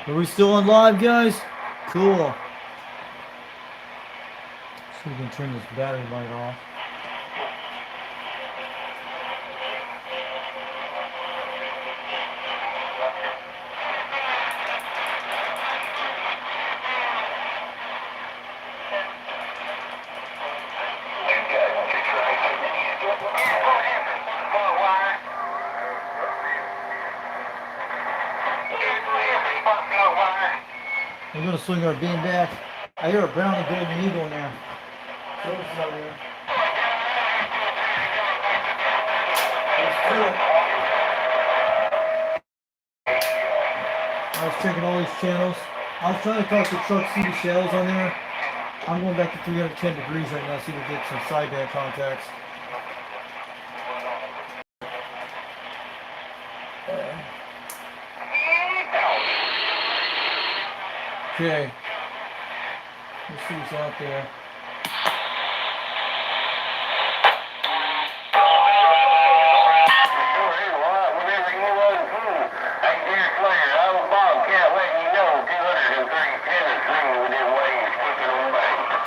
Are we still on live, guys? Cool. So we can turn this battery light off. We're gonna swing our beam back. I hear a brown and golden eagle in there. Let's do it. I was checking all these channels. I was trying to talk to Truck City Shells on there. I'm going back to 310 degrees right now, see if we can get some sideband contacts. Okay. Let's see what's out there.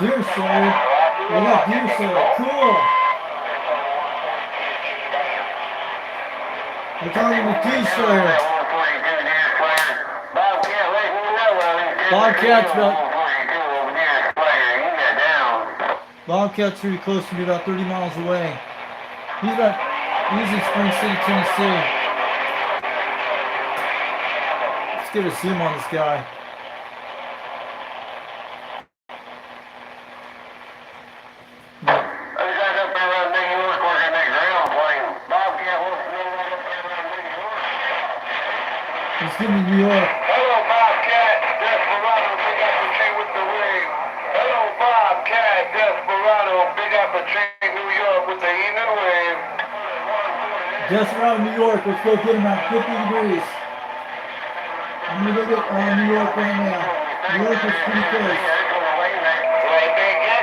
Deer Slayer. We got Deer Slayer. Cool. We're talking with Deer Slayer. Bobcat's pretty close to me, about 30 miles away. He's in Spring City, Tennessee. Let's get a zoom on this guy. Let's give me New York. Hello, Bobcat. Desperado, big opportunity with the wing. Hello, Bobcat. Desperado, big opportunity, New York with the evening wave. Desperado, New York. Let's go get him at 50 degrees. I'm gonna go get New York right now. New York is pretty close.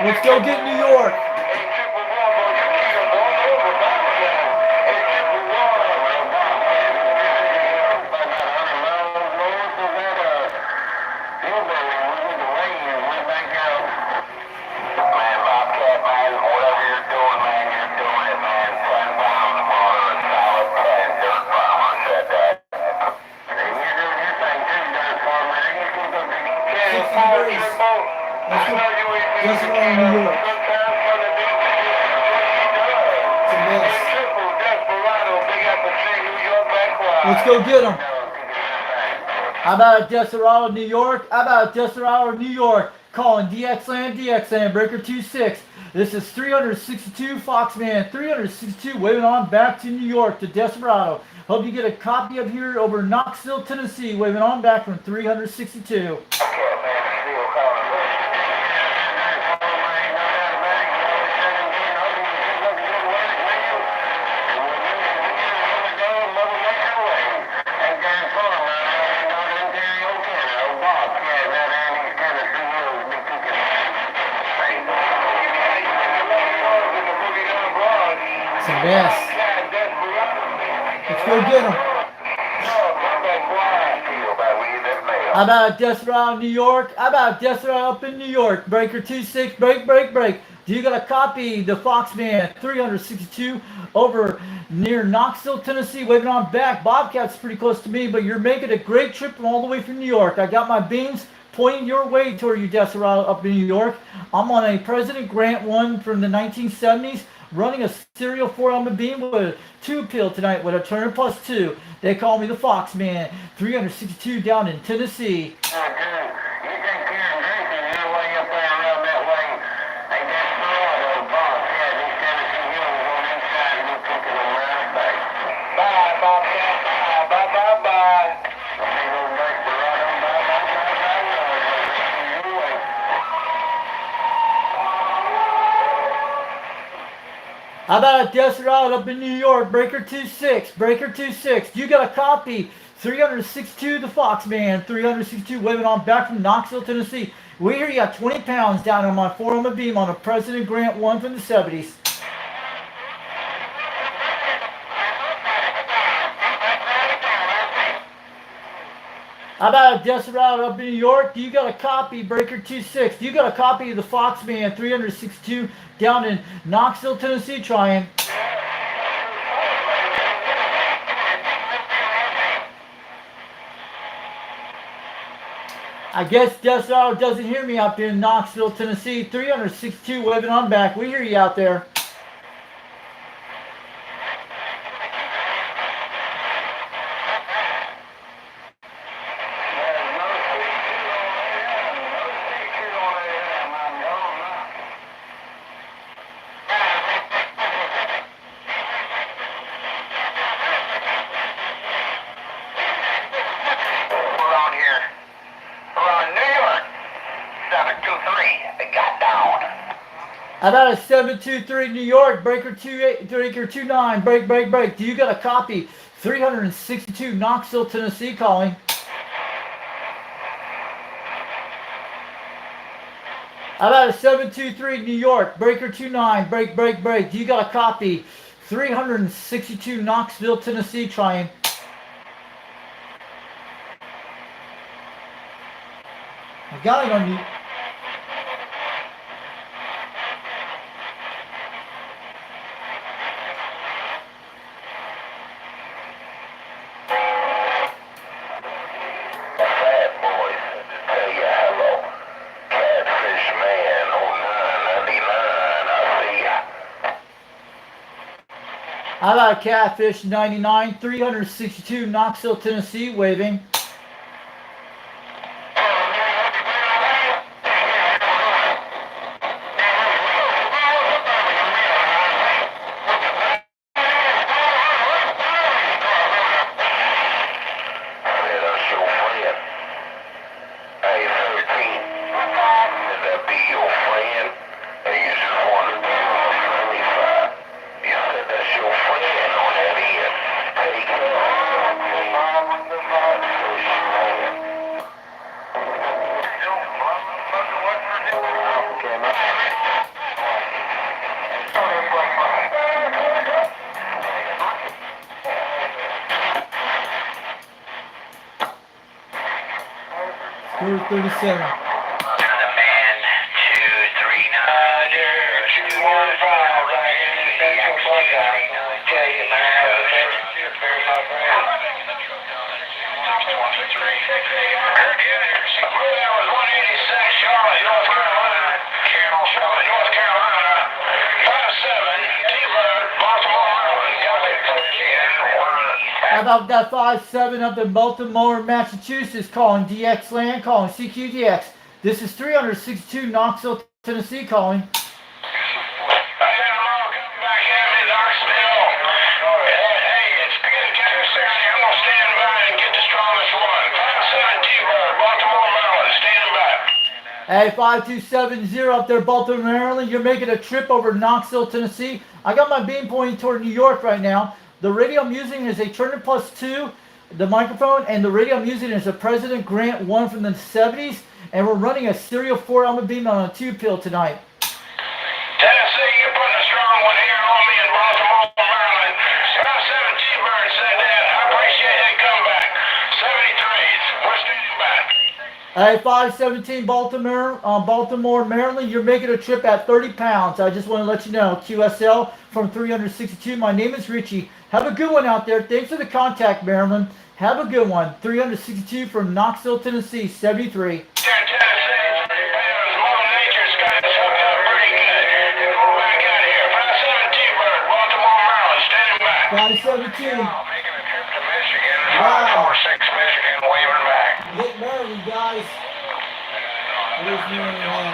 Let's go get New York. New York. Let's go get them. How about Desperado, New York? How about Desperado, New York? Calling dxland, breaker 26. This is 362 Foxman, 362 waving on back to New York to Desperado. Hope you get a copy of here over Knoxville, Tennessee, waving on back from 362. Yes. Let's go get him. How about Desperado, New York? How about Desperado up in New York? Breaker 26, break. Do you got a copy? The Foxman 362 over near Knoxville, Tennessee, waving on back. Bobcat's pretty close to me, but you're making a great trip all the way from New York. I got my beams pointing your way toward you, Desperado, up in New York. I'm on a President Grant one from the 1970s. Running a serial 4-element beam with a 2-pill tonight with a turn +2. They call me the Foxman. 362 down in Tennessee. How about Desperado up in New York? Breaker 26. You got a copy? 362 the Foxman. 362 waving on back from Knoxville, Tennessee. We hear you got 20 pounds down on my 4-element beam on a President Grant 1 from the 70s. How about Desperado up in New York? Do you got a copy, Breaker 26? Do you got a copy of the Foxman 362 down in Knoxville, Tennessee? Trying. I guess Desperado doesn't hear me out there in Knoxville, Tennessee. 362 waving on back. We hear you out there. How about a 723 New York, breaker 28, breaker 29, break, break, break. Do you got a copy? 362 Knoxville, Tennessee calling. How about a 723 New York, breaker 29, break, break, break. Do you got a copy? 362 Knoxville, Tennessee trying. I got it on you. How about Catfish 99, 362 Knoxville, Tennessee, waving. Score 37. How about that 5-7 up in Baltimore, Massachusetts, calling dxland, calling CQDX. This is 362 Knoxville, Tennessee, calling. Hey, 5270 up there, Baltimore, Maryland. You're making a trip over Knoxville, Tennessee. I got my beam pointing toward New York right now. The radio I'm using is a Turner Plus 2, the microphone, and the radio I'm using is a President Grant 1 from the 70s, and we're running a serial 4 element beam on a 2-pill tonight. Tennessee, you're putting a strong one here on me in Baltimore, Maryland. 17 Bird said that. I appreciate that comeback. 73s, we're standing back. Hey, 517 Baltimore, Maryland. You're making a trip at 30 pounds. I just want to let you know. QSL from 362. My name is Richie. Have a good one out there. Thanks for the contact, Maryland. Have a good one. 362 from Knoxville, Tennessee, 73. Wow. 17. Wow. 4-6 Michigan waving back. Get Maryland, guys. There's Maryland.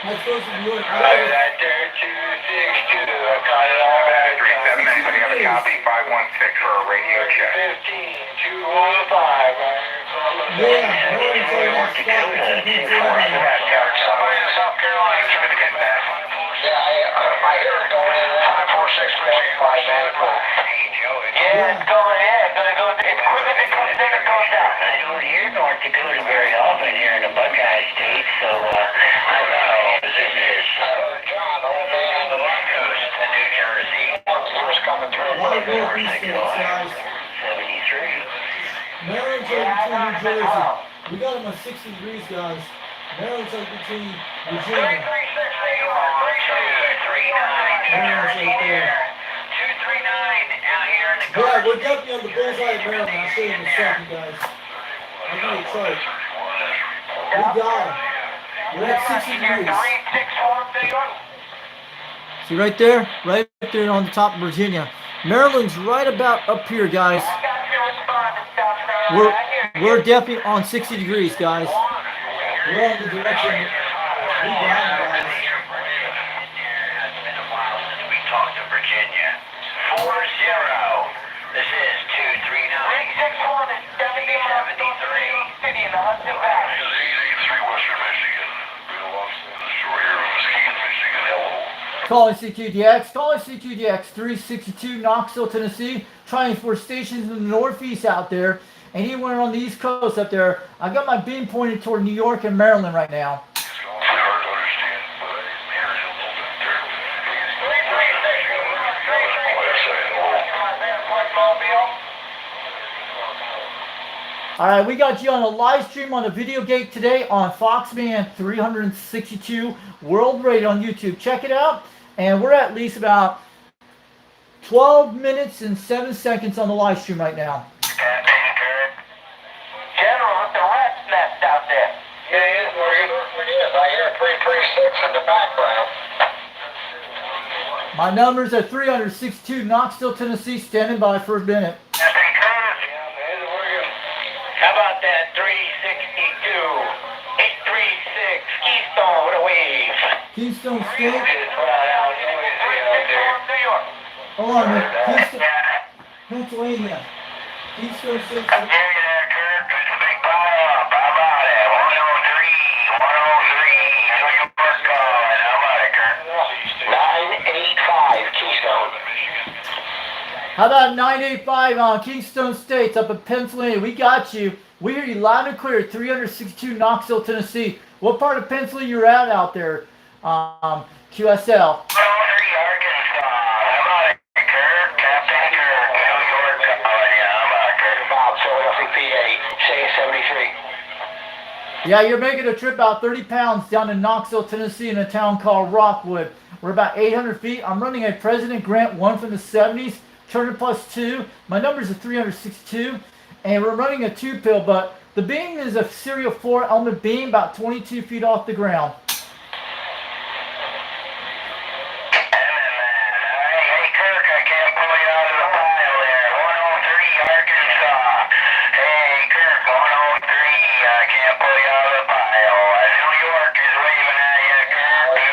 That's supposed to be yours. That there, 262. I got it all back. 37. Anybody have a copy? 516 for a radio check. 15, 215. Yeah, Maryland's on that spot. South Carolina, significant back. Yeah, I hear it going in. 546 Michigan, 5 Yeah, it's going in. It's going to go. It's quick as it comes in, it goes down. I don't hear North Dakota very often here in the Buckeye State, so I don't know as it is. John, old man on the left coast in New Jersey. First coming through. 73. Maryland's right between New Jersey. We got them at 60 degrees, guys. Maryland's right between Virginia. 239 Maryland's right there. 239 out here in the Yeah, we're definitely on the bullseye of Maryland. I'll show you in a second, guys. I'll give you a chart. We got them. We're at 60 degrees. See right there? Right there on the top of Virginia. Maryland's right about up here, guys. We're definitely on 60 degrees, guys. We're on the direction. We got them, guys. We talked to Virginia. 40. This is 239. 361 is 70 miles north of New York City in the Hudson Valley. 83 Western Michigan. Been along the shore here of Muskegon, Michigan. Hello. Calling CQDX. Calling CQDX 362 Knoxville, Tennessee. Trying for stations in the northeast out there. And anywhere on the east coast up there. I got my beam pointed toward New York and Maryland right now. It's hard to understand, but I'm hearing a little bit there. All right, we got you on a live stream on the video gate today on Foxman 362 World Radio on YouTube. Check it out. And we're at least about 12 minutes and 7 seconds on the live stream right now. General, it's a rat's nest out there. Yeah, it is, Morgan. It is. I hear 336 in the background. My numbers are 362 Knoxville, Tennessee, standing by for a minute. How about that 362, 836, Keystone with a wave. Keystone State. New York. Hold on a minute. Keystone, Pennsylvania. Keystone State. I hear you there, Kirk. It's a big pile up. How about it? 103, 103, New York calling. How about it, Kirk? 985, Keystone. How about 985 on Keystone States up in Pennsylvania? We got you. We hear you loud and clear. 362 Knoxville, Tennessee. What part of Pennsylvania you're at out there? QSL. 103, Arkansas. How about it, Kirk? Captain Kirk, New York calling. How about it, Kirk? Bob, Philadelphia, PA, saying 73. Yeah, you're making a trip about 30 pounds down to Knoxville, Tennessee in a town called Rockwood. We're about 800 feet. I'm running a President Grant 1 from the 70s. Turner +2. My numbers are 362. And we're running a 2-pill, but the beam is a serial 4-element beam about 22 feet off the ground. Hey, Kirk, I can't pull you out of the pile there. 103, Arkansas. Hey, Kirk, 103, I can't pull you out of the pile. New York is waving at you, Kirk. New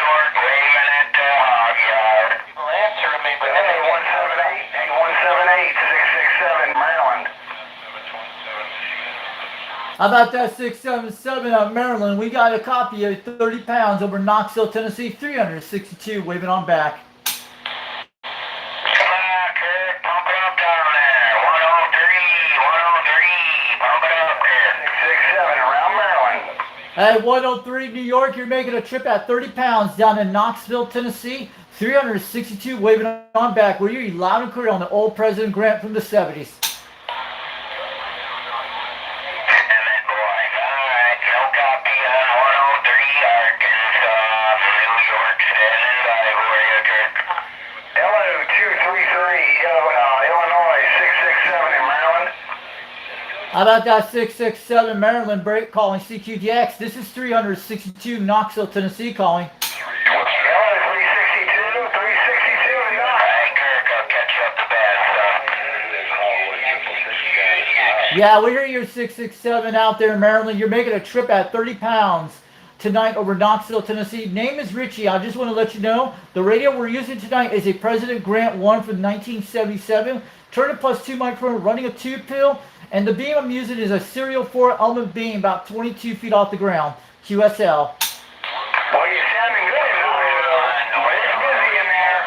York, waving at the hog yard. People answering me, but hey, 178, 667, Maryland. How about that 677 out Maryland? We got a copy of 30 pounds over Knoxville, Tennessee, 362, waving on back. Come on, Kirk, pump it up down there. 103, pump it up, Kirk. 667 around Maryland. Hey, 103 New York, you're making a trip at 30 pounds down in Knoxville, Tennessee, 362, waving on back. We're hearing you loud and clear on the old President Grant from the 70s. How about that 667 Maryland break calling CQDX? This is 362 Knoxville, Tennessee calling. Yeah, we hear your 667 out there in Maryland. You're making a trip at 30 pounds tonight over Knoxville, Tennessee. Name is Richie. I just want to let you know the radio we're using tonight is a President Grant 1 from 1977. Turner +2 microphone, running a 2-pill. And the beam I'm using is a serial 4-element beam about 22 feet off the ground. QSL. Well, you're sounding good. It's busy in there.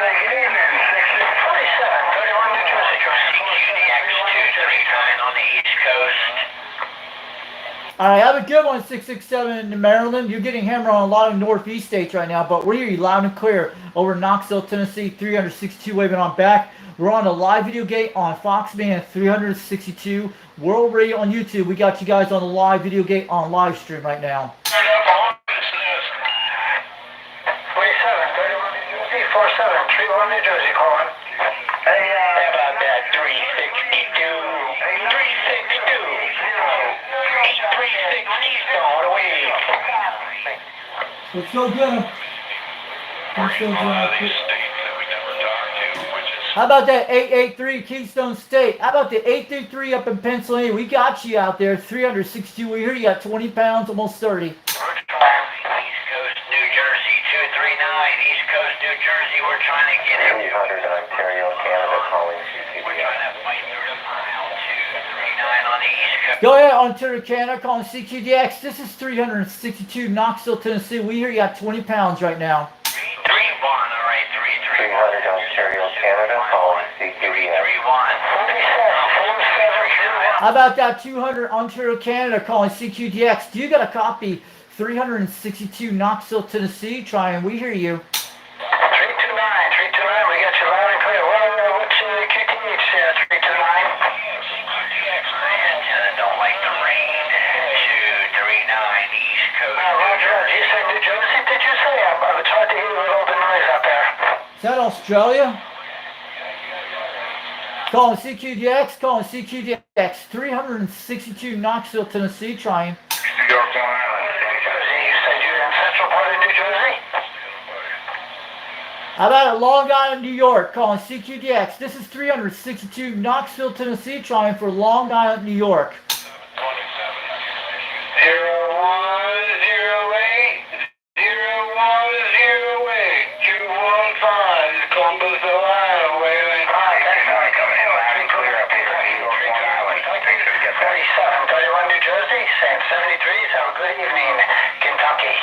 Say good evening. 6647, 31 New Jersey. CQDX 239 on the East Coast. All right, have a good one, 667 in Maryland. You're getting hammered on a lot of northeast states right now, but we're hearing you loud and clear over Knoxville, Tennessee, 362 waving on back. We're on a live video gate on Foxman 362 World Radio on YouTube. We got you guys on the live video gate on live stream right now. 4731 New Jersey calling. Hey, how about that 362? 362. 36 Keystone, what a wave. Let's go get him. Let's go get him. How about that 883 Keystone State? How about the 833 up in Pennsylvania? We got you out there. 362. We hear you got 20 pounds, almost 30. East Coast, New Jersey, 239. East Coast, New Jersey, we're trying to get him. 300 Ontario, Canada, calling We're trying to fight through the mile. 239 on the East Coast. Go ahead, Ontario, Canada, calling CQDX. This is 362 Knoxville, Tennessee. We hear you got 20 pounds right now. 3-1, all right, 3-3. 300 Ontario, Canada, calling CQDX. 3-1. How about that 200 Ontario, Canada, calling CQDX? Do you got a copy? 362 Knoxville, Tennessee. Try and we hear you. 329, we got you loud and clear. What's QTH there, 329? Don't like the rain. 239 East Coast. Roger, you said New Jersey, did you say? It's hard to hear with all the noise out there. Is that Australia? Calling CQDX, calling CQDX. 362 Knoxville, Tennessee. Trying. New York, Long Island. New Jersey, you said you're in central part of New Jersey? How about it, Long Island, New York, calling CQDX. This is 362 Knoxville, Tennessee, trying for Long Island, New York. 0108, 0108, 215, Columbus, Ohio, waiting. Hi, thanks for coming in loud and clear up here. New York, Long Island. Thanks for getting 4731 New Jersey, Sam 73, have a good evening, Kentucky.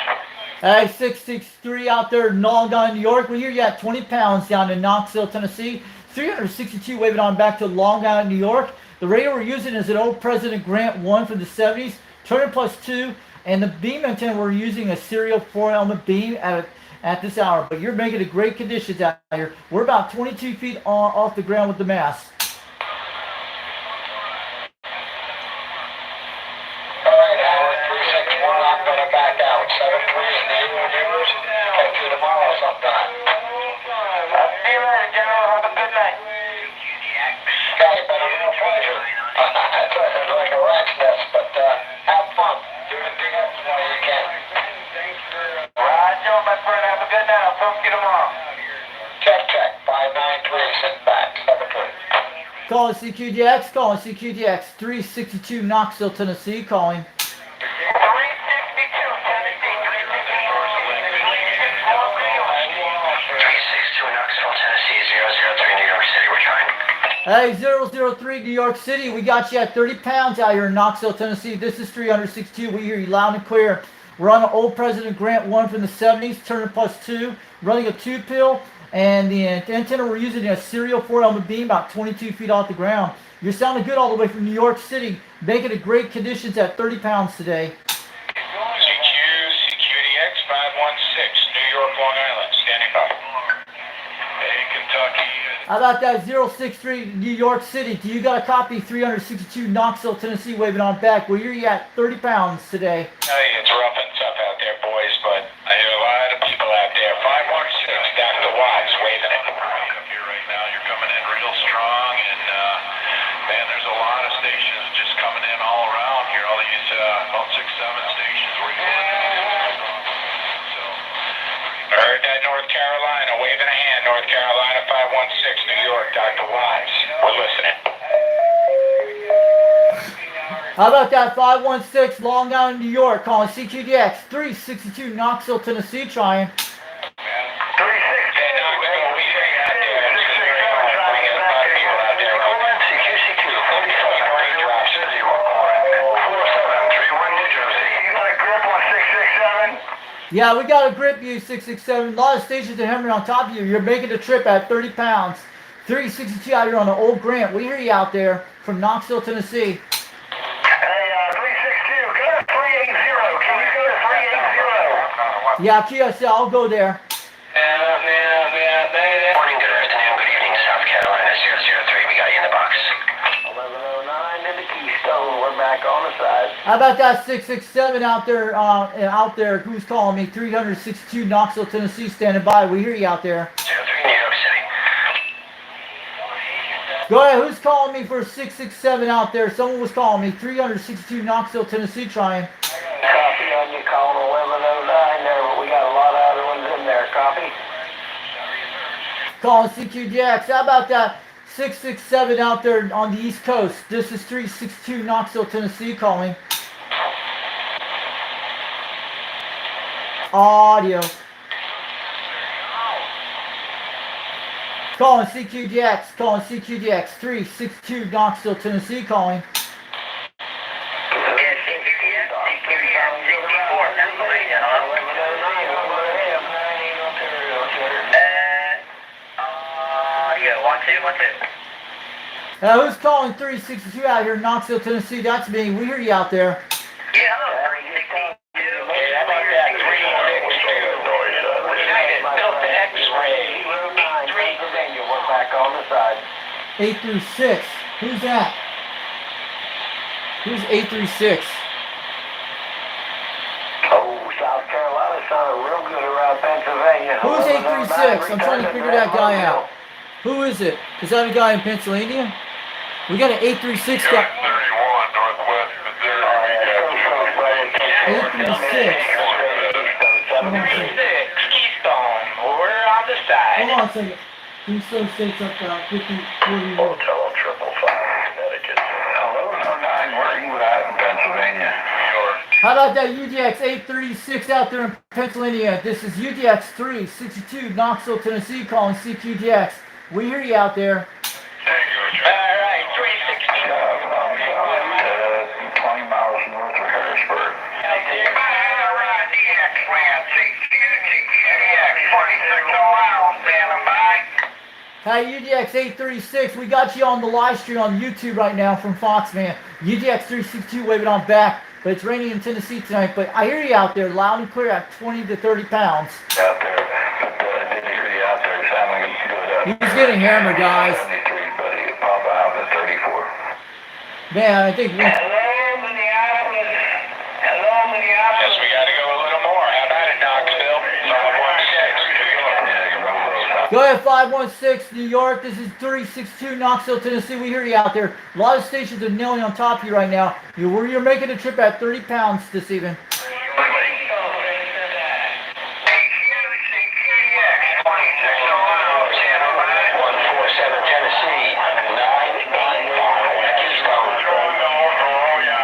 Hey, 663 out there in Long Island, New York. We hear you at 20 pounds down in Knoxville, Tennessee. 362 waving on back to Long Island, New York. The radio we're using is an old President Grant 1 from the 70s, turner +2, and the beam antenna we're using a serial 4-element beam at this hour. But you're making a great conditions out here. We're about 22 feet off the ground with the mast. I'm gonna back out. 7-3 in the yours. Catch you tomorrow sometime. See you later, General. Have a good night. Guys, been a real pleasure. It's like a rat's nest, but have fun. Do anything else while you can. Roger, my friend. Have a good night. I'll talk to you tomorrow. Check. 593. Sit back. 7-3. Calling CQDX, calling CQDX. 362 Knoxville, Tennessee, calling. 362 Knoxville, Tennessee, 003 New York City, we're trying. Hey, 003 New York City. We got you at 30 pounds out here in Knoxville, Tennessee. This is 362. We hear you loud and clear. We're on an old President Grant 1 from the 70s, turner +2, running a 2-pill, and the antenna we're using is a serial 4-element beam about 22 feet off the ground. You're sounding good all the way from New York City, making it great conditions at 30 pounds today. CQDX 516, New York, Long Island, standing by. Hey, Kentucky. How about that 063 New York City? Do you got a copy? 362 Knoxville, Tennessee, waving on back. Where you're at 30 pounds today. Hey, it's rough and tough out there, boys, but I hear a lot of people out there. 516, Dr. Watts, waving it. Up here right now, you're coming in real strong, and man, there's a lot of stations just coming in all around here. All these about 6-7 stations where you're so. Heard that North Carolina, waving a hand. North Carolina 516, New York, Dr. Watts. We're listening. How about that 516 Long Island, New York, calling CQDX. 362 Knoxville, Tennessee, trying. 360. Knoxville, we hear you out there. It's very hard to bring in a lot of people out there. CQC2, 47, raindrops. 4731 New Jersey. You got a grip on 667? Yeah, we got a grip you, 667. A lot of stations are hammering on top of you. You're making the trip at 30 pounds. 362 out here on the old Grant. We hear you out there from Knoxville, Tennessee. Hey, 362, go to 380. Can you go to 380? Yeah, QSL, I'll go there. Morning, good afternoon, good evening, South Carolina, back on the side. How about that 667 out there? Who's calling me? 362 Knoxville, Tennessee, standing by. We hear you out there. 03 New York City. Go ahead. Who's calling me for 667 out there? Someone was calling me. 362 Knoxville, Tennessee, trying. Copy on you calling 1109 there, but we got a lot of other ones in there. Copy. Calling CQDX. How about that 667 out there on the East Coast? This is 362 Knoxville, Tennessee, calling. Audio. Calling CQDX. Calling CQDX. 362 Knoxville, Tennessee, calling. Who's calling 362 out here in Knoxville, Tennessee? That's me. We hear you out there. Yeah, hello, 362. Hey, how about that 362? United Delta X-ray. 83. Pennsylvania, we're back on the side. 836. Who's that? Who's 836? Oh, South Carolina sounded real good around Pennsylvania. Who's 836? I'm trying to figure that guy out. Who is it? Is that a guy in Pennsylvania? We got an 836 guy. 31 Northwest Missouri. 836. Keystone, we're on the side. Hold on a second. Keystone State's up 50. Hotel 555, Connecticut. 1109, where are you at in Pennsylvania? New York. How about that UDX 836 out there in Pennsylvania? This is UDX 362 Knoxville, Tennessee, calling CQDX. We hear you out there. Alright, 360. 20 miles north of Harrisburg. Alright, dxland, CQDX, 2601, standing by. Hi, UDX 836. We got you on the live stream on YouTube right now from Fox, man. UDX 362 waving on back, but it's raining in Tennessee tonight. But I hear you out there loud and clear at 20 to 30 pounds. Out there, I did hear you out there sounding good. He's getting hammered, guys. 73, buddy, pop out at 34. Man, I think. Hello, Minneapolis. Hello, Minneapolis. Yes, we got to go a little more. How about it, Knoxville? 516. Go ahead, 516 New York. This is 362 Knoxville, Tennessee. We hear you out there. A lot of stations are nailing on top of you right now. You're making a trip at 30 pounds this evening.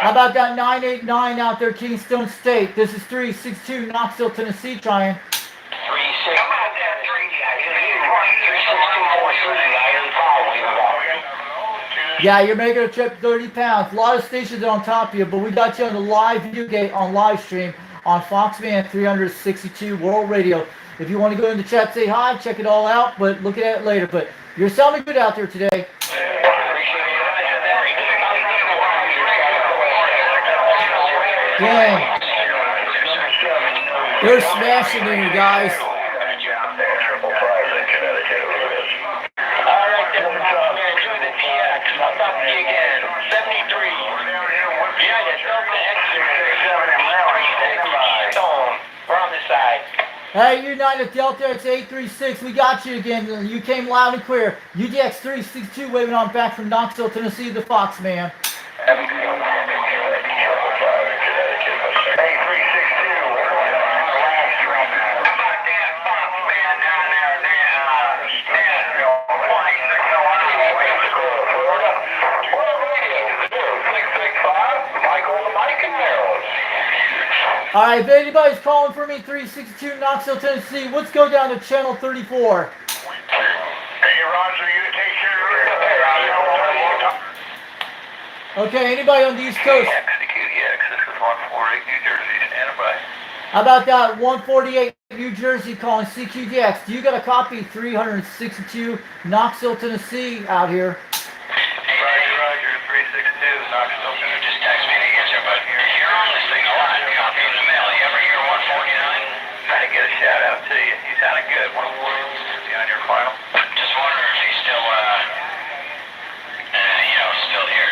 How about that 989 out there, Keystone State? This is 362 Knoxville, Tennessee, trying. 362. Yeah, you're making a trip 30 pounds. A lot of stations are on top of you, but we got you on the live video gate on live stream on Foxman 362 World Radio. If you want to go in the chat, say hi, check it all out, but look at it later. But you're sounding good out there today. Dang. They're smashing in here, guys. Hey, United Delta X 836, we got you again. You came loud and clear. UDX 362 waving on back from Knoxville, Tennessee, the Fox, man. All right, if anybody's calling for me, 362 Knoxville, Tennessee, let's go down to channel 34. Hey, Roger, you take care of it. Okay, anybody on the East Coast? QDX, this is 148 New Jersey, stand by. How about that 148 New Jersey calling CQDX? Do you got a copy 362 Knoxville, Tennessee out here? Roger, 362 Knoxville. You just text me the answer, but you're on this thing a lot. Copy in the mail. You ever hear 149? Try to get a shout out to you. You sounded good. 149. Is he on your file? Just wondering if he's still, still here.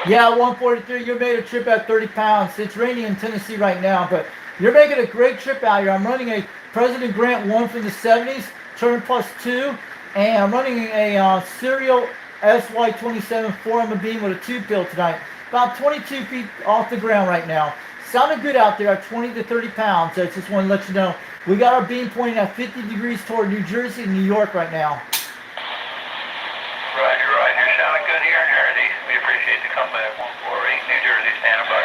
Yeah, 143. You made a trip at 30 pounds. It's rainy in Tennessee right now, but you're making a great trip out here. I'm running a President Grant 1 from the 70s, turn plus 2, and I'm running a serial SY27 4 beam with a 2-pill tonight. About 22 feet off the ground right now. Sounded good out there at 20 to 30 pounds. I just want to let you know. We got our beam pointing at 50 degrees toward New Jersey and New York right now. Roger, Roger. Sounding good here in Jersey. We appreciate the comeback. 148 New Jersey, standing by.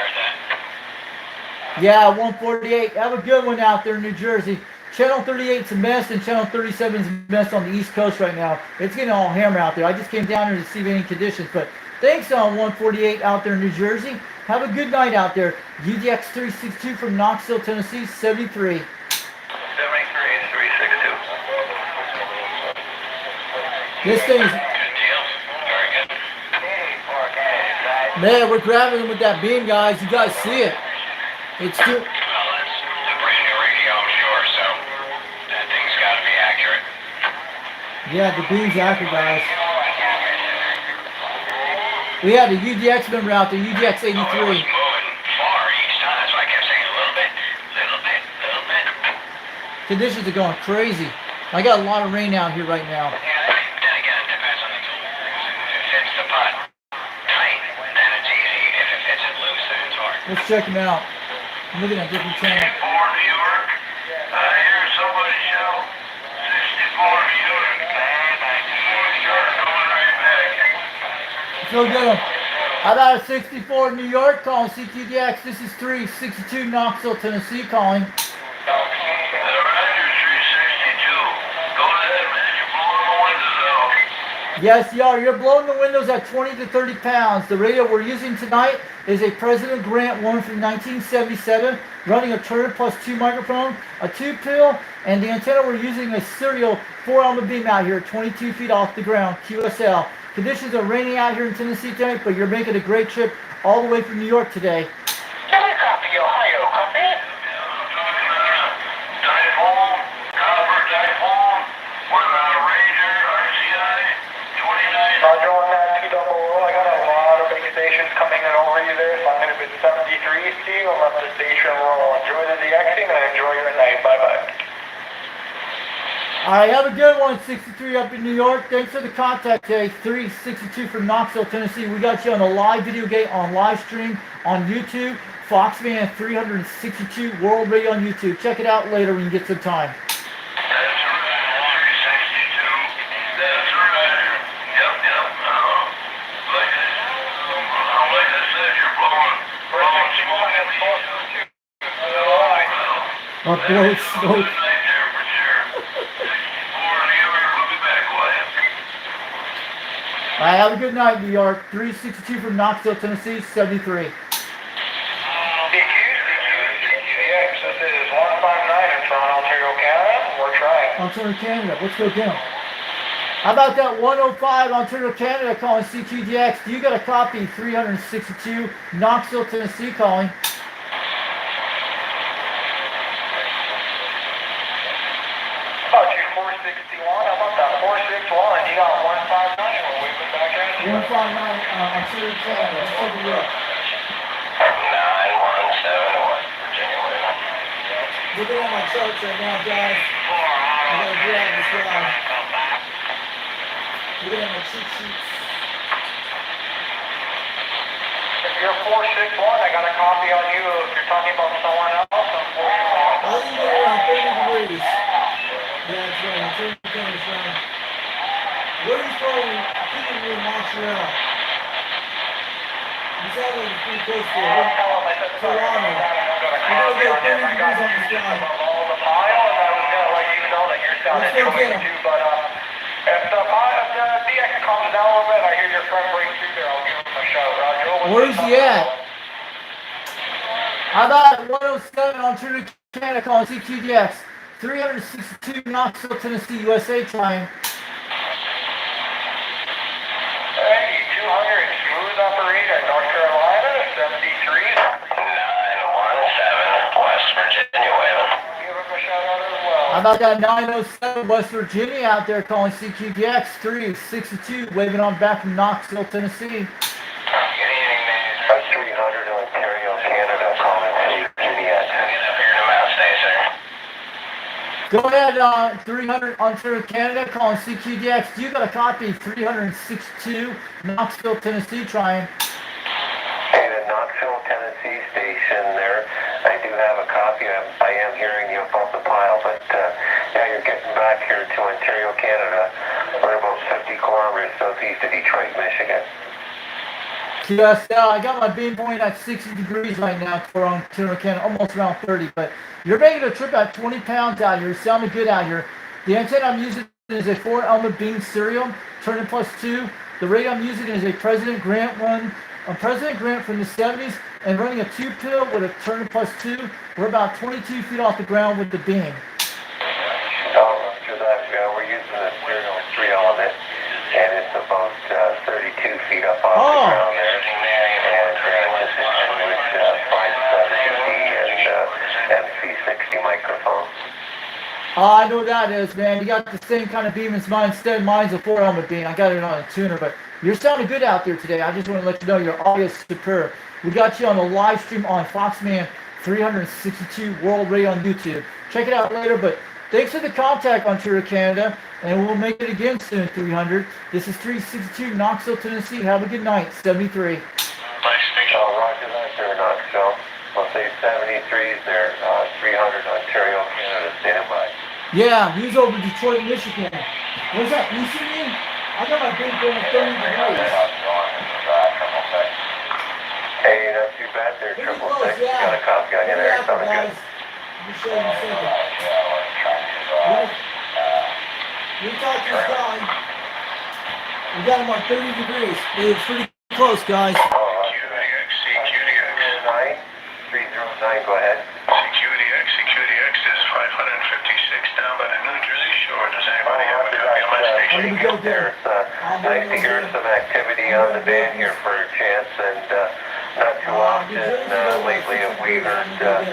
Yeah, 148. Have a good one out there in New Jersey. Channel 38's a mess, and Channel 37's a mess on the East Coast right now. It's getting all hammer out there. I just came down here to see any conditions, but thanks on 148 out there in New Jersey. Have a good night out there. UDX 362 from Knoxville, Tennessee, 73. 73, 362. This thing's, Good deal. Very good. man, we're grabbing them with that beam, guys. You guys see it. It's too, Well, that's a brand new radio, I'm sure, so that thing's got to be accurate. yeah, the beam's accurate, guys. We had the UDX member out there, UDX Oh, it was 83. moving far each time, so I kept saying a little bit, little bit, little bit. Conditions are going crazy. I got a lot of rain out here right now. Yeah, then again, it depends on the tool. If it fits the putt tight, then it's easy. If it fits it loose, then it's hard. Let's check them out. I'm looking at different channels. 64 New York. I hear somebody shout. 64 New York. You're going right back. So good. How about a 64 New York calling CQDX? This is 362 Knoxville, Tennessee calling. Roger, 362. Go ahead, man. You're blowing the windows out. Yes, you are. You're blowing the windows at 20 to 30 pounds. The radio we're using tonight is a President Grant 1 from 1977, running a Turner plus 2 microphone, a 2-pill, and the antenna we're using a serial 4 beam out here, 22 feet off the ground, QSL. Conditions are raining out here in Tennessee tonight, but you're making a great trip all the way from New York today. Copy, Ohio. Copy. Typhoon. Copper Typhoon. What about a Ranger? RCI. 29. Roger on that 200. I got a lot of big stations coming in over you there, so I'm going to be 73 Steve. I'll let the station roll. Enjoy the DXing and enjoy your night. Bye-bye. All right, have a good one, 63 up in New York. Thanks for the contact today, 362 from Knoxville, Tennessee. We got you on a live video gate on live stream on YouTube, Foxman 362 World Radio on YouTube. Check it out later when you get some time. That's right, 362. That's right. Yep. Like I said, you're blowing smoke at me. Up blows smoke. All right, have a good night, New York. 362 from Knoxville, Tennessee, 73. DQ, DX, this is 159 in Toronto, Ontario, Canada. We're trying. Ontario, Canada. Let's go get 'em. How about that 105 Ontario, Canada calling CQDX? You got a copy, 362 Knoxville, Tennessee calling. About you, 461. How about that 461? You got 159. We're waving back at you. 159 Ontario, Canada. Let's take a look. 917 West Virginia Wave. Looking at my charts right now, guys. I gotta grab this guy. Looking at my cheat sheets. If you're 461, I got a copy on you. If you're talking about someone else, I'm 461. I think they're around 30 degrees. Yeah, that's right. Ontario, Canada's around. Where are you from? I think you're in Montreal. You sound like you're pretty close to it. Toronto. We're gonna get 30 degrees on this guy. Let's go get him. If the DX comes down a little bit, I hear your friend break through there, I'll give him a shout. Roger. Where's he at? How about 107 Ontario, Canada calling CQDX? 362 Knoxville, Tennessee, USA trying. Hey, 200, smooth operator, North Carolina, 73. 917 West Virginia Wave. Give him a shout out as well. How about that 907 West Virginia out there calling CQDX? 362 waving on back from Knoxville, Tennessee. Good evening, Go ahead, 300 Ontario, Canada, calling CQDX. You got a copy, 362, Knoxville, Tennessee, trying. Hey, the Knoxville, Tennessee station there. I do have a copy. I am hearing you above the pile, but yeah, you're getting back here to Ontario, Canada. We're about 50 kilometers southeast of Detroit, Michigan. Yes, I got my beam point at 60 degrees right now for Ontario, Canada, almost around 30, but you're making a trip at 20 pounds out here. It's sounding good out here. The antenna I'm using is a 4-element beam serial, turning +2. The radio I'm using is a President Grant one. President Grant from the 70s and running a 2-pill with a turning +2. We're about 22 feet off the ground with the beam. After that, we're using a serial 3-element, and it's about 32 feet up off the ground there. And just with 570 and MC60 microphone. I know what that is, man. You got the same kind of beam as mine. Instead, mine's a 4-element beam. I got it on a tuner, but you're sounding good out there today. I just want to let you know your audio is superb. We got you on the live stream on Foxman 362 World Radio on YouTube. Check it out later, but thanks for the contact, Ontario, Canada, and we'll make it again soon, 300. This is 362 Knoxville, Tennessee. Have a good night, 73. Nice station. Roger that there, Knoxville. We'll say 73s there, 300 Ontario, Canada, standing by. Yeah, he's over in Detroit, Michigan. What's that, Michigan? I got my big going 30 degrees. Hey, not too bad there, Pretty 666. close, yeah. Got a copy on you there, sounding good. Let me show you in a second. We talked to this guy. We got him on 30 degrees. It's pretty close, guys. CQDX, 309, go ahead. CQDX is 556 down by the New Jersey shore. Does anybody have a copy on my station? Let me go there. There's nice to hear some activity on the band here for a chance, and not too often lately have we heard, the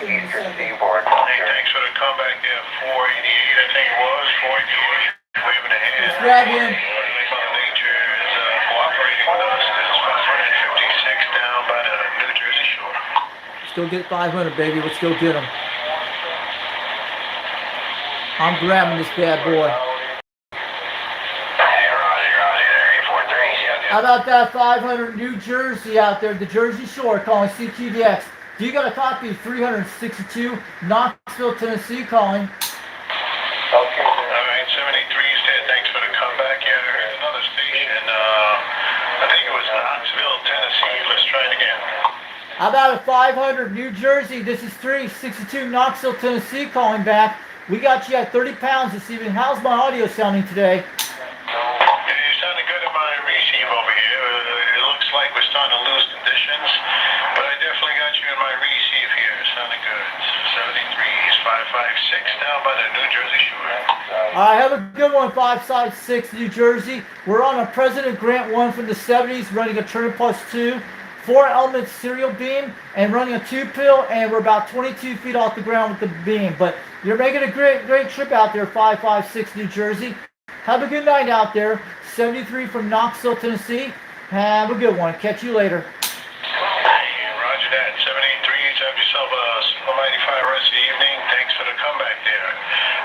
eastern seaboard. Hey, thanks for the comeback there. 488, I think it was. 488, waving a hand. Let's grab in. Mother Nature is cooperating with us. This is 556 down by the New Jersey shore. Let's go get 500, baby. Let's go get him. I'm grabbing this bad boy. How about that 500 New Jersey out there, the Jersey Shore, calling CQDX. Do you got a copy of 362 Knoxville, Tennessee, calling? Okay. All right, 73's dead. Thanks for the comeback. Yeah, there's another station. I think it was Knoxville, Tennessee. Let's try it again. How about a 500 New Jersey? This is 362 Knoxville, Tennessee, calling back. We got you at 30 pounds this evening. How's my audio sounding today? You're sounding good in my receive over here. It looks like we're starting to lose conditions, but I definitely got you in my receive here. Sounding good. 73's 556 down by the New Jersey shore. All right, have a good one, 556 New Jersey. We're on a President Grant 1 from the 70s, running a turn +2, 4-element serial beam, and running a 2-pill, and we're about 22 feet off the ground with the beam. But you're making a great trip out there, 556 New Jersey. Have a good night out there. 73 from Knoxville, Tennessee. Have a good one. Catch you later. Roger that. 73's. Have yourself a super mighty fire rest of the evening. Thanks for the comeback there.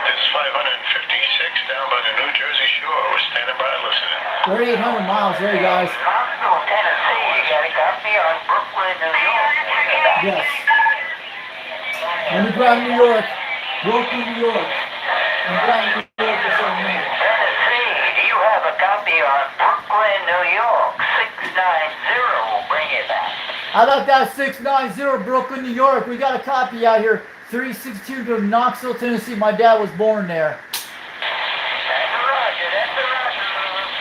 This is 556 down by the New Jersey shore. We're standing by listening. We're 800 miles away, guys. Knoxville, Tennessee. You got a copy on Brooklyn, New York. Yes. Let me grab New York. Brooklyn, New York. I'm grabbing New York for some minute. Tennessee, do you have a copy on Brooklyn, New York? 690 will bring it back. How about that 690 Brooklyn, New York? We got a copy out here. 362 to Knoxville, Tennessee. My dad was born there. That's a Roger. That's a Roger.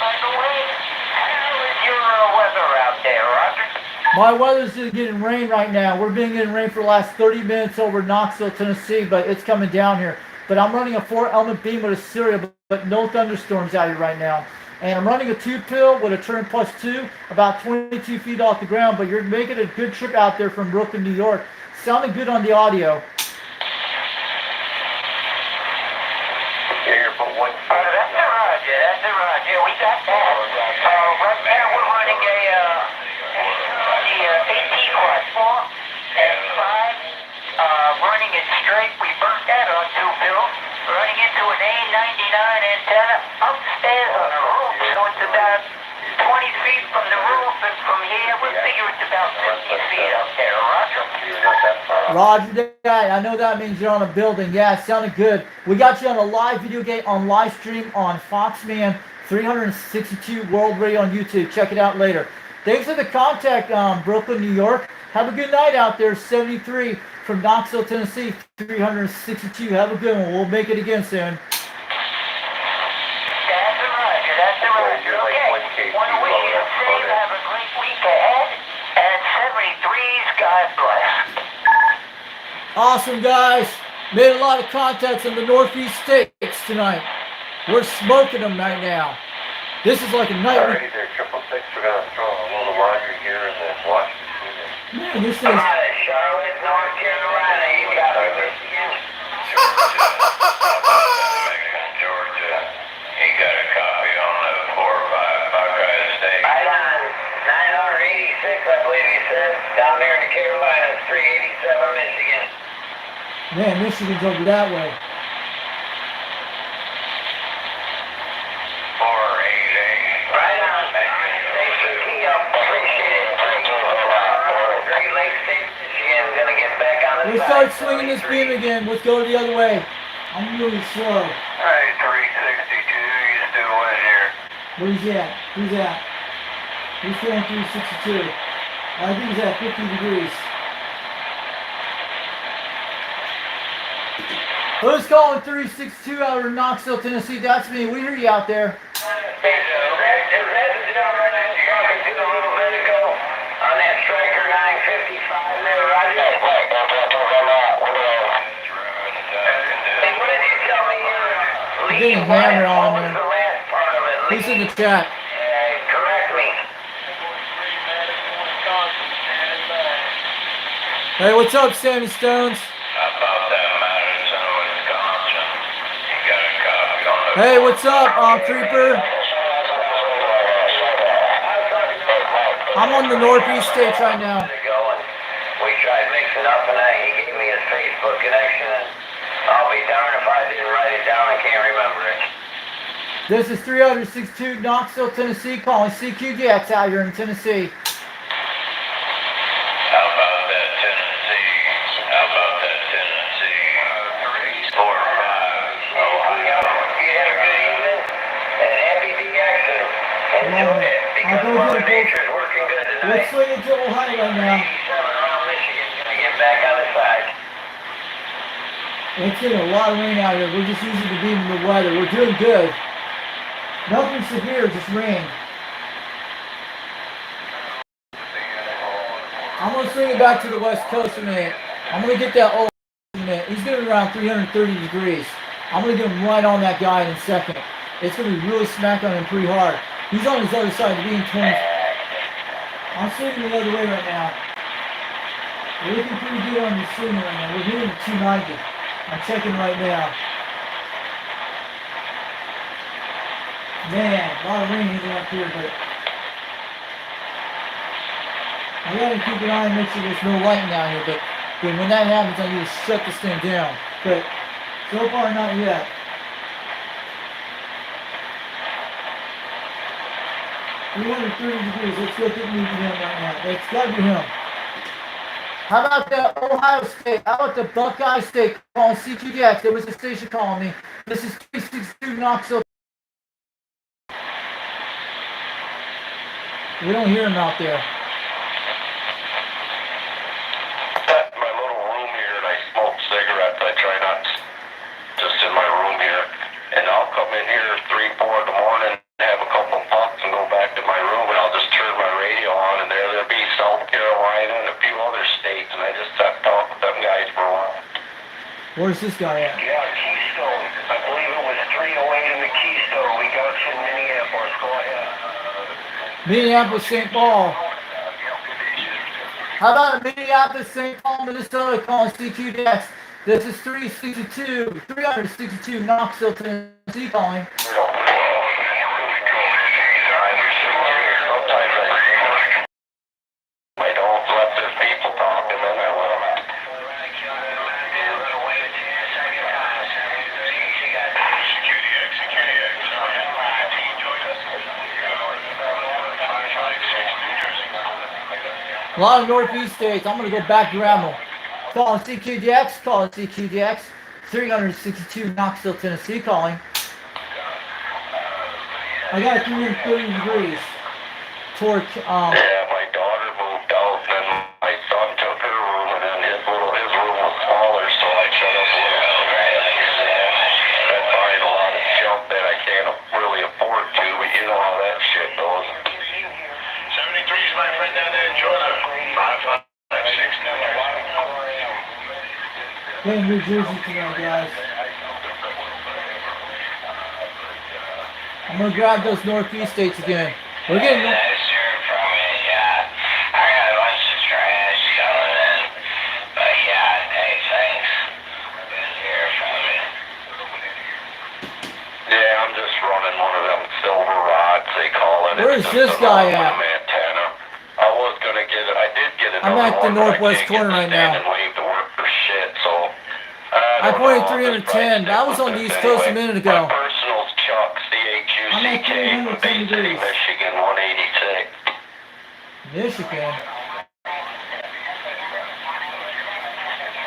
By the way, how is your weather out there, Roger? My weather's just getting rain right now. We're being getting rain for the last 30 minutes over Knoxville, Tennessee, but it's coming down here. But I'm running a 4-element beam with a serial, but no thunderstorms out here right now. And I'm running a 2-pill with a turn +2, about 22 feet off the ground, but you're making a good trip out there from Brooklyn, New York. Sounding good on the audio. Here, but one. That's a Roger. That's a Roger. We got that. Right now we're running the 18 +4 and 5. Running running it straight. We burnt that on 2 pills. Running into an A99 antenna upstairs on the roof, so it's about 20 feet from the roof, and from here we figure it's about 50 feet up there. Roger? Roger that. I know that means you're on a building. Yeah, it sounded good. We got you on a live video game on live stream on Foxman 362 World Radio on YouTube. Check it out later. Thanks for the contact, Brooklyn, New York. Have a good night out there. 73 from Knoxville, Tennessee. 362. Have a good one. We'll make it again soon. That's a Roger. That's a Roger. Okay. Want to wish you the same. Have a great week ahead. And 73's God bless. Awesome, guys. Made a lot of contacts in the Northeast states tonight. We're smoking them right now. This is like a night. Alrighty there, 666. We're going to throw a little laundry here and then Washington. Man, this is. Charlotte, North Carolina. You got it, Michigan. Georgia. He got a copy on the 405 Buckeye State. Right on. 986, I believe you said. Down there in the Carolinas, 387, Michigan. Man, Michigan's over that way. 488. Right on. Thanks for the key up. Appreciate it. Great Lake State, Michigan. Gonna get back on the Let's start swinging this beam again. Let's go the other way. I'm really slow. Hey, 362. You still in here? Where's he at? Who's at? Who's feeling 362? I think he's at 50 degrees. Who's calling 362 out of Knoxville, Tennessee? That's me. We hear you out there. Is that the gentleman I was talking to a little bit ago on that Striker 955 there, Roger? Hey, what did you tell me? He's getting hammered on What was there. the last part of it? He's in the chat. Correct me. Hey, what's up, Sammy Stones? About that Madison, Wisconsin. You got a copy on the Hey, what's up, Creeper? I'm on the Northeast states right now. We tried mixing up and he gave me his Facebook connection and I'll be darned if I didn't write it down. I can't remember it. This is 362 Knoxville, Tennessee, calling CQJX out here in Tennessee. How about that Tennessee? How about that Tennessee? 345 Ohio. You had a good evening and happy DX and enjoy it because I'll go Mother get a Nature's working good tonight. Let's swing it to Ohio right now. 87 around Michigan. Gonna get back on the side. It's getting a lot of rain out here. We're just using the beam of the weather. We're doing good. Nothing severe, just rain. I'm going to swing it back to the west coast a minute. I'm going to get that old in a minute. He's getting around 330 degrees. I'm going to get him right on that guy in a second. It's going to be really smack on him pretty hard. He's on his other side, being 20. I'm swinging the other way right now. We're looking pretty good on the swing right now. We're hitting 290. I'm checking right now. Man, a lot of rain hitting up here, but I gotta keep an eye and make sure there's no lightning down here, but when that happens, I need to shut this thing down. But so far, not yet. $330 degrees. Let's go get me to him right now. It's gotta be him. How about the Ohio State? How about the Buckeye State calling CQDX? There was a station calling me. This is 362 Knoxville. We don't hear him out there. My little room here, and I smoke cigarettes. I try not just in my room here, and I'll come in here 3, 4 in the morning, have a couple puffs, and go back to my room, and I'll just turn my radio on, and there'll be South Carolina and a few other states, and I just sat and talk with them guys for a while. Where's this guy at? Yeah, Keystone. I believe it was 308 in the Keystone. We got you in Minneapolis. Go ahead. Minneapolis, St. Paul. How about Minneapolis, St. Paul, Minnesota calling CQDX? This is 362 Knoxville, Tennessee calling. I don't let the people talk, and then I let them. A lot of Northeast states. I'm going to go back grab them. Calling CQDX. Calling CQDX. 362 Knoxville, Tennessee. Calling. I got 330 degrees. Torque. Yeah, my daughter moved out, and my son took her room, and then his room was smaller, so I shut up a little. Been buying a lot of junk that I can't really afford to, but you know how that shit goes. 73's my friend down there in Georgia. 556 We're in New Jersey tonight, guys. I'm gonna grab those Northeast states again. We're getting. Nice hearing from you. Yeah, I got a bunch of trash coming in, but yeah, hey, thanks. Good to hear from you. Yeah, I'm just running one of them silver rods, they call it. Where's this guy at? Antenna. I was gonna get it. I did get it. I'm at the northwest corner right now. I pointed 310. That was on the East Coast a minute ago. My personal's Chuck, C-H-U-C-K, Bay City, Michigan, 186. Michigan.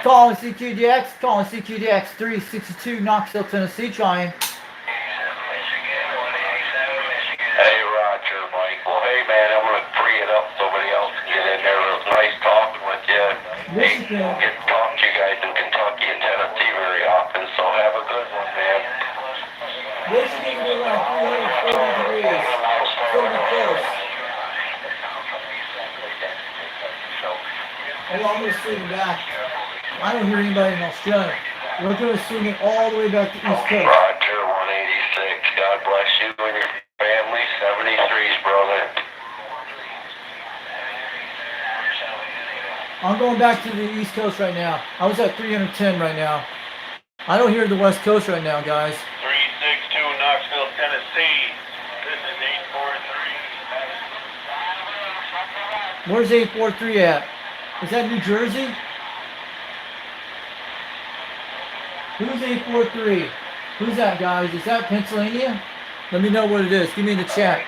Calling CQDX. Calling CQDX 362 Knoxville, Tennessee. Trying. Hey, Roger, Mike. Well, hey, man, I'm going to free it up. Somebody else can get in there. It was nice talking with you. Hey, Michigan. get to talk to you guys in Kentucky and Tennessee very often, so have a good one, man. Michigan is around 340 degrees. Pretty close. Oh, I'm going to swing it back. I don't hear anybody in Australia. We're going to swing it all the way back to East Coast. Roger, 186. God bless you and your family. 73's, brother. I'm going back to the East Coast right now. I was at 310 right now. I don't hear the West Coast right now, guys. 362 Knoxville, Tennessee. This is 843. Where's 843 at? Is that New Jersey? Who's 843? Who's that, guys? Is that Pennsylvania? Let me know what it is. Give me in the chat.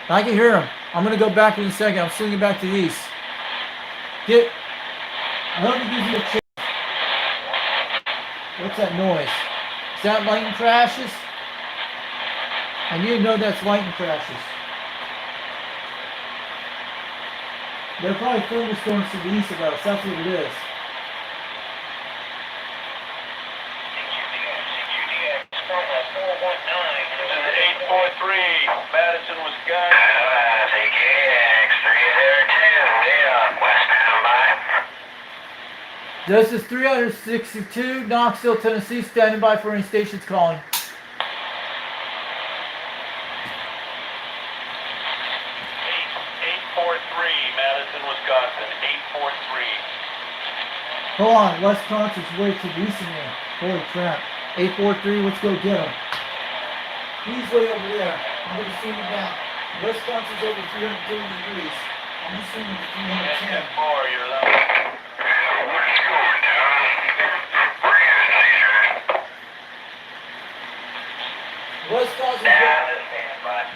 I can hear him. I'm going to go back in a second. I'm swinging back to the east. Let me give you a check. What's that noise? Is that lightning crashes? I need to know that's lightning crashes. They're probably thunderstorms to the east of us. That's what it is. This is 843, Madison, Wisconsin. CKX, 3 there too. Yeah, westbound by. This is 362 Knoxville, Tennessee. Standing by for any stations calling. Madison, Wisconsin, 843. Hold on, Wisconsin's way to the east of me. Holy crap. 843, let's go get him. He's way over there. I'm going to swing him back. Wisconsin's over 330 degrees. I'm going to swing him to 310. You're loud. What's going down? Where are you, Caesar? Wisconsin's Yeah, going. this man, bud.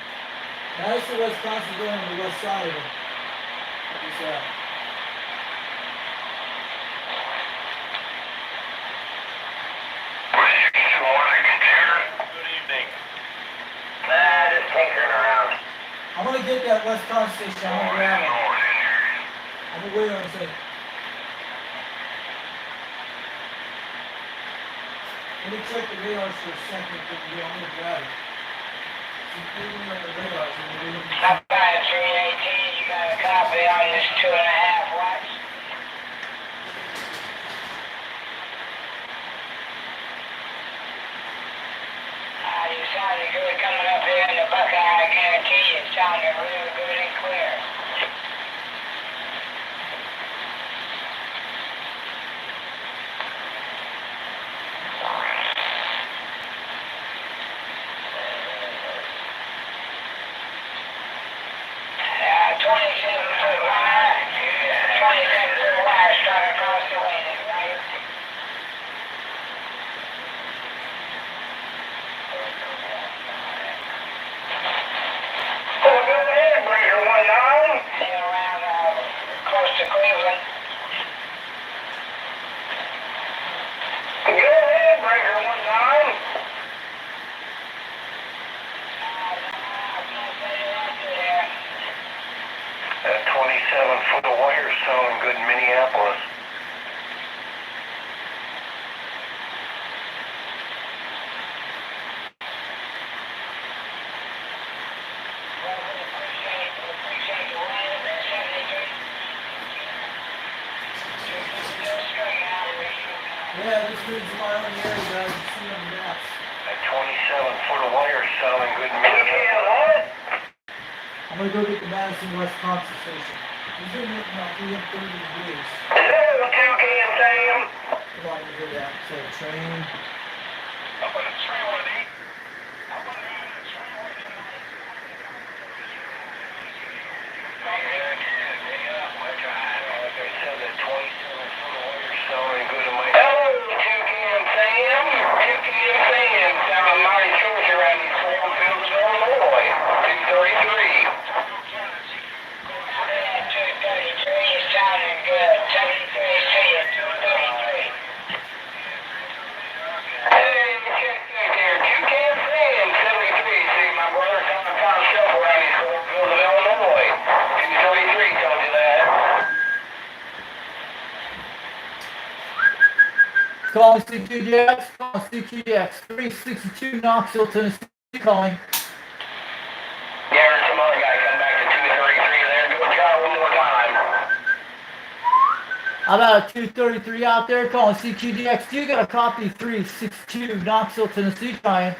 Now this is Wisconsin going on the west side of it. What's that? Was you sworn to computer? Good evening. Nah, just tinkering around. I'm going to get that Wisconsin station. I'm going to grab him. I'm going to wait on a second. Let me check the radars for a second. I'm going to grab it. Stop by at 318, you got a copy on this 2.5 watts? You sounded good coming up here in the Buckeye, I guarantee you it sounded really good and clear. Well, go ahead, Breaker 19. Yeah, just doing some my own area, guys. You see on the maps. That 27-foot of wire sounding good to me. What? I'm gonna go get the Madison, Wisconsin station. It's been hitting about 330 degrees. Is that a toucan, Sam? Come on, you hear that? So train. How about a 318? How about a Calling CQDX, calling CQDX, 362 Knoxville, Tennessee, calling. Yeah, there's some other guy coming back to 233 there. Go try one more time. How about a 233 out there calling CQDX? You got a copy 362 Knoxville, Tennessee, calling.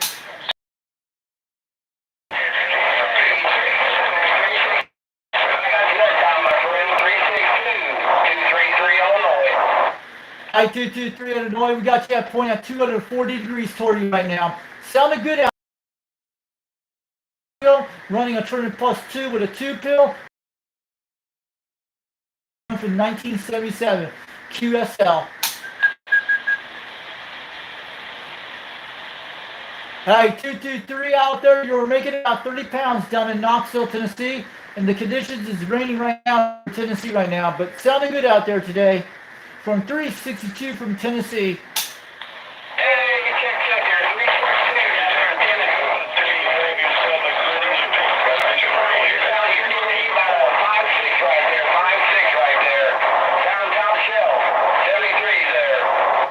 I-223 Illinois, we got you at point at 240 degrees toward you right now. Sounding good out. Running a turning plus 2 with a 2-pill from 1977 QSL. Hey, 223 out there, you're making about 30 pounds down in Knoxville, Tennessee, and the conditions is raining right now in Tennessee right now, but sounding good out there today. From 362 from Tennessee. Hey, check here. 362 down there in Tennessee. You're gonna need about a 5.6 right there. 5.6 right there. Down top shelf. 73's there.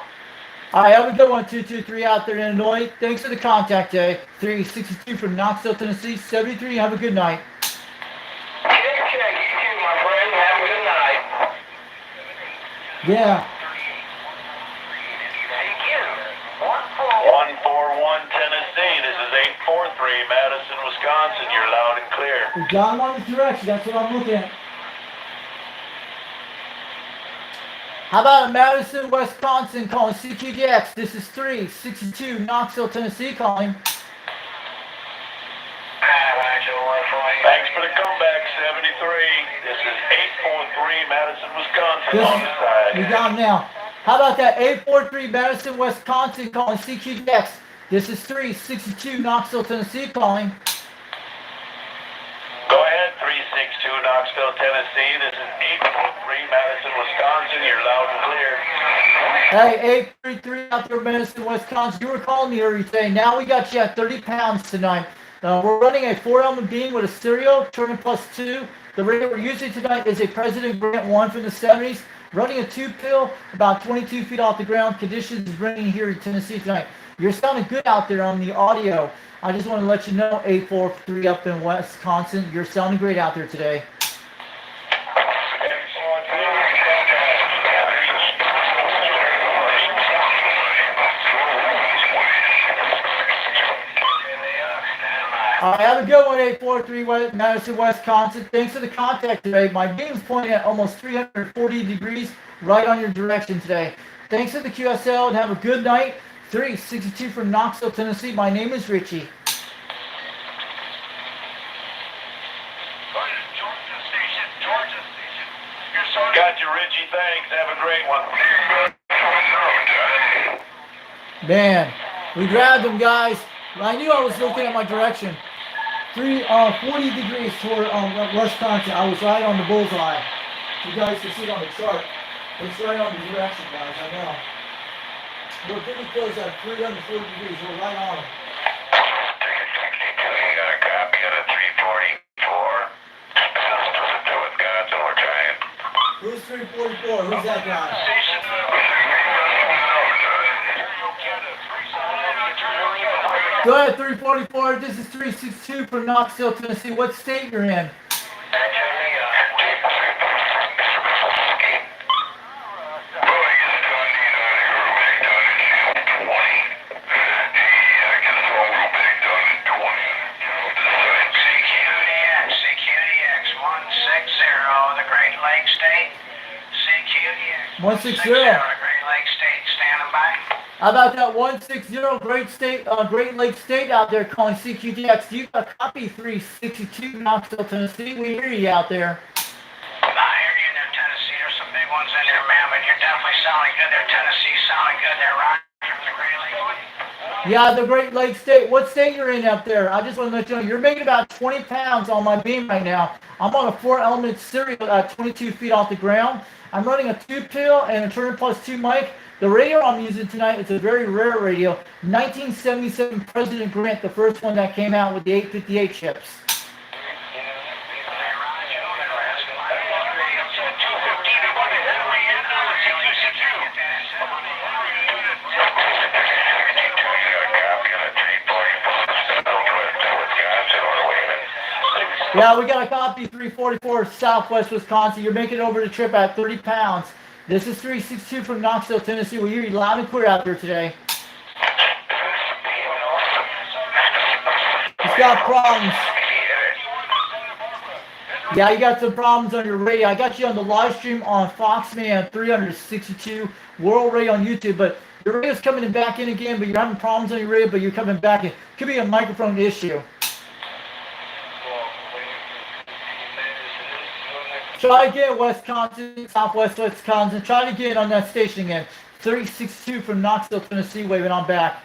All right, have a good one, 223 out there in Illinois. Thanks for the contact, Jay. 362 from Knoxville, Tennessee. 73, have a good night. Check. You too, my friend. Have a good night. Yeah. Thank you. 141 Tennessee. This is 843 Madison, Wisconsin. You're loud and clear. We got him on the direction. That's what I'm looking at. How about Madison, Wisconsin, calling CQDX? This is 362 Knoxville, Tennessee, calling. Thanks for the comeback, 73. This is 843 Madison, Wisconsin on the side. We got him now. How about that 843 Madison, Wisconsin, calling CQDX? This is 362 Knoxville, Tennessee, calling. Go ahead, 362 Knoxville, Tennessee. This is 843 Madison, Wisconsin. You're loud and clear. Hey, 833 out there, Madison, Wisconsin. You were calling me earlier today. Now we got you at 30 pounds tonight. We're running a 4-element beam with a stereo, turning plus 2. The radio we're using tonight is a President Grant 1 from the 70s. Running a 2-pill, about 22 feet off the ground. Conditions is raining here in Tennessee tonight. You're sounding good out there on the audio. I just want to let you know, 843 up in Wisconsin, you're sounding great out there today. Have a good one, 843 Madison, Wisconsin. Thanks for the contact today. My beam's pointing at almost 340 degrees right on your direction today. Thanks for the QSL and have a good night. 362 from Knoxville, Tennessee. My name is Richie. Got you, Richie. Thanks. Have a great one. Man, we grabbed him, guys. I knew I was looking at my direction. 40 degrees toward Wisconsin. I was right on the bullseye. You guys can see it on the chart. It's right on the direction, guys. I know. We're pretty close at 340 degrees. We're right on it. Ticket 62, you got a copy of the 344. Nothing to do with Wisconsin, we're trying. Who's 344? Who's that guy? Go ahead, 344. This is 362 from Knoxville, Tennessee. What state you're in? 160. Great Lakes State standing by. How about that 160 Great Lakes State out there calling CQDX? You got a copy 362 Knoxville, Tennessee. We hear you out there. I hear you in there, Tennessee. There's some big ones in there, man, but you're definitely sounding good there, Tennessee. Sounding good there, Roger, from the Great Lakes. Yeah, the Great Lakes State. What state you're in up there? I just want to let you know, you're making about 20 pounds on my beam right now. I'm on a 4-element serial at 22 feet off the ground. I'm running a 2-pill and a Turner Plus 2 mic. The radio I'm using tonight is a very rare radio. 1977 President Grant, the first one that came out with the 858 chips. Yeah, we got a copy 344 Southwest Wisconsin. You're making it over the trip at 30 pounds. This is 362 from Knoxville, Tennessee. We hear you loud and clear out there today. It's got problems. Yeah, you got some problems on your radio. I got you on the live stream on Foxman 362 World Radio on YouTube, but your radio's coming back in again, but you're having problems on your radio, but you're coming back in. Could be a microphone issue. Try again, Wisconsin, Southwest Wisconsin. Try it again on that station again. 362 from Knoxville, Tennessee, waving on back.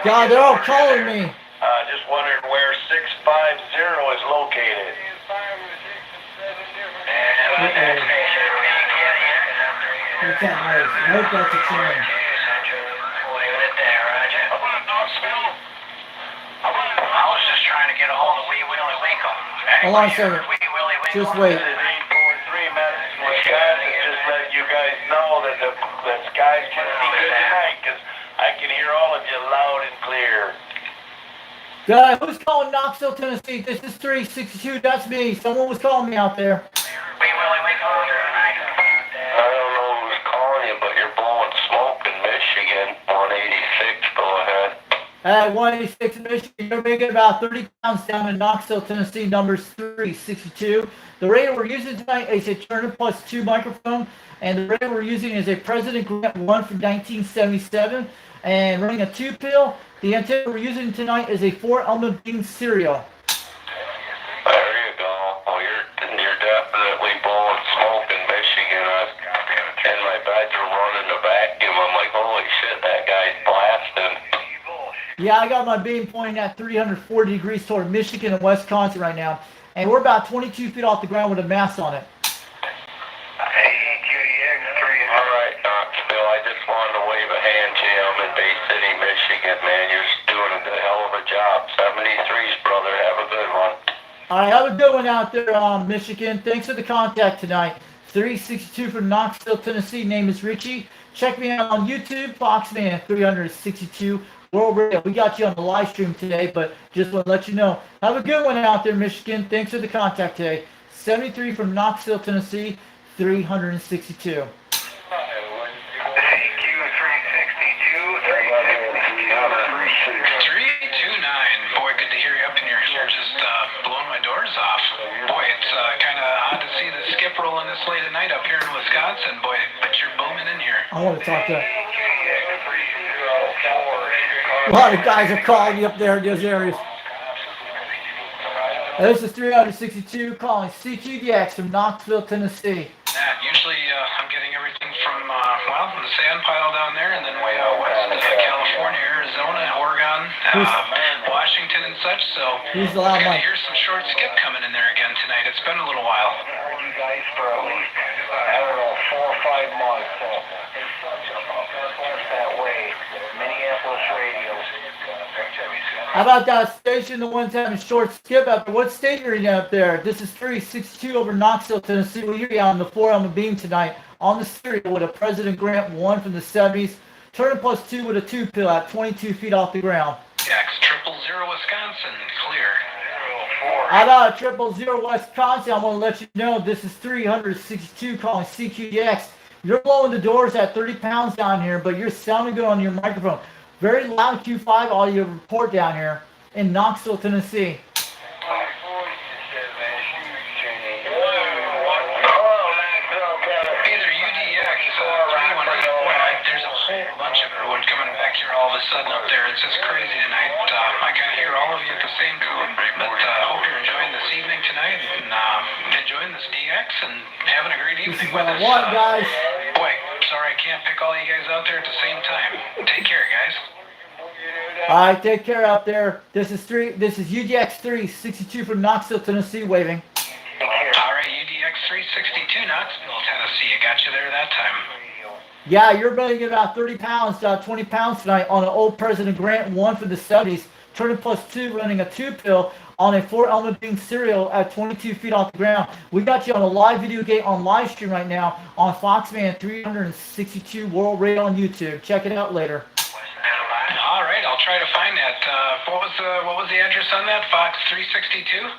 God, they're all calling me. Just wondering where 650 is located. What's that noise? I hope that's a train. I was just trying to get a hold of Wee Willie Winkle. Hold on a second. Just wait. 843 Madison, Wisconsin. Just letting you guys know that the skies can be good tonight, because I can hear all of you loud and clear. Who's calling Knoxville, Tennessee? This is 362. That's me. Someone was calling me out there. Wee Willie Winkle tonight. I don't know who's calling you, but you're blowing smoke in Michigan. 186, go ahead. At 186 in Michigan, you're making about 30 pounds down in Knoxville, Tennessee, numbers 362. The radio we're using tonight is a Turner Plus 2 microphone, and the radio we're using is a President Grant 1 from 1977, and running a 2-pill. The antenna we're using tonight is a 4-element beam serial. There you go. Well, you're definitely blowing smoke in Michigan. And my beds are running the vacuum. I'm like, holy shit, that guy's blasting. Yeah, I got my beam pointing at 340 degrees toward Michigan and Wisconsin right now, and we're about 22 feet off the ground with a mast on it. All right, Knoxville, I just wanted to wave a hand to you. I'm in Bay City, Michigan, man. You're doing a good hell of a job. 73s, brother. Have a good one. All right, have a good one out there, Michigan. Thanks for the contact tonight. 362 from Knoxville, Tennessee. Name is Richie. Check me out on YouTube, Foxman 362 World Radio. We got you on the live stream today, but just want to let you know. Have a good one out there, Michigan. Thanks for the contact today. 73 from Knoxville, Tennessee, 362. Boy, good to hear you up in here. You're just blowing my doors off. Boy, it's kind of odd to see the skip rolling this late at night up here in Wisconsin. Boy, but you're booming in here. I want to talk to a lot of guys are calling you up there in those areas. This is 362 calling CQDX from Knoxville, Tennessee. Usually I'm getting everything from, the sand pile down there and then way out west, California, Arizona, Oregon, Washington and such, so Who's the loud mic? here's some short skip coming in there again tonight. It's been a little while. I've heard you guys for at least, I don't know, 4 or 5 months. That way, Minneapolis radio. How about that station, the ones having short skip up there? What state are you in up there? This is 362 over Knoxville, Tennessee. We hear you on the 4-element beam tonight on the stereo with a President Grant 1 from the 70s. Turner Plus 2 with a 2-pill at 22 feet off the ground. X000 Wisconsin, clear. How about 000 Wisconsin? I want to let you know this is 362 calling CQDX. You're blowing the doors at 30 pounds down here, but you're sounding good on your microphone. Very loud Q5 audio report down here. in Knoxville, Tennessee. Either UDX 318. Boy, there's a whole bunch of everyone coming back here all of a sudden up there. It's just crazy tonight. I kind of hear all of you at the same time. But hope you're enjoying this evening tonight and enjoying this DX and having a great evening This is with what I us. want, guys. Boy, sorry I can't pick all you guys out there at the same time. Take care, guys. All right, take care out there. This is UDX 362 from Knoxville, Tennessee, waving. All right, UDX 362, Knoxville, Tennessee. I got you there that time. Yeah, you're running about 30 pounds, 20 pounds tonight on an old President Grant 1 from the 70s. Turning +2, running a 2-pill on a 4-element bean cereal at 22 feet off the ground. We got you on a live video gate on live stream right now on Foxman 362 World Radio on YouTube. Check it out later. All right, I'll try to find that. What was the address on that? Fox 362?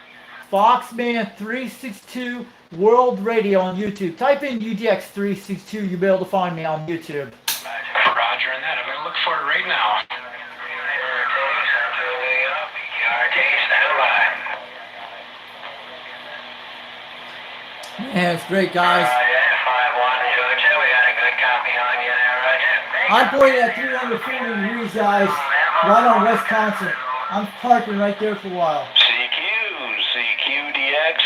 Foxman 362 World Radio on YouTube. Type in UDX 362. You'll be able to find me on YouTube. Roger on that. I'm going to look for it right now. Man, it's great, guys. I'm pointing at 340 degrees, guys, right on Wisconsin. I'm parking right there for a while. CQDX,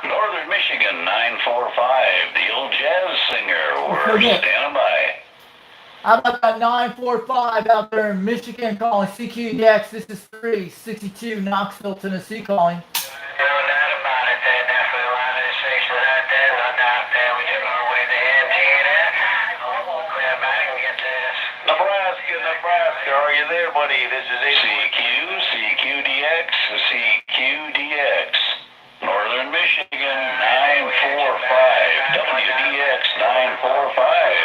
Northern Michigan 945, the old jazz singer. We're standing by. How about that 945 out there in Michigan calling CQDX? This is 362 Knoxville, Tennessee calling. No doubt about it. There's definitely a lot of stations out there. No doubt there. We took our way to Antina. We'll clear back and get this. Nebraska, are you there, buddy? This is CQDX, Northern Michigan 945, WDX 945.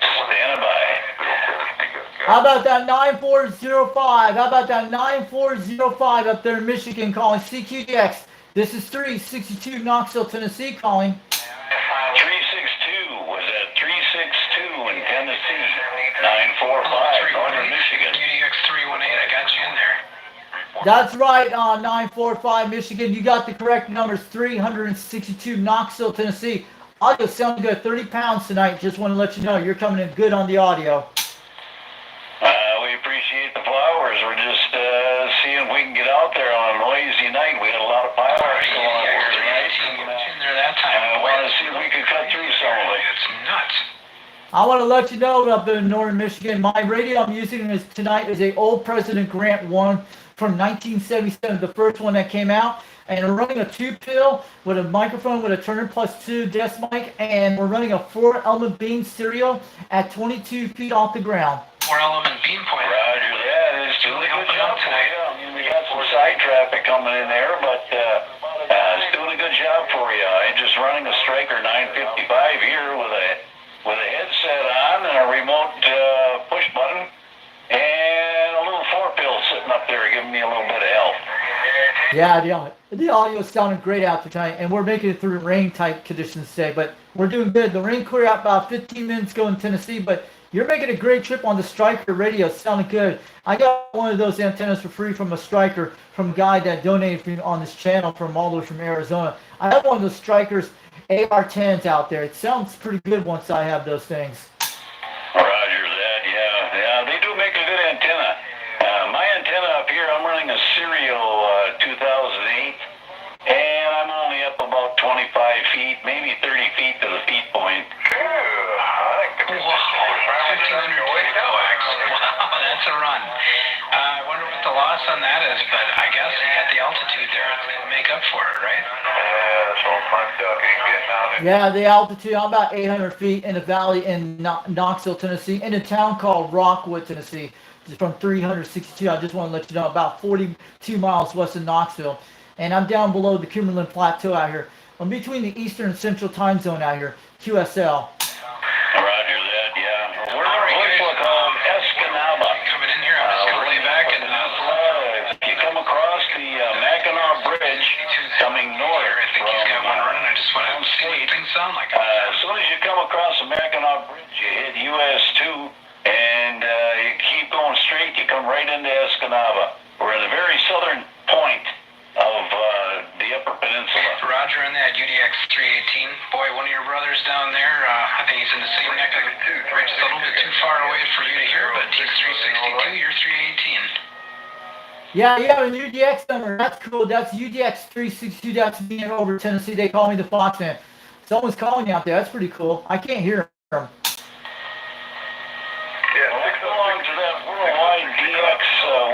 Stand by. How about that 9405? How about that 9405 up there in Michigan calling CQDX? This is 362 Knoxville, Tennessee calling. 362 was at 362 in Tennessee. 945 Northern Michigan. UDX 318. I got you in there. That's right, 945 Michigan. You got the correct numbers. 362 Knoxville, Tennessee. Audio sounding good. 30 pounds tonight. Just want to let you know you're coming in good on the audio. We appreciate the flowers. We're just seeing if we can get out there on a noisy night. We had a lot of fireworks going on here tonight. In there that time. I want to see if we can cut through some of it. It's nuts. I want to let you know up in Northern Michigan, my radio I'm using tonight is a old President Grant 1 from 1977, the first one that came out. And we're running a 2-pill with a microphone with a Turner +2 desk mic, and we're running a 4-element bean cereal at 22 feet off the ground. 4-element bean point. Roger that. It's doing a good job tonight. We got some side traffic coming in there, but it's doing a good job for you. I'm just running a Striker 955 here with a headset on and a remote push button and a little 4-pill sitting up there giving me a little bit of help. Yeah, the audio is sounding great out tonight, and we're making it through rain-type conditions today, but we're doing good. The rain cleared out about 15 minutes ago in Tennessee, but you're making a great trip on the Striker radio. It's sounding good. I got one of those antennas for free from a Striker from a guy that donated for me on this channel from all the way from Arizona. I have one of those Strikers AR-10s out there. It sounds pretty good once I have those things. Roger that, yeah. They do make a good antenna. My antenna up here, I'm running a Serial 2008, and I'm only up about 25 feet, maybe 30 feet to the feet point. Wow, 1,500 coax. Wow, that's a run. I wonder what the loss on that is, but I guess you got the altitude there to make up for it, right? Yeah, that's all fun duck ain't getting out of it. Yeah, the altitude, I'm about 800 feet in the valley in Knoxville, Tennessee, in a town called Rockwood, Tennessee. From 362, I just want to let you know, about 42 miles west of Knoxville. And I'm down below the Cumberland Plateau out here. I'm between the Eastern and Central time zone out here, QSL. Roger that, yeah. We're Escanaba. Coming in here, I'm just going to lay back and if you come across the Mackinac Bridge coming north I think he's got one running. I just want to see what things sound like. as soon as you come across the Mackinac Bridge, you hit US 2, and you keep going straight, you come right into Escanaba. he's in the same neck of the ridge. It's a little bit too far away for you to hear, but he's 362, you're 318. Yeah, you have a UDX number. That's cool. That's UDX 362. That's me in over Tennessee. They call me the Foxman. Someone's calling you out there. That's pretty cool. I can't hear him. Yeah, well, belong to that Worldwide DX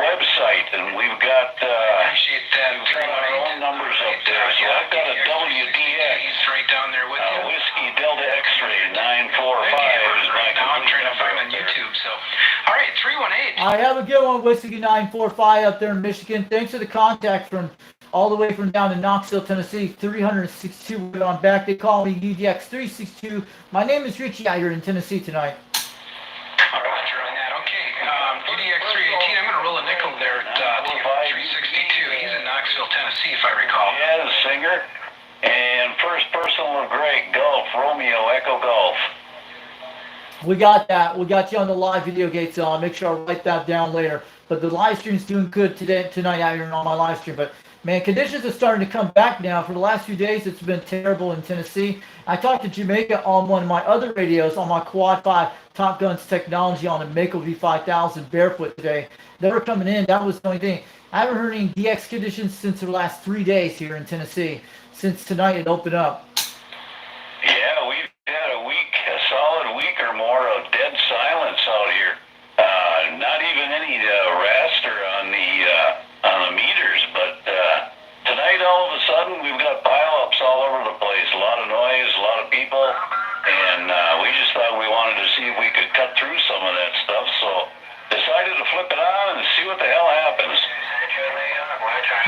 website, and we've got appreciate that. Our own numbers up there. So I've got a WDX. He's right down there with you. Whiskey Delta X-ray 945 is my. Now I'm trying to find on YouTube. So, all right, 318. I have a good one, Whiskey 945 up there in Michigan. Thanks for the contact from all the way from down in Knoxville, Tennessee. 362 on back. They call me UDX 362. My name is Richie out here in Tennessee tonight. Roger on that. Okay, UDX 318. I'm going to roll a nickel there at 362. He's in Knoxville, Tennessee, if I recall. Yeah, the singer. And first person was Greg Golf, Romeo Echo Golf. We got that. We got you on the live video gate, so I'll make sure I write that down later. But the live stream's doing good tonight out here on my live stream. But man, conditions are starting to come back now. For the last few days, it's been terrible in Tennessee. I talked to Jamaica on one of my other radios on my Quad 5 Top Guns technology on the Mako V5000 barefoot today. They were coming in. That was the only thing. I haven't heard any DX conditions since the last 3 days here in Tennessee. Since tonight it opened up. Yeah, we've had a solid week or more of dead silence out here. Not even any raster on the meters, but tonight all of a sudden we've got pileups all over the place. A lot of noise, a lot of people, and we just thought we wanted to see if we could cut through some of that stuff, so decided to flip it on and see what the hell happens.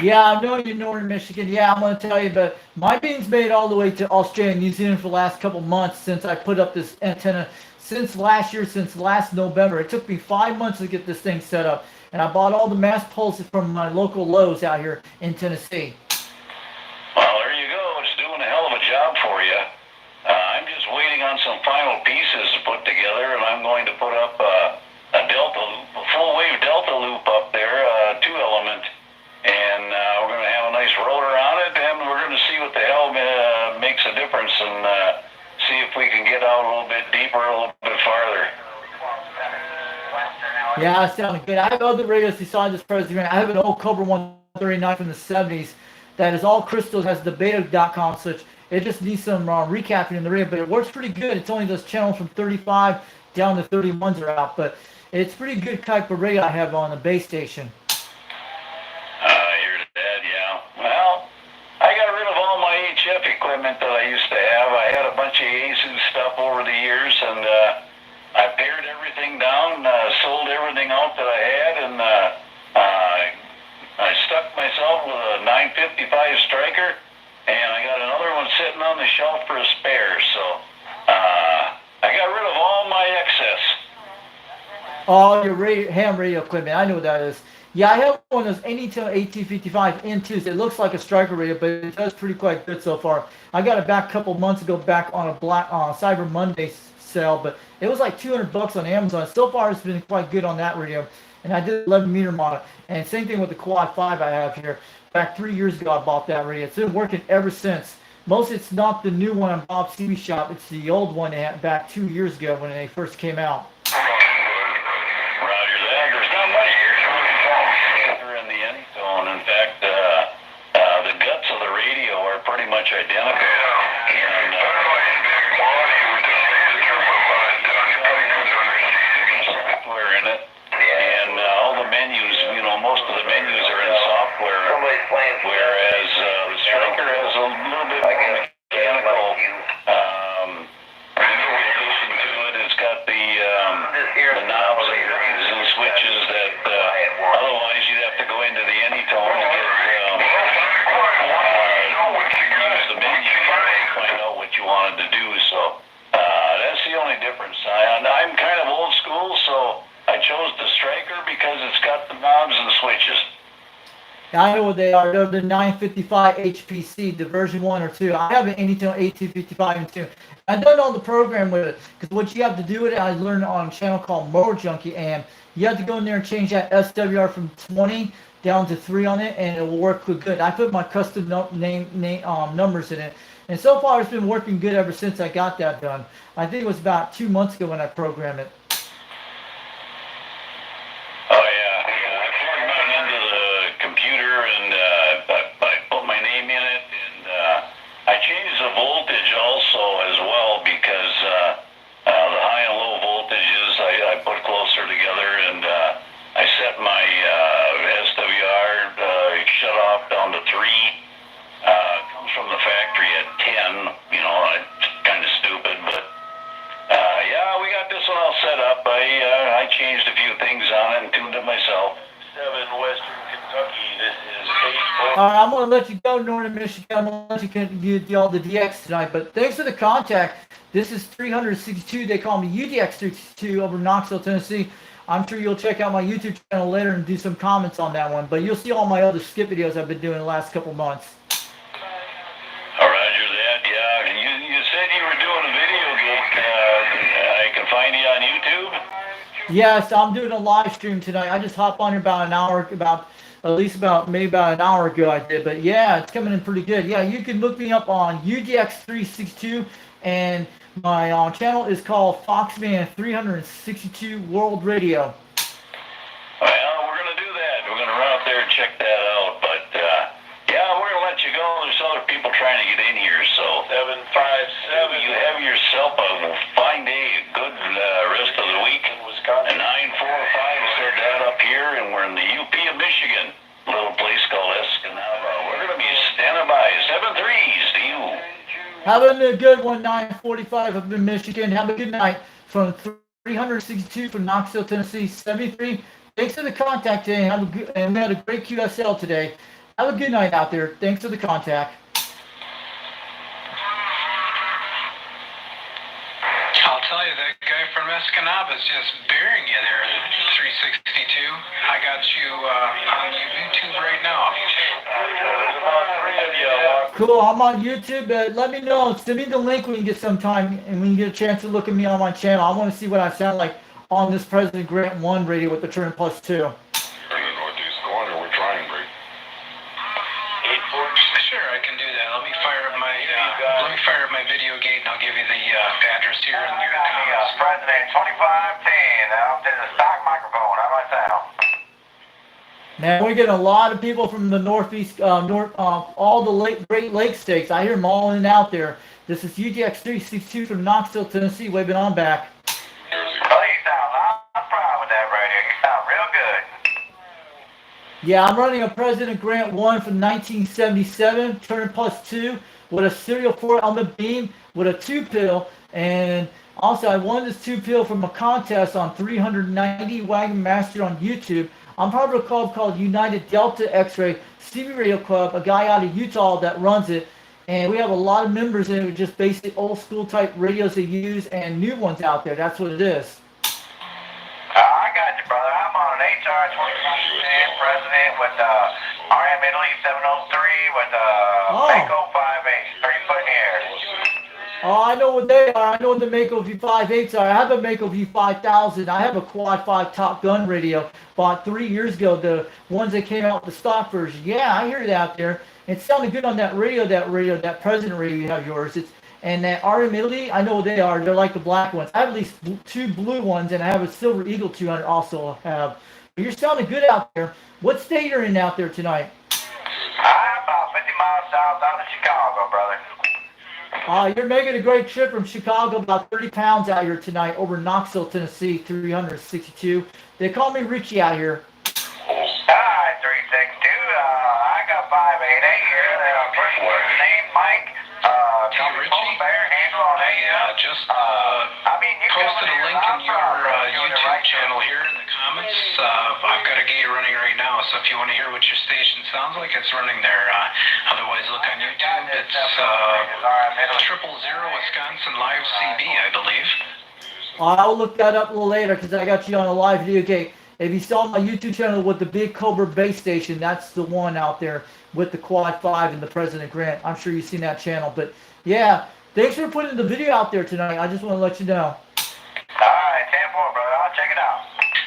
Yeah, I know you're northern Michigan. Yeah, I'm going to tell you, but my being's made all the way to Australia and New Zealand for the last couple months since I put up this antenna. Since last year, since last November. It took me 5 months to get this thing set up. And I bought all the mass pulses from my local Lowe's out here in Tennessee. Well, there you go. It's doing a hell of a job for you. I'm just waiting on some final pieces to put together, and I'm going to put up a full wave delta loop up there, 2-element. And we're going to have a nice rotor on it, and we're going to see what the hell makes a difference, and see if we can get out a little bit deeper, a little bit farther. Yeah, it sounded good. I have other radios besides this President. I have an old Cobra 139 from the 70s that is all crystals, has the beta.com switch. It just needs some recapping in the radio, but it works pretty good. It's only those channels from 35 down to 31s are out, but it's pretty good type of radio I have on the base station. You're dead, yeah. Well, I got rid of all my HF equipment that I used to have. I had a bunch of ASUS stuff over the years, and I pared everything down, sold everything out that I had, and I stuck myself with a 955 Striker, and I got another one sitting on the shelf for a spare, so I got rid of all my excess. All your ham radio equipment. I know what that is. Yeah, I have one of those Anytel AT55 N2s. It looks like a Striker radio, but it does pretty quite good so far. I got it back a couple months ago, back on a Cyber Monday sale, but it was like $200 on Amazon. So far, it's been quite good on that radio. And I did 11-meter model. And same thing with the Quad 5 I have here. Back 3 years ago, I bought that radio. It's been working ever since. Most it's not the new one on Bob's TV shop. It's the old one they had back 2 years ago when they first came out. Roger that. There's not much in the end zone. In fact, the guts of the radio are pretty much identical. And, software in it. And all the menus, most of the menus are in software. Whereas the Striker has a little bit more mechanical manipulation to it. It's got the knobs and switches that otherwise you'd have to go into the Anytone to get use the menu to find out what you wanted to do. So that's the only difference. I'm kind of old school, so I chose the Striker because it's got the knobs and switches. I know what they are. They're the 955 HPC, the version 1 or 2. I have an Anytel AT55 and 2. I've done all the program with it, because what you have to do with it, I learned on a channel called Mower Junkie, and you have to go in there and change that SWR from 20 down to 3 on it, and it will work good. I put my custom numbers in it, and so far it's been working good ever since I got that done. I think it was about 2 months ago when I programmed it. Oh yeah, I plugged mine into the computer and I put my name in it, and I changed the voltage also as well because the high and low voltages I put closer together, and I set my SWR shut off down to 3. Comes from the factory at 10. You know, it's kind of stupid, but yeah, we got this one all set up. I changed a few things on it and tuned it myself. 7 Western Kentucky. This is 8. All right, I'm going to let you go, Northern Michigan. I'm going to let you do all the DX tonight. But thanks for the contact. This is 362. They call me UDX362 over in Knoxville, Tennessee. I'm sure you'll check out my YouTube channel later and do some comments on that one. But you'll see all my other skip videos I've been doing the last couple months. Roger that. Yeah, you said you were doing a video gate. I can find you on YouTube. Yes, I'm doing a live stream tonight. I just hopped on here about an hour, maybe about an hour ago I did. But yeah, it's coming in pretty good. Yeah, you can look me up on UDX362, and my channel is called Foxman 362 World Radio. Well, we're going to do that. We're going to run up there and check that out. But yeah, we're going to let you go. There's other people trying to get in here. So 757. You have yourself a fine day, a good rest of the week. And 945 said that up here, and we're in the UP of Michigan, a little place called Escanaba. We're going to be standing by. 7-3s to you. Having a good one, 945 up in Michigan. Have a good night from 362 from Knoxville, Tennessee, 73. Thanks for the contact today. And we had a great QSL today. Have a good night out there. Thanks for the contact. I'll tell you, that guy from Escanaba is just burying you there at 362. I got you on YouTube right now. Cool, I'm on YouTube. Let me know. Send me the link when you get some time and when you get a chance to look at me on my channel. I want to see what I sound like on this President Grant 1 radio with the Turn Plus 2. In the northeast corner, we're trying, Bree. Sure, I can do that. Let me fire up my video gate, and I'll give you the address here in your comments. President 2510. Now to the stock microphone. How about that? Man, we get a lot of people from the northeast, all the Great Lakes states. I hear them all in and out there. This is UGX362 from Knoxville, Tennessee, waving on back. Well, you sound a lot proud with that radio. You sound real good. Yeah, I'm running a President Grant 1 from 1977, Turn Plus 2, with a serial 4-element beam with a 2-pill. And also, I won this 2-pill from a contest on 390 Wagon Master on YouTube. I'm part of a club called United Delta X-Ray CB Radio Club, a guy out of Utah that runs it. And we have a lot of members in it, just basic old school type radios they use and new ones out there. That's what it is. I got you, brother. I'm on an HR 2510 President with RM Italy 703 with Mako 5H, 30-foot in the air. Oh, I know what they are. I know what the Mako V58s are. I have a Mako V5000. I have a Quad 5 Top Gun radio. Bought 3 years ago, the ones that came out with the stock version. Yeah, I hear it out there. It sounded good on that radio, that President radio you have yours. And that RM Italy, I know what they are. They're like the black ones. I have at least 2 blue ones, and I have a Silver Eagle 200 also have. But you're sounding good out there. What state you're in out there tonight? I'm about 50 miles south out of Chicago, brother. You're making a great trip from Chicago, about 30 pounds out here tonight, over Knoxville, Tennessee, 362. They call me Richie out here. Hi, 362. I got 588 here. First name, Mike. Richie? Bear handle on Just posted a link in your YouTube channel here in the comments. I've got a gate running right now, so if you want to hear what your station sounds like, it's running there. Otherwise, look on YouTube. It's 000 Wisconsin Live CB, I believe. I'll look that up a little later because I got you on a live video gate. If you saw my YouTube channel with the big Cobra base station, that's the one out there with the Quad 5 and the President Grant. I'm sure you've seen that channel. But yeah, thanks for putting the video out there tonight. I just want to let you know. All right, 10-4, brother. I'll check it out.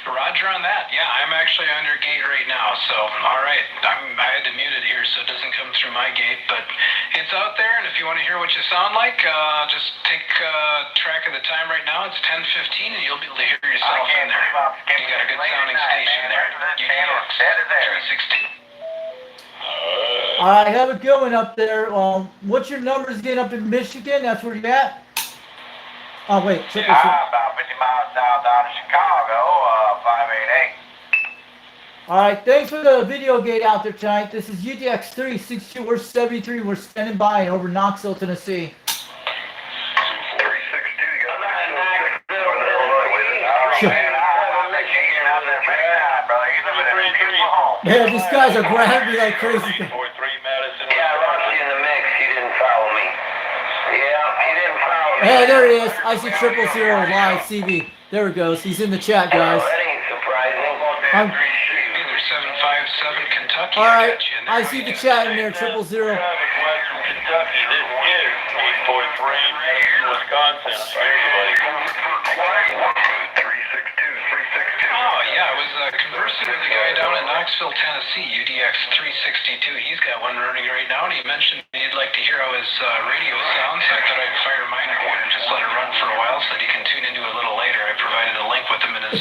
Roger Roger on that. Yeah, I'm actually on your gate right now. So, all right. I had to mute it here so it doesn't come through my gate, but it's out there. And if you want to hear what you sound like, just take track of the time right now. It's 10:15, and you'll be able to hear yourself in there. You got a good sounding station there. UDX 362. All right, have a good one up there. What's your numbers again up in Michigan? That's where you're at? Oh, wait. About 50 miles down to Chicago, 588. All right, thanks for the video gate out there tonight. This is UDX 362. We're 73. We're standing by over Knoxville, Tennessee. 362, you got Knoxville. I'll let you get out there big time, brother. You live in a beautiful home. Yeah, these guys are grabbing me like crazy. Yeah, Roxy in the mix. He didn't follow me. Yeah, he didn't follow me. Hey, there he is. I see 000 live CV. There he goes. He's in the chat, guys. That ain't surprising. I'm- Either 757 Kentucky. All right, I see the chat in there. 000. This is 843 Wisconsin. Oh, yeah, I was conversing with a guy down in Knoxville, Tennessee, UDX 362. He's got one running right now, and he mentioned he'd like to hear how his radio sounds. So I thought I'd fire mine up here and just let it run for a while so that he can tune into it a little later. I provided a link with him in his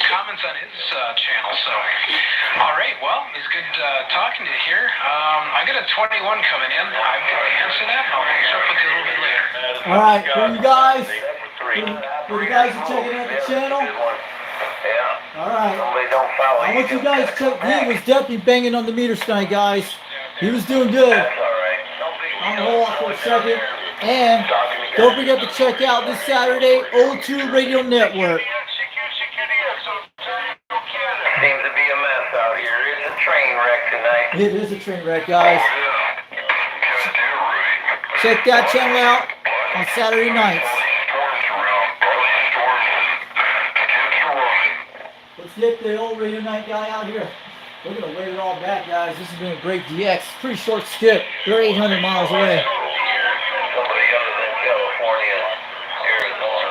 comments on his channel. So, all right, well, it's good talking to you here. I got a 21 coming in. I'm going to answer that, and I'll finish up with you a little bit later. All right, for you guys, for you guys who checking out the channel. Yeah. All right. Somebody don't follow I want you guys to check. He was definitely banging on the meter tonight, guys. He was doing good. That's all right. I'm gonna hold off for a second. And don't forget to check out this Saturday, O2 Radio Network. Seems to be a mess out here. It's a train wreck tonight. It is a train wreck, guys. Check that channel out on Saturday nights. Let's get the old Radio Night guy out here. We're gonna wave it all back, guys. This has been a great DX. Pretty short skip. They're 800 miles away. Somebody other than California, Arizona.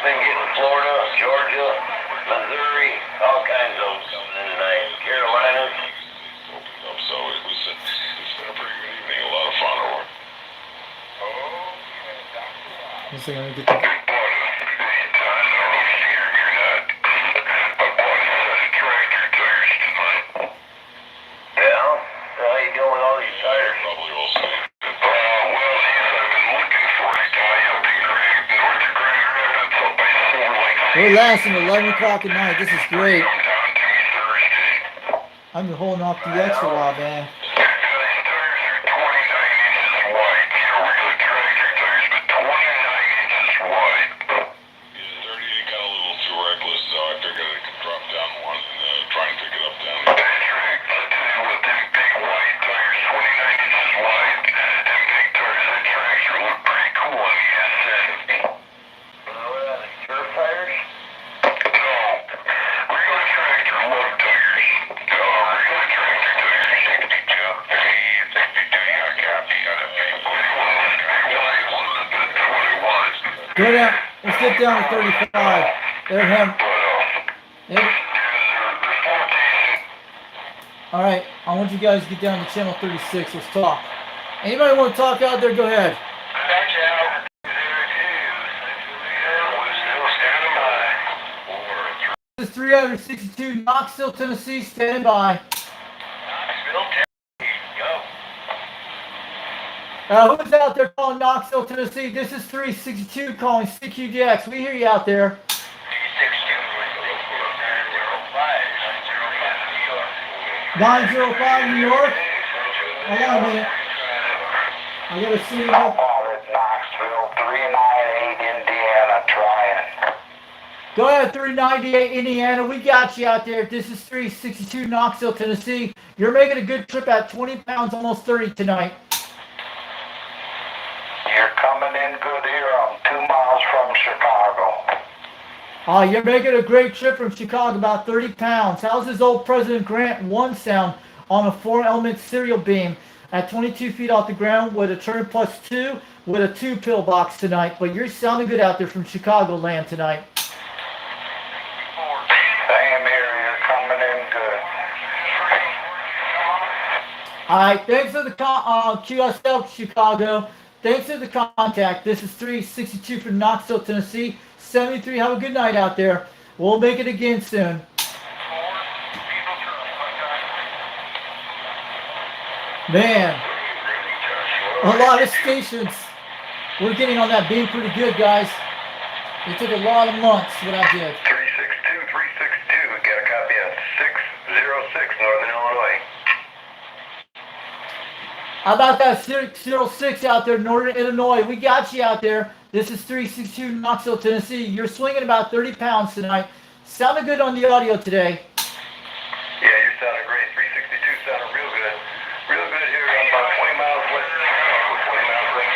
Been getting Florida, Georgia, Missouri, all kinds of them coming in tonight. Carolinas. So it was it's been a pretty good evening, a lot of fun over. One second, let me get the... We're lasting 11 o'clock at night. This is great. I've been holding off the X for a while, man. Go down. Let's get down to 35. There, him. There. All right. I want you guys to get down to channel 36. Let's talk. Anybody want to talk out there? Go ahead. This is 362 Knoxville, Tennessee. Standing by. Who's out there calling Knoxville, Tennessee? This is 362 calling CQDX. We hear you out there. 905 New York. Hold on a minute. I gotta see you. Knoxville, 398 Indiana, trying. Go ahead, 398 Indiana. We got you out there. This is 362 Knoxville, Tennessee. You're making a good trip at 20 pounds, almost 30 tonight. You're coming in good here. I'm 2 miles from Chicago. You're making a great trip from Chicago, about 30 pounds. How's his old President Grant 1 sound on a 4-element serial beam at 22 feet off the ground with a turn plus 2 with a 2 pillbox tonight? But you're sounding good out there from Chicagoland tonight. All right, thanks for the QSL Chicago. Thanks for the contact. This is 362 from Knoxville, Tennessee. 73. Have a good night out there. We'll make it again soon. Man, a lot of stations. We're getting on that beam pretty good, guys. It took a lot of months what I did. 362, we got a copy of 606 Northern Illinois. How about that 606 out there, Northern Illinois? We got you out there. This is 362 Knoxville, Tennessee. You're swinging about 30 pounds tonight. Sounded good on the audio today. Yeah, you're sounding great. 362 sounding real good. Real good here about 20 miles west of Chicago. 20 miles west of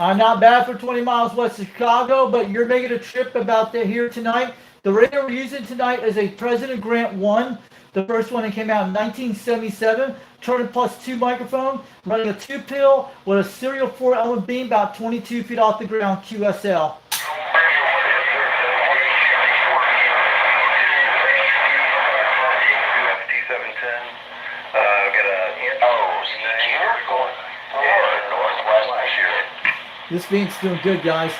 Chicago. Not bad for 20 miles west of Chicago, but you're making a trip about here tonight. The radio we're using tonight is a President Grant 1. The first one that came out in 1977. Turner Plus 2 microphone, running a 2-pill with a serial 4-element beam about 22 feet off the ground, QSL. This beam's doing good, guys.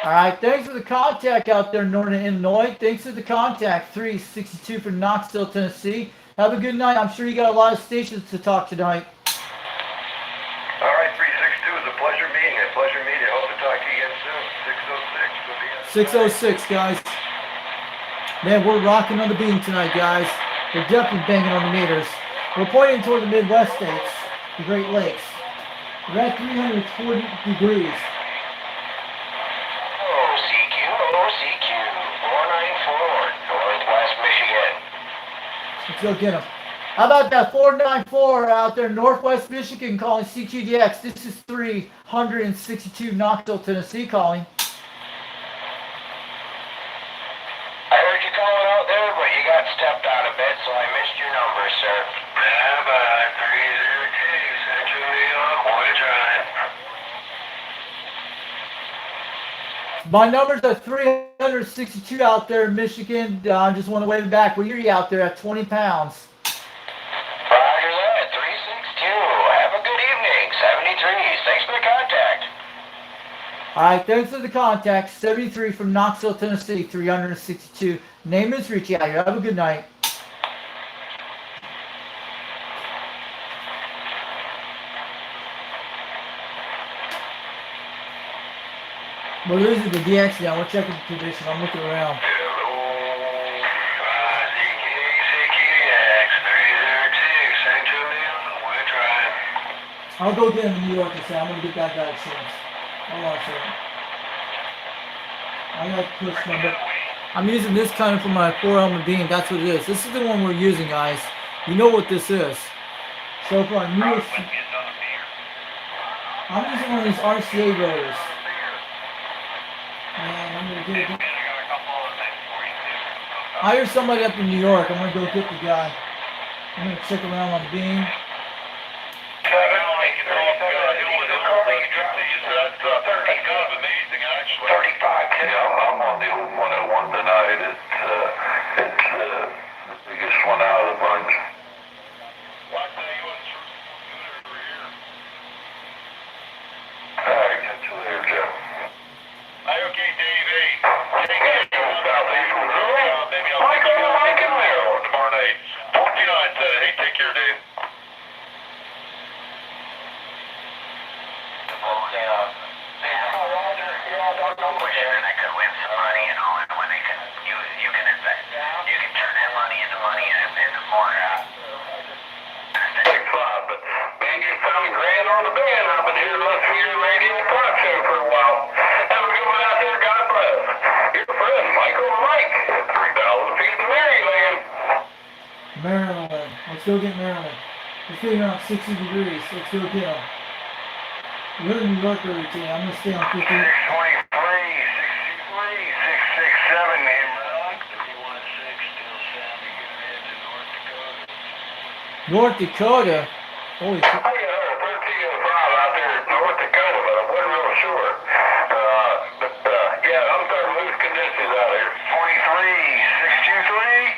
All right, thanks for the contact out there, Northern Illinois. Thanks for the contact, 362 from Knoxville, Tennessee. Have a good night. I'm sure you got a lot of stations to talk tonight. All right, 362, it was a pleasure meeting you. Pleasure meeting you. Hope to talk to you again soon. 606. 606, guys. Man, we're rocking on the beam tonight, guys. We're definitely banging on the meters. We're pointing toward the Midwest states, the Great Lakes. We're at 340 degrees. OCQ 494, Northwest Michigan. Let's go get them. How about that 494 out there, Northwest Michigan, calling CQDX? This is 362 Knoxville, Tennessee, calling. I heard you calling out there, but you got stepped out of bed, so I missed your number, sir. Bye-bye, 302, Central New York, water drive. My numbers are 362 out there in Michigan. I just want to wave it back. We hear you out there at 20 pounds. Roger that, 362. Have a good evening, 73. Thanks for the contact. All right, thanks for the contact. 73 from Knoxville, Tennessee, 362. Name is Richie out here. Have a good night. Well, this is the DX now. We're checking the condition. I'm looking around. I'll go get him in New York and say, I'm going to get that guy insurance. Hold on a second. I got push number. I'm using this kind of for my 4-element beam. That's what it is. This is the one we're using, guys. You know what this is. So for our newest... I'm using one of these RCA rotors. Man, I'm going to get it. Hire somebody up in New York. I'm going to go get the guy. I'm going to check around on the beam. I'm on the old 101 tonight. It's the biggest one out of the bunch. Alright, catch you later, Jeff. Okay, Dave, hey. Michael and Meryl tomorrow night. 49 said, hey, take care, Dave. I could win some money, you know, and when they can, you can invest, you can turn that money into more, Big fun, but man, you found grand on the band. I've been hearing lots of your radio and production for a while. Have a good one out there, God bless. Your friend, Michael and Mike, 3,000 feet in Maryland. Maryland. Let's go get Maryland. It's getting around 60 degrees. Let's go get them. We're in New York early today. I'm going to stay on 50. 623, 667 in Maryland. 316, still sounding good to North Dakota. North Dakota? Holy shit. I got 1305 out there in North Dakota, but I wasn't real sure. Yeah, I'm starting to lose conditions out here. 23, 623,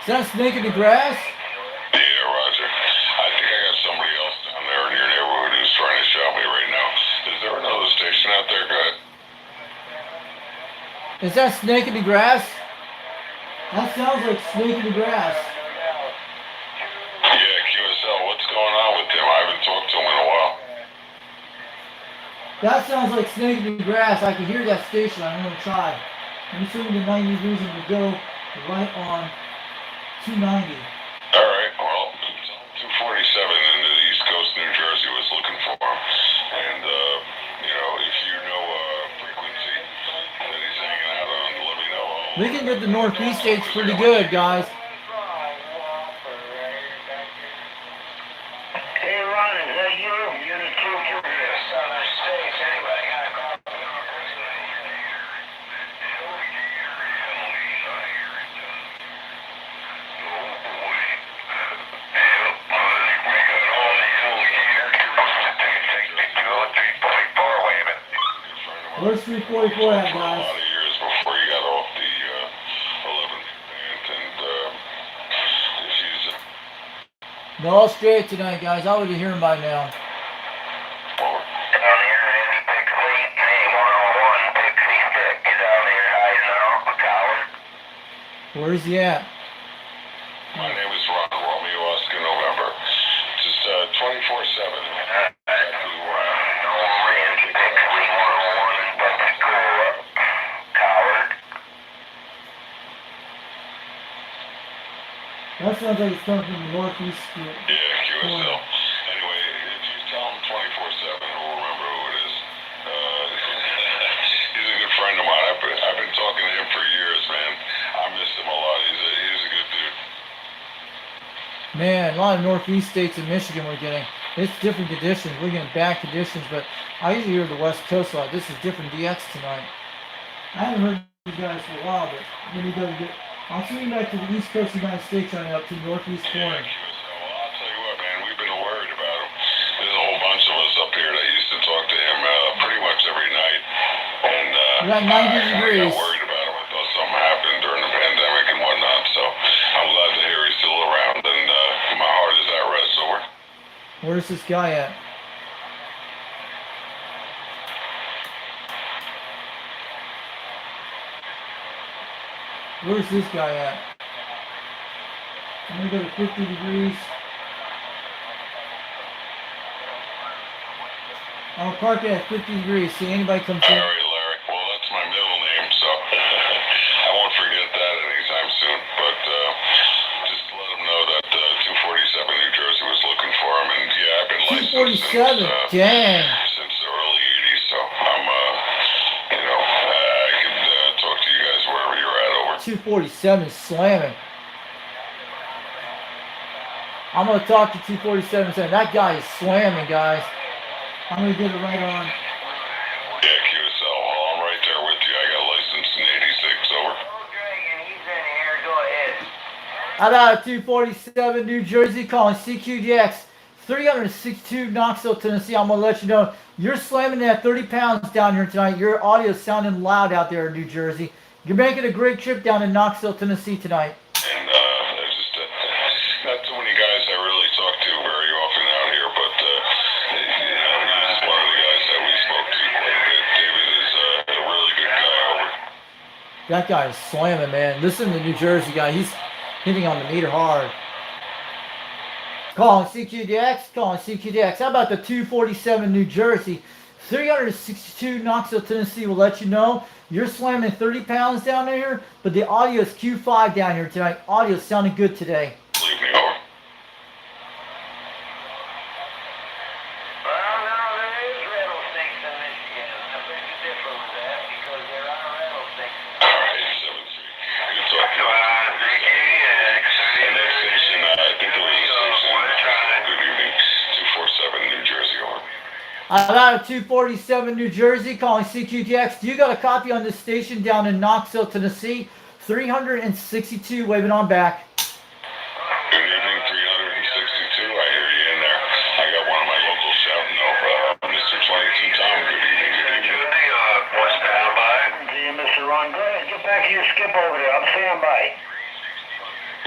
that Snake in the Grass? Yeah, Roger. I think I got somebody else down there in your neighborhood who's trying to shout me right now. Is there another station out there, guy? Is that Snake in the Grass? That sounds like Snake in the Grass. Yeah, QSL, what's going on with him? I haven't talked to him in a while. That sounds like Snake in the Grass. I can hear that station. I'm going to try. I'm assuming the 90 degrees and to go right on 290. All right, well, 247 into the East Coast, New Jersey was looking for him. And, you know, if you know frequency that he's hanging out on, let me know. We can get the Northeast states pretty good, guys. Hey, Ron, is that you? Unit 2, Yes, Southern States. Anybody got a call? Where's 344 at, guys? A lot of years before you got off the 11th band, and if he's No, all straight tonight, guys. I would hear him by now. Down here, Andy Pixley, A101, Pixie Stick. Get down here, hiding out, a coward. Where is he at? my name is Ron Romeo Oscar November. Just 24/7. Randy Pixley, 101, Pensacola, coward. That sounds like it's coming from the Northeast. Yeah, QSL. Anyway, if you tell him 24/7, he'll remember who it is. He's a good friend of mine. I've been talking to him for years, man. I miss him a lot. He's a good dude. Man, a lot of Northeast states in Michigan we're getting. It's different conditions. We're getting bad conditions, but I usually hear the West Coast a lot. This is different DX tonight. I haven't heard you guys for a while, but let me go get. I'll swing back to the East Coast of the United States right now, to the Northeast Yeah, corner. QSL. Well, I'll tell you what, man. We've been worried about him. There's a whole bunch of us up here that used to talk to him pretty much every night. And We're at 90 I degrees. got worried about him. I thought something happened during the pandemic and whatnot. So I'm glad to hear he's still around, and my heart is at rest. Over. Where's this guy at? Where's this guy at? I'm gonna go to 50 degrees. I'll park it at 50 degrees. See anybody comes All in. right, Larry. Well, that's my middle name, so I won't forget that anytime soon. But just let him know that 247 New Jersey was looking for him, and yeah, I've been licensed 247. Dang. since the early '80s, so I'm, you know, I can talk to you guys wherever you're at. Over. 247 slamming. I'm gonna talk to 247 saying that guy is slamming, guys. I'm gonna get it right on. Yeah, QSL. Well, I'm right there with you. I got licensed in '86. Over. Dragon, he's in here, go ahead. How about 247 New Jersey calling CQDX 362 Knoxville, Tennessee. I'm gonna let you know you're slamming that 30 pounds down here tonight. Your audio is sounding loud out there in New Jersey. You're making a great trip down in Knoxville, Tennessee tonight. And there's just not too many guys I really talk to very often out here, but you know, he's one of the guys that we spoke to quite a bit. David is a really good guy. Over. That guy is slamming, man. Listen to the New Jersey guy. He's hitting on the meter hard. Calling CQDX, calling CQDX. How about the 247 New Jersey? 362 Knoxville, Tennessee will let you know you're slamming 30 pounds down there, but the audio is Q5 down here tonight. Audio is sounding good today. Leave me over. Well, now there is rattlesnakes in Michigan. I beg to differ with that because there are rattlesnakes. All right, 7-3. Good talking. The next station, I think it was station. Good evening. 247 New Jersey. Over. I'm out of 247 New Jersey calling CQDX. Do you got a copy on this station down in Knoxville, Tennessee? 362 waving on back. Good evening, 362. I hear you in there. I got one of my locals shouting over, Mr. 22 Tom. Good evening, good evening. What's standby? See you, Mr. Ron. Go ahead, get back to your skip over there. I'm standby.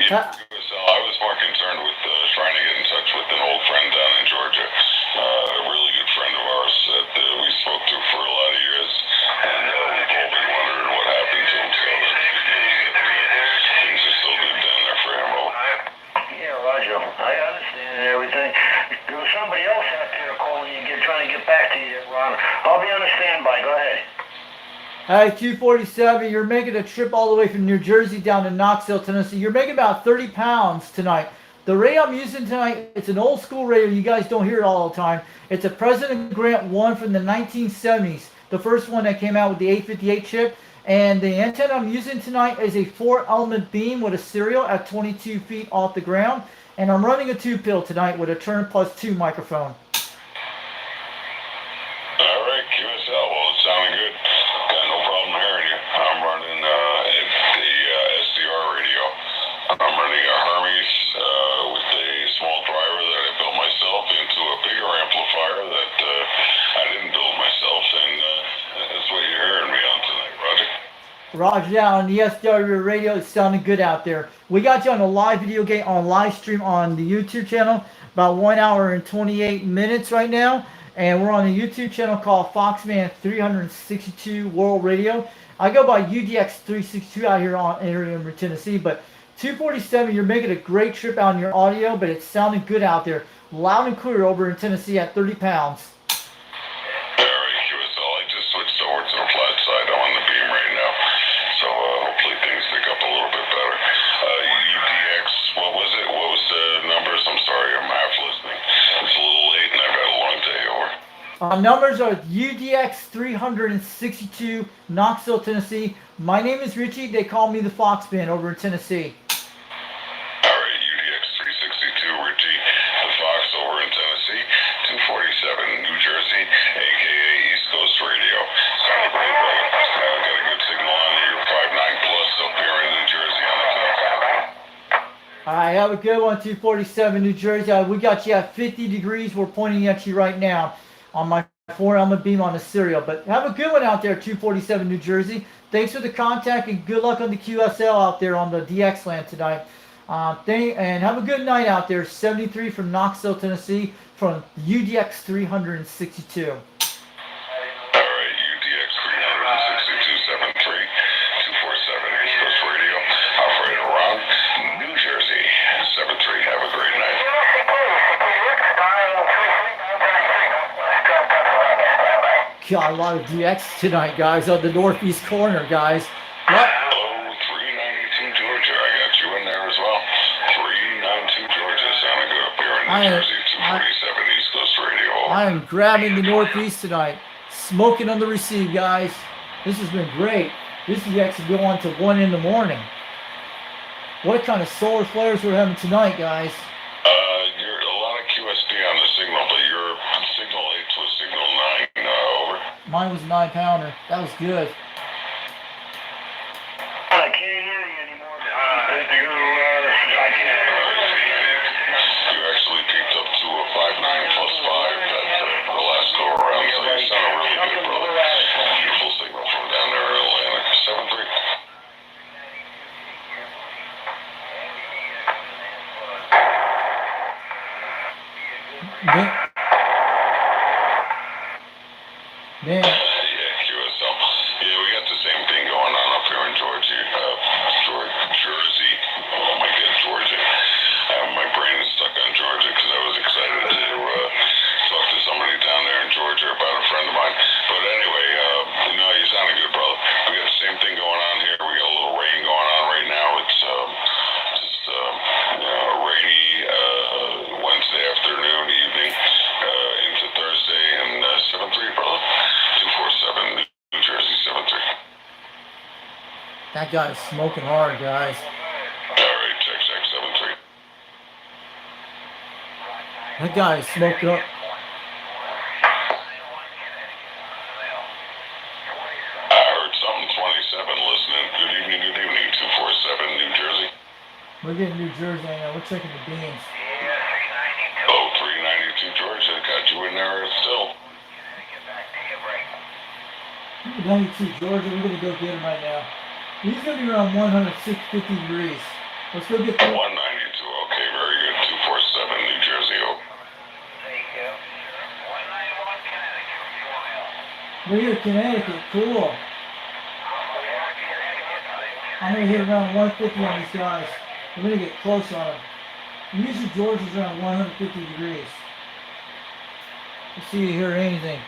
Yeah, so I was more concerned with trying to get in touch with an old friend down in Georgia, a really good friend of ours that we spoke to for a lot of years, and we've all been wondering what happened to him. So things are still good down there for him. Yeah, Roger, I understand and everything. There was somebody else out there calling you, trying to get back to you, Ron. I'll be on a standby. Go ahead. Hey, 247, you're making a trip all the way from New Jersey down to Knoxville, Tennessee. You're making about 30 pounds tonight. The radio I'm using tonight, it's an old school radio. You guys don't hear it all the time. It's a President Grant 1 from the 1970s. The first one that came out with the 858 chip. And the antenna I'm using tonight is a 4-element beam with a serial at 22 feet off the ground. And I'm running a 2-pill tonight with a Turn Plus 2 microphone. All right, QSL. Well, it's sounding good. Got no problem hearing you. I'm running the SDR radio. I'm running a Hermes with a small driver that I built myself into a bigger amplifier that I didn't build myself, and that's what you're hearing me on tonight, Roger. Roger, yeah, on the SDR radio, it's sounding good out there. We got you on a live video game, on live stream on the YouTube channel, about 1 hour and 28 minutes right now. And we're on a YouTube channel called Foxman 362 World Radio. I go by UDX 362 out here in Tennessee, but 247, you're making a great trip out in your audio, but it's sounding good out there. Loud and clear over in Tennessee at 30 pounds. All right, QSL. I just switched over to the flat side. I'm on the beam right now. So hopefully things pick up a little bit better. UDX, what was it? What was the numbers? I'm sorry, I'm half listening. It's a little late and I've had a long day over. Numbers are UDX 362, Knoxville, Tennessee. My name is Richie. They call me the Foxman over in Tennessee. All right, UDX 362, Richie, the Fox over in Tennessee, 247, New Jersey, a.k.a. East Coast Radio. Sound great, brother. Got a good signal on you. 5.9 plus up here in New Jersey on the top. All right, have a good one, 247, New Jersey. We got you at 50 degrees. We're pointing at you right now on my 4-element beam on the serial. But have a good one out there, 247, New Jersey. Thanks for the contact and good luck on the QSL out there on the dxland tonight. And have a good night out there. 73 from Knoxville, Tennessee, from UDX 362. All right, UDX 362.73, 247 East Coast Radio, operator Ron, New Jersey, 73. Have a great night. Got a lot of DX tonight, guys, on the northeast corner, guys. What? Hello, 392 Georgia. I got you in there as well. 392 Georgia. Sounding good up here in New Jersey. 247 East Coast Radio. I am grabbing the northeast tonight. Smoking on the receive, guys. This has been great. This is actually go on to 1 in the morning. What kind of solar flares we're having tonight, guys? You're a lot of QSD on the signal, but your signal 8 was signal 9 over. Mine was a 9-pounder. That was good. I can't hear you anymore. You actually peaked up to a 5.9 plus 5 at the last go around, so you sound really good, brother. Beautiful signal from down there in Atlanta. 7.3. Man. Yeah, QSL. Yeah, we got the same thing going on up here in Georgia. Jersey. Oh my God, Georgia. My brain is stuck on Georgia because I was excited to talk to somebody down there in Georgia about a friend of mine. But anyway, you sounded good, brother. We got the same thing going on here. We got a little rain going on right now. It's just rainy Wednesday afternoon, evening, into Thursday, and 7.3, brother. 247 New Jersey, 7.3. That guy's smoking hard, guys. All right, check 7.3. That guy is smoking up. I heard something 27 listening. Good evening, 247 New Jersey. We're getting New Jersey right now. We're checking the beans. Oh, 392 Georgia. Got you in there still. 92 Georgia, we're going to go get him right now. He's going to be around 150 degrees. Let's go get the 192. Okay, very good. 247 New Jersey. Oh. We're here, Connecticut. Cool. I'm gonna hit around 150 on these guys. I'm gonna get close on them. Usually Georgia's around 150 degrees. Let's see you hear anything.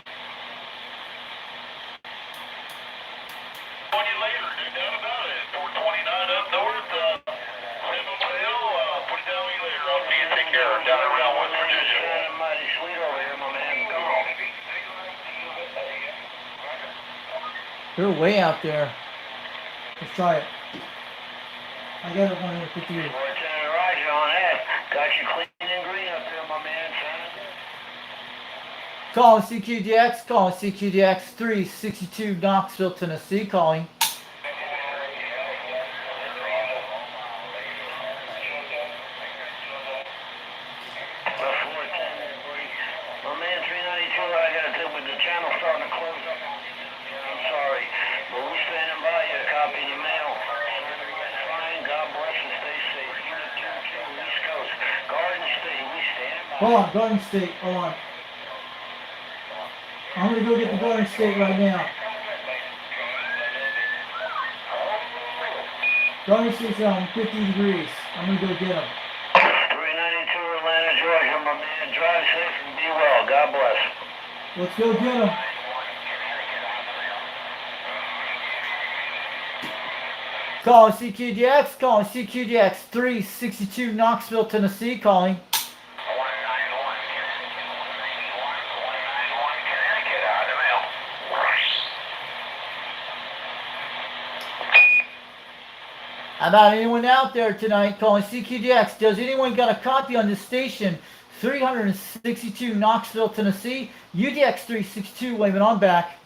They're way out there. Let's try it. I got it 150. Got you clean and green up there, my man, son. Calling CQDX, calling CQDX 362 Knoxville, Tennessee, calling. My man, 392, I got to tell you, with the channel starting to close up. I'm sorry, but we're standing by you, a copy in the mail. Fine, God bless and stay safe. Unit 2 East Coast, Garden State, we stand by. Hold on, Garden State, hold on. I'm gonna go get the Garden State right now. Garden State's around 50 degrees. I'm gonna go get them. 392 Atlanta, Georgia, my man. Drive safe and be well. God bless. Let's go get them. Calling CQDX, calling CQDX 362 Knoxville, Tennessee, calling. How about anyone out there tonight calling CQDX? Does anyone got a copy on this station? 362 Knoxville, Tennessee. UDX 362, waving on back.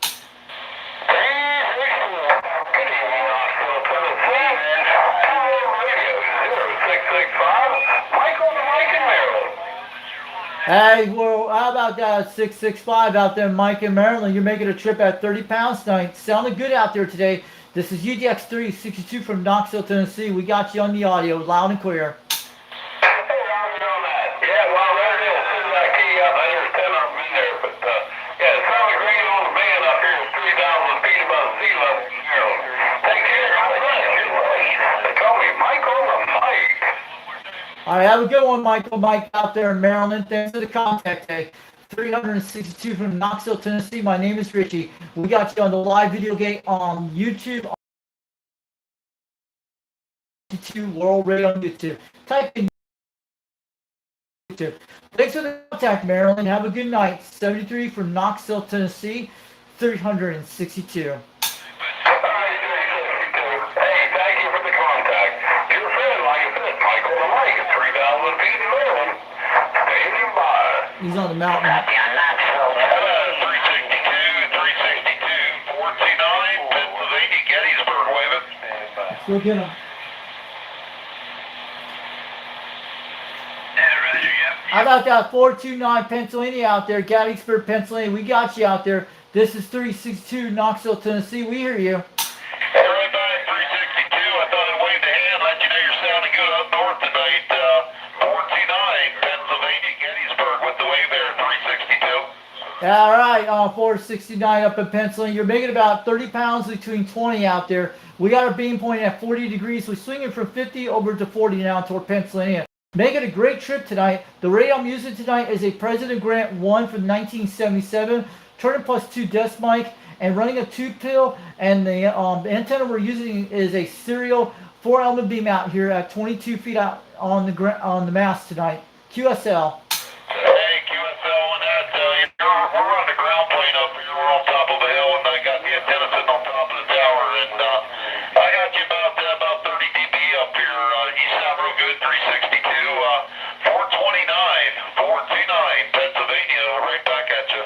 Hey, well, how about that 665 out there, Mike in Maryland? You're making a trip at 30 pounds tonight. Sounding good out there today. This is UDX 362 from Knoxville, Tennessee. We got you on the audio, loud and clear. All right, have a good one, Michael. Mike out there in Maryland. Thanks for the contact today. 362 from Knoxville, Tennessee. My name is Richie. We got you on the live video gate on YouTube. World Radio on YouTube. Type in YouTube. Thanks for the contact, Maryland. Have a good night. 73 from Knoxville, Tennessee. 362. He's on the mountain. 362, 429, Pennsylvania, Gettysburg, waving. Let's go get him. How about that 429 Pennsylvania out there, Gettysburg, Pennsylvania? We got you out there. This is 362 Knoxville, Tennessee. We hear you. Hey, right back, 362. I thought I'd wave the hand, let you know you're sounding good up north tonight. 429 Pennsylvania, Gettysburg, with the wave there, 362. All right, 469 up in Pennsylvania. You're making about 30 pounds between 20 out there. We got our beam point at 40 degrees. We're swinging from 50 over to 40 now toward Pennsylvania. Making a great trip tonight. The radio I'm using tonight is a President Grant 1 from 1977, turning +2 desk mic, and running a tube pill. And the antenna we're using is a serial 4-element beam out here at 22 feet out on the mast tonight. QSL. Hey, QSL, and that, we're on the ground plane up here. We're on top of a hill, and I got the antenna sitting on top of the tower. And I got you about 30 dB up here. East sound real good, 362. 429, Pennsylvania, right back at you.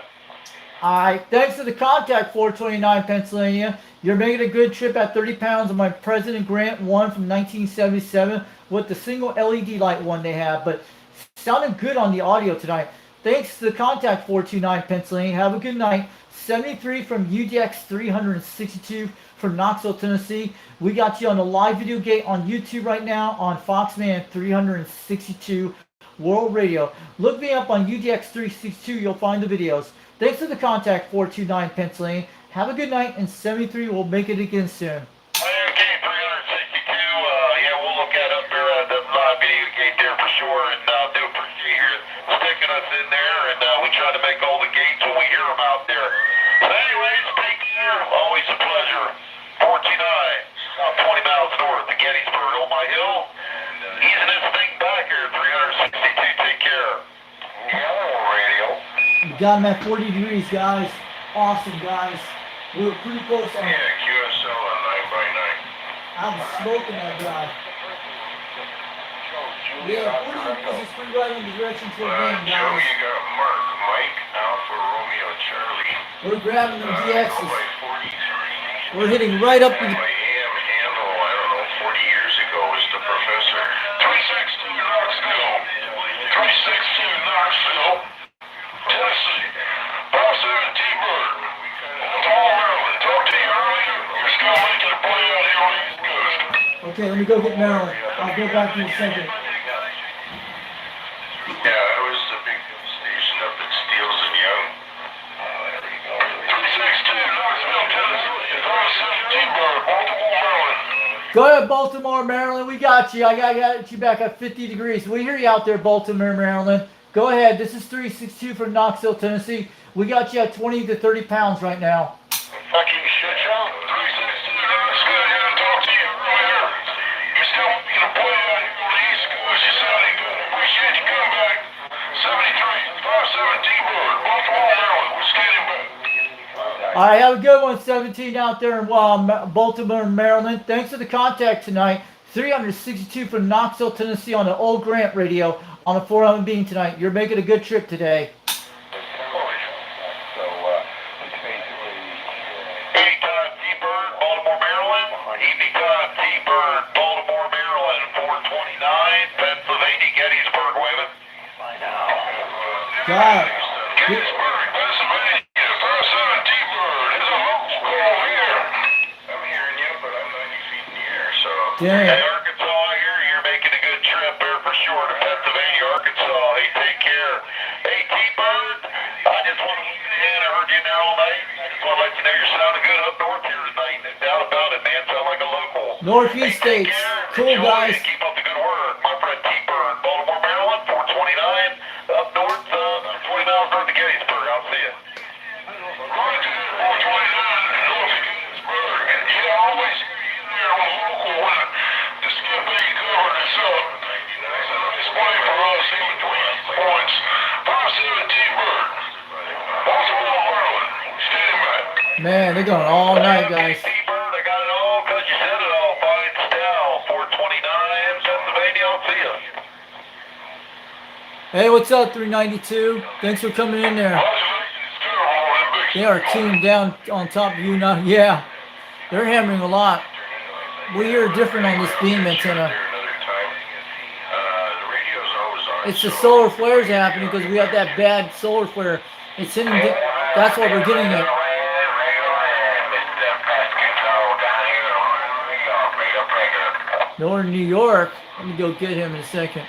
All right, thanks for the contact, 429 Pennsylvania. You're making a good trip at 30 pounds on my President Grant 1 from 1977 with the single LED light one they have, but sounding good on the audio tonight. Thanks to the contact, 429 Pennsylvania. Have a good night. 73 from UDX 362 for Knoxville, Tennessee. We got you on the live video gate on YouTube right now on Foxman 362 World Radio. Look me up on UDX362. You'll find the videos. Thanks for the contact, 429 Pennsylvania. Have a good night, and 73 will make it again soon. Okay, 362. Yeah, we'll look at up there at the live video gate there for sure, and do appreciate you sticking us in there, and we try to make all the gates when we hear them out there. So anyways, take care. Always a pleasure. 429, about 20 miles north of Gettysburg on my hill. Easing this thing back here, 362. Take care. Yellow radio. We got him at 40 degrees, guys. Awesome, guys. We were pretty close on Yeah, QSL on 9x9. I'm smoking that guy. Yeah, 40 degrees is pretty right in the direction to the game, Joe, guys. you got Mark, Mike, Alpha, Romeo, Charlie. We're grabbing them Go DXs. by 43. We're hitting right up to My the... AM handle, I don't know, 40 years ago was the professor. 362 Knoxville. 362 Knoxville. Tennessee. Boss 7 T-Bird. Baltimore, Maryland. Talked to you earlier. You're still making a play out here on the East Coast. Okay, let me go get Maryland. I'll go back in a second. Yeah, that was the big station up at Steeles and Young. 362 Knoxville, Tennessee. 37 T-Bird, Baltimore, Maryland. Go ahead, Baltimore, Maryland. We got you. I got you back at 50 degrees. We hear you out there, Baltimore, Maryland. Go ahead. This is 362 from Knoxville, Tennessee. We got you at 20 to 30 pounds right now. Fucking shit show. 362 Knoxville, yeah, talked to you earlier. You're still making a play out here on the East Coast. You're sounding good. Appreciate you coming back. 73, 57 T-Bird, Baltimore, Maryland. We're skating back. All right, have a good one, 17 out there in Baltimore, Maryland. Thanks for the contact tonight. 362 from Knoxville, Tennessee on the Old Grant radio on the 400 beam tonight. You're making a good trip today. Evening time, T-Bird, Baltimore, Maryland. Evening time, T-Bird, Baltimore, Maryland. 429, Pennsylvania, Gettysburg, waving. God. Gettysburg, Pennsylvania. 37 T-Bird. It's a local call here. I'm hearing you, but I'm 90 feet in the air, so. Dang. Hey, Arkansas, I hear you're making a good trip there for sure to Pennsylvania, Arkansas. Hey, take care. Hey, T-Bird, I just want to let you in. I heard you in there all night. I just want to let you know you're sounding good up north here tonight. No doubt about it, man. Sound like a local. Northeast Hey, take states. care. Cool, Enjoy guys. and keep up the good work. My friend T-Bird, Baltimore, Maryland, 429, up north, 20 miles north of Gettysburg. I'll see you. Roger, 429, North Gettysburg. Yeah, always hear you in there on the local when the skip ain't covering us up. That's a nice play for us in between points. 57 T-Bird. Baltimore, Maryland. Standing back. Man, they're going all night, guys. T-Bird, I got it all because you said it all. Fine style, 429, Pennsylvania. I'll see you. Hey, what's up, 392? Thanks for coming in there. They are teamed down on top of you now. Yeah, they're hammering a lot. We hear different on this beam antenna. It's the solar flares happening because we have that bad solar flare. It's hitting. That's what we're getting it. Northern New York. Let me go get him in a second.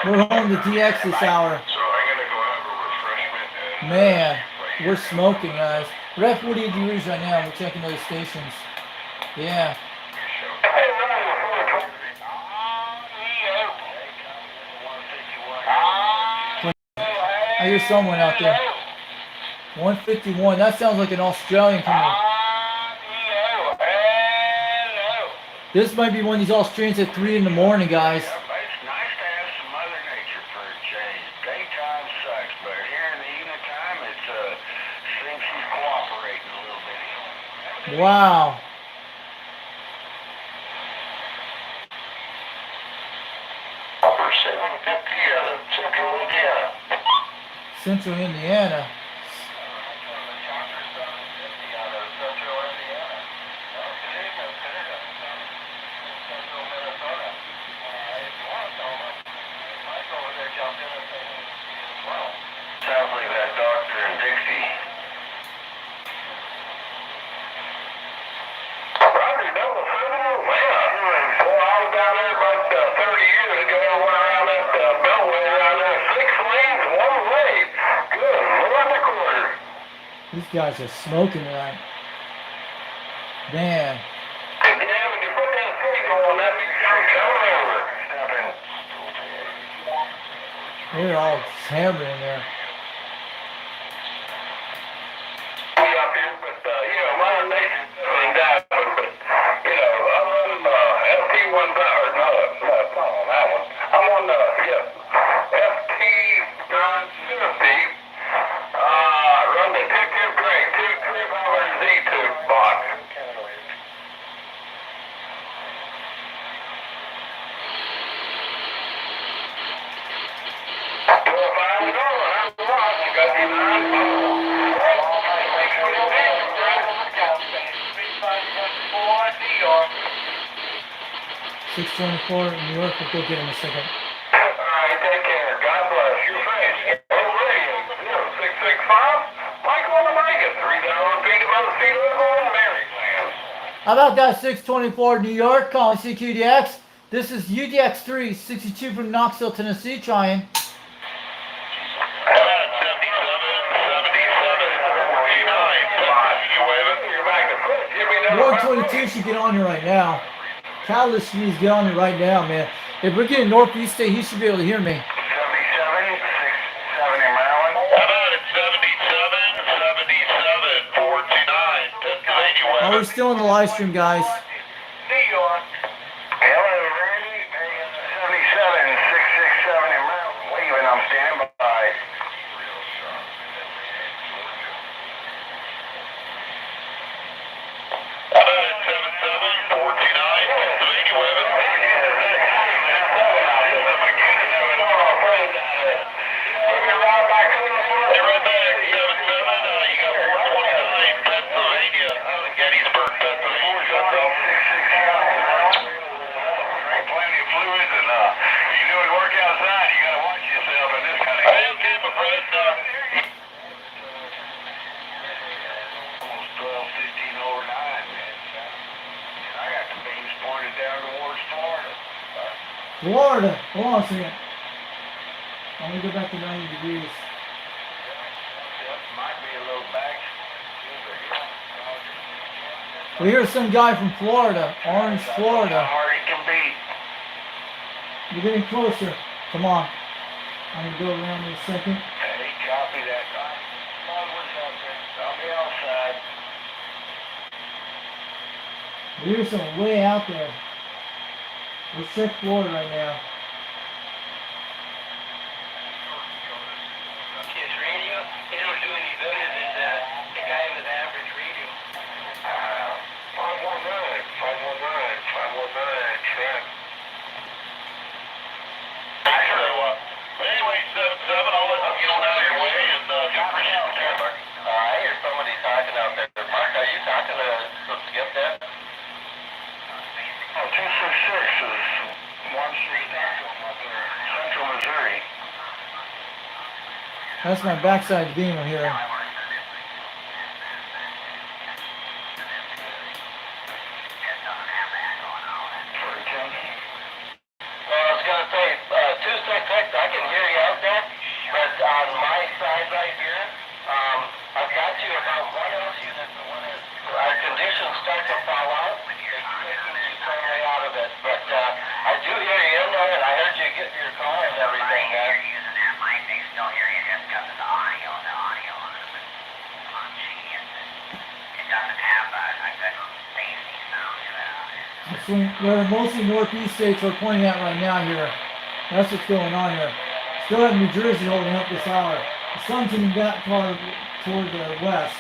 We're home to DX this hour. So I'm gonna go have a refreshment and Man, we're smoking, guys. We're at 48 degrees right now. We're checking those stations. Yeah. I hear someone out there. 151. That sounds like an Australian coming. This might be one of these Australians at 3 in the morning, guys. It's nice to have some Mother Nature for a change. Daytime sucks, but here in the evening time, it seems she's cooperating a little bit. Wow. Upper 750, Central Indiana. Central Indiana. guys are smoking tonight. Man. Damn, when you put that thing on, that means you're coming over. They're all hammering there. Up here, but, you know, Modern Nation's doing that one, but, you know, I'm on FT1, or no, not on that one. I'm on the, FT950, run the 2-tube brake, 2-3-hour Z-tube box. Well, if I was over, I was watching, got the 624 in New York. We'll go get him in a second. Alright, take care. God bless your face. Radio 0665. Michael on the Vegas. 3,000 feet above sea level in Maryland. How about that 624 New York calling CQDX? This is UDX3 62 from Knoxville, Tennessee trying. 122 should get on here right now. Catalyst needs to get on here right now, man. If we're getting northeast state, he should be able to hear me. 77, 670 Maryland. How about it? 77, 77, 49, Pennsylvania. Oh, we're still in the live stream, guys. New York. Hello, Randy. 77, 667 in Maryland. Leaving, I'm standing by. How about it? 77, 49, Pennsylvania. Florida. Hold on a second. I'm going to go back to 90 degrees. Might be a little back. We hear some guy from Florida. Orange, Florida. How hard it can be. You're getting closer. Come on. I'm going to go around in a second. Hey, copy that. What's out there? On the outside. We hear some way out there. Let's check Florida right now. His radio, they don't do any better than the guy with average radio. 519, 519, 519, check. Anyway, 77, I'll let you get on out of your way and appreciate the care, Mark. I hear somebody talking out there. Mark, are you talking to Skip that? Oh, 266 is 1 Central Missouri. That's my backside beam I'm hearing. I was going to say, 266, I can hear you out there, but on my side right here, I've got you about 1 else unit. Our conditions start to fall out. It's taking you totally out of it, but I do hear you in there, and I heard you get your car and everything there. Where mostly northeast states are pointing at right now here. That's what's going on here. Still have New Jersey holding up this hour. The sun's coming back toward the west.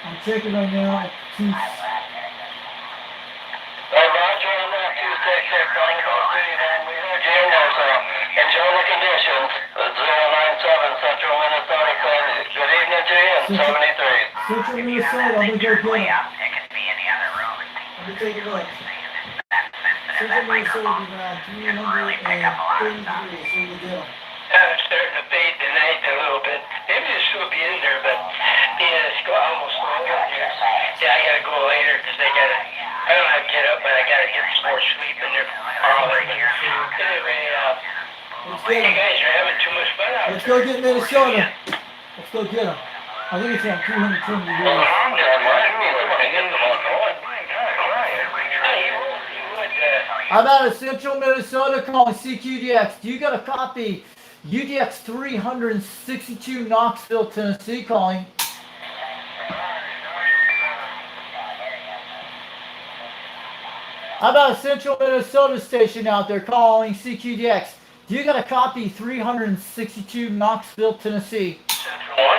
I'm checking right now. Hey, Roger, on that 266, on the city, then we heard you in there, so enjoy the conditions. 097 Central Minnesota, good evening to you, and 73. Central Minnesota, I'm going to go get him. It could be in the other room. Let me take a look. That Central Minnesota microphone is around can really pick up a lot of 330 stuff. degrees. What do you do? It's starting to fade tonight a little bit. Maybe this will be in there, but yeah, it's almost over. Yeah, I gotta go later because I don't have to get up, but I gotta get some more sleep in there. Anyway, Let's you get him. guys are having too much fun out Let's go get Minnesota. Let's go get them. I think it's around 220 degrees. I'm out of central Minnesota calling CQDX. Do you got a copy? UDX 362 Knoxville, Tennessee calling. I'm out of central Minnesota station out there calling CQDX. Do you got a copy? 362 Knoxville, Tennessee. Central 1?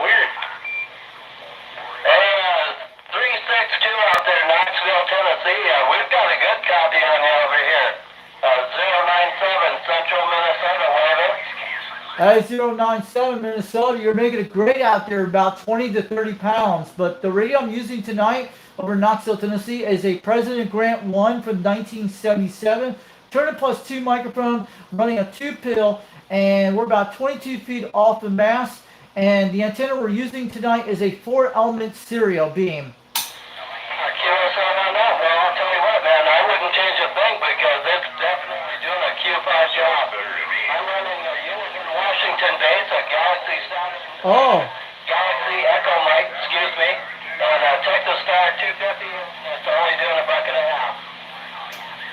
Weird. Hey, 362 out there, Knoxville, Tennessee. We've got a good copy on you over here. 097 Central Minnesota, Weather. 097 Minnesota. You're making it great out there, about 20 to 30 pounds. But the radio I'm using tonight over in Knoxville, Tennessee is a President Grant 1 from 1977. Turner plus 2 microphone, running a 2-pill, and we're about 22 feet off the mast. And the antenna we're using tonight is a 4-element serial beam. QSL on that, man. I'll tell you what, man. I wouldn't change a thing because it's definitely doing a Q5 job. I'm running a unit in Washington base, a Galaxy Galaxy Echo mic, excuse me, and a Texas Star 250. It's only doing $1.50.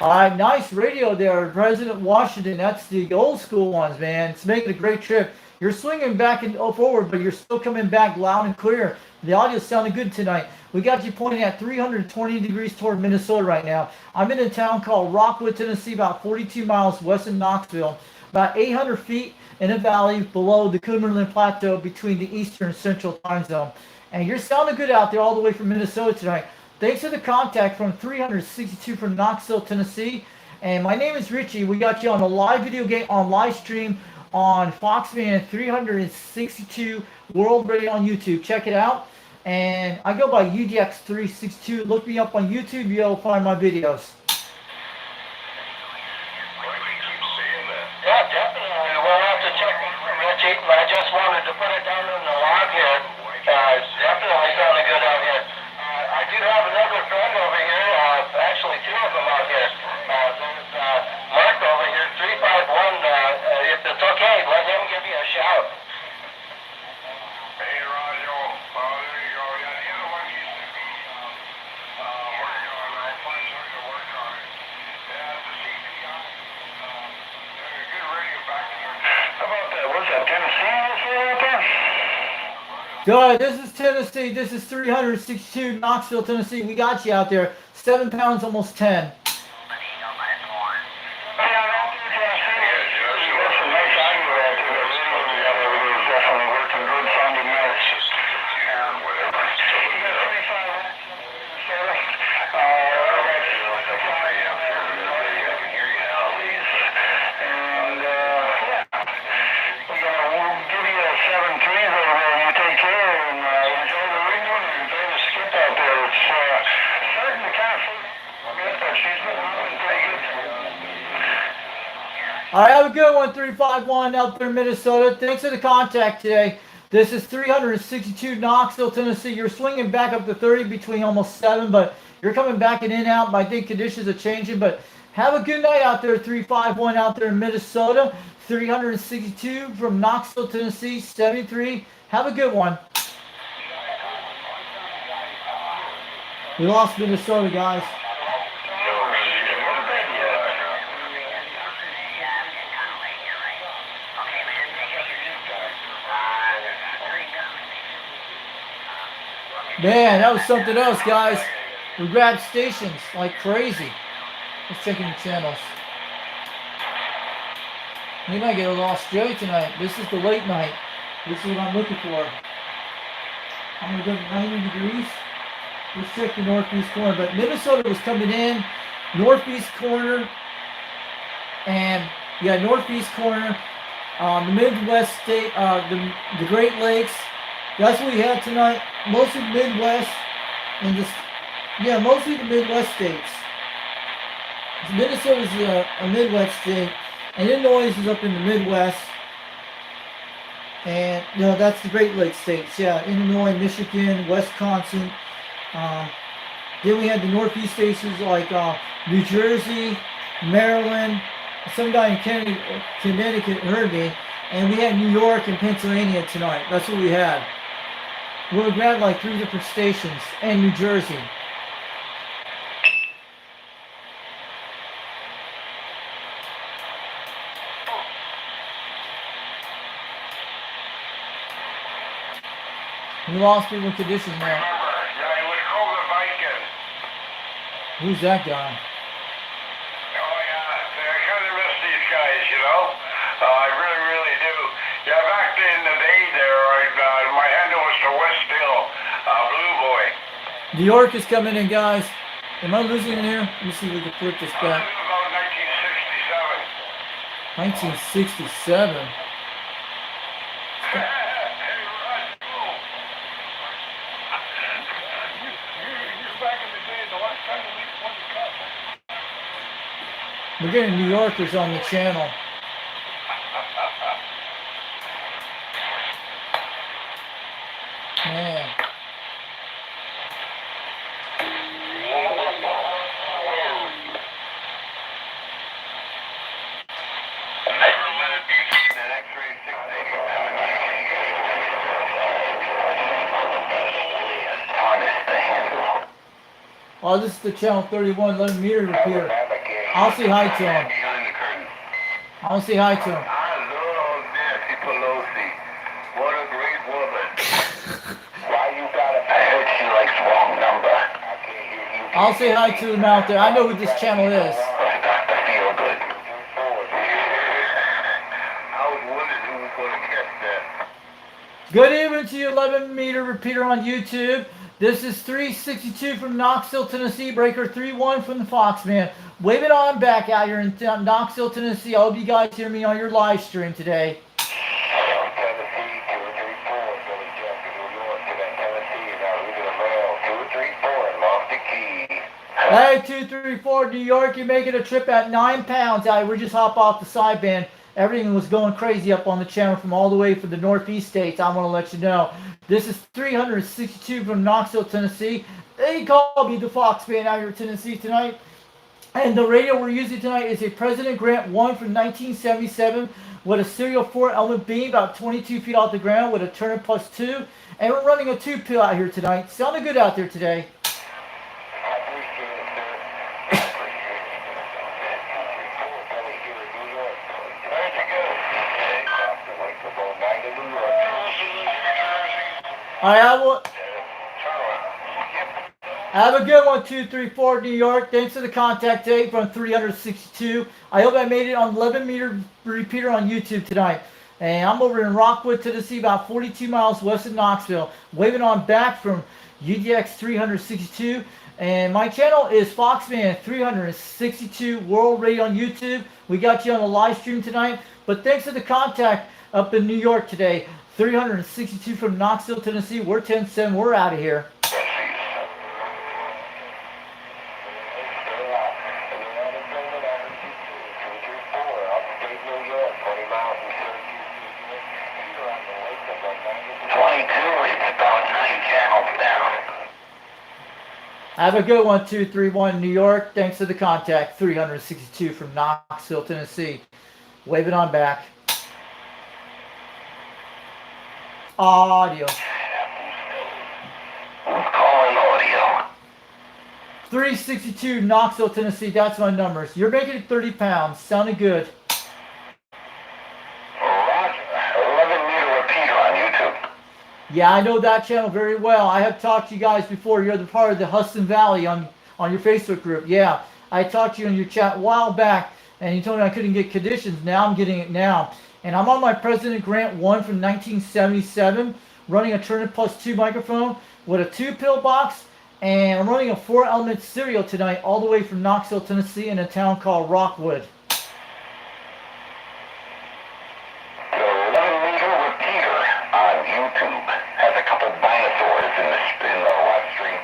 All right, nice radio there, President Washington. That's the old school ones, man. It's making a great trip. You're swinging back and forward, but you're still coming back loud and clear. The audio's sounding good tonight. We got you pointing at 320 degrees toward Minnesota right now. I'm in a town called Rockwood, Tennessee, about 42 miles west of Knoxville, about 800 feet in a valley below the Cumberland Plateau between the eastern and central time zone. And you're sounding good out there all the way from Minnesota tonight. Thanks for the contact from 362 from Knoxville, Tennessee. And my name is Richie. We got you on the live video game on live stream on Foxman 362 World Radio on YouTube. Check it out. And I go by UDX 362. Look me up on YouTube. You'll find my videos. Yeah, definitely. We'll have to check Richie. I just wanted to put it down in the log here. It's definitely sounding good out here. I do have another friend over here, actually 2 of them out here. There's Mark over here, 351. If it's okay, let him give you a shout. Hey, Roger. There you go. Yeah, the other one used to be working on it. I'll find something to work on it. Yeah, the CPI. There's a good radio back in there. How about that? What's that, Tennessee right there? Good. This is Tennessee. This is 362 Knoxville, Tennessee. We got you out there. 7 pounds, almost 10. All right, have a good one, 351 out there in Minnesota. Thanks for the contact today. This is 362 Knoxville, Tennessee. You're swinging back up to 30 between almost 7, but you're coming back and in and out. I think conditions are changing, but have a good night out there, 351 out there in Minnesota. 362 from Knoxville, Tennessee, 73. Have a good one. We lost Minnesota, guys. Man, that was something else, guys. We grabbed stations like crazy. Let's check in the channels. We might get a lost Joey tonight. This is the late night. This is what I'm looking for. I'm going to go to 90 degrees. Let's check the northeast corner. But Minnesota was coming in. Northeast corner. And, yeah, northeast corner. The Midwest state, the Great Lakes. That's what we had tonight. Mostly the Midwest and just, yeah, mostly the Midwest states. Minnesota's a Midwest state, and Illinois is up in the Midwest. And, you know, that's the Great Lakes states. Yeah, Illinois, Michigan, Wisconsin. Then we had the Northeast states like New Jersey, Maryland, some guy in Connecticut heard me, and we had New York and Pennsylvania tonight. That's what we had. We grabbed like 3 different stations, and New Jersey. We lost people in conditions now. Remember, yeah, it was called the Viking. Who's that guy? Oh, yeah, I kind of miss these guys, you know? I really, really do. Yeah, back in the day there, my handle was the Westfield Blue Boy. New York is coming in, guys. Am I losing it here? Let me see if we can flip this This back. is about 1967. 1967. Hey, Rod, cool. You're back in the day, the last time the Leafs won the cup. We're getting New Yorkers on the channel. Man. Oh, this is the channel 31, 11 meter repeater. I'll say hi to him. Behind the curtain. I'll say hi to him. I love Nancy Pelosi. What a great woman. Why you gotta... I heard she likes wrong number. I can't hear you. I'll say hi to him out there. I know who this channel is. Dr. Feelgood. I was wondering who was gonna catch that. Good evening to you, 11 meter repeater on YouTube. This is 362 from Knoxville, Tennessee. Breaker 31 from the Foxman. Wave it on back out here in Knoxville, Tennessee. I hope you guys hear me on your live stream today. Hey, 234 New York, you're making a trip at 9 pounds. We just hop off the sideband. Everything was going crazy up on the channel from all the way from the Northeast states. I want to let you know. This is 362 from Knoxville, Tennessee. They call me the Fox Man out here in Tennessee tonight. And the radio we're using tonight is a President Grant 1 from 1977 with a serial 4-element beam about 22 feet off the ground with a turner plus 2. And we're running a 2-pill out here tonight. Sounding good out there today. All right, have a good one, 234 New York. Thanks for the contact today from 362. I hope I made it on 11 meter repeater on YouTube tonight. And I'm over in Rockwood, Tennessee, about 42 miles west of Knoxville. Waving on back from UDX 362. And my channel is Foxman 362 World Radio on YouTube. We got you on the live stream tonight. But thanks for the contact up in New York today. 362 from Knoxville, Tennessee. We're 10-7. We're out of here. Have a good one, 231 New York. Thanks for the contact. 362 from Knoxville, Tennessee. Wave it on back. Audio. Calling audio. 362 Knoxville, Tennessee. That's my numbers. You're making it 30 pounds. Sounding good. Roger. 11 meter repeater on YouTube. Yeah, I know that channel very well. I have talked to you guys before. You're the part of the Hudson Valley on your Facebook group. Yeah, I talked to you in your chat a while back, and you told me I couldn't get conditions. Now I'm getting it now. And I'm on my President Grant 1 from 1977, running a Turner Plus 2 microphone with a 2-pill box, and I'm running a 4-element serial tonight all the way from Knoxville, Tennessee in a town called Rockwood. The 11 meter repeater on YouTube has a couple dinosaurs in the live stream.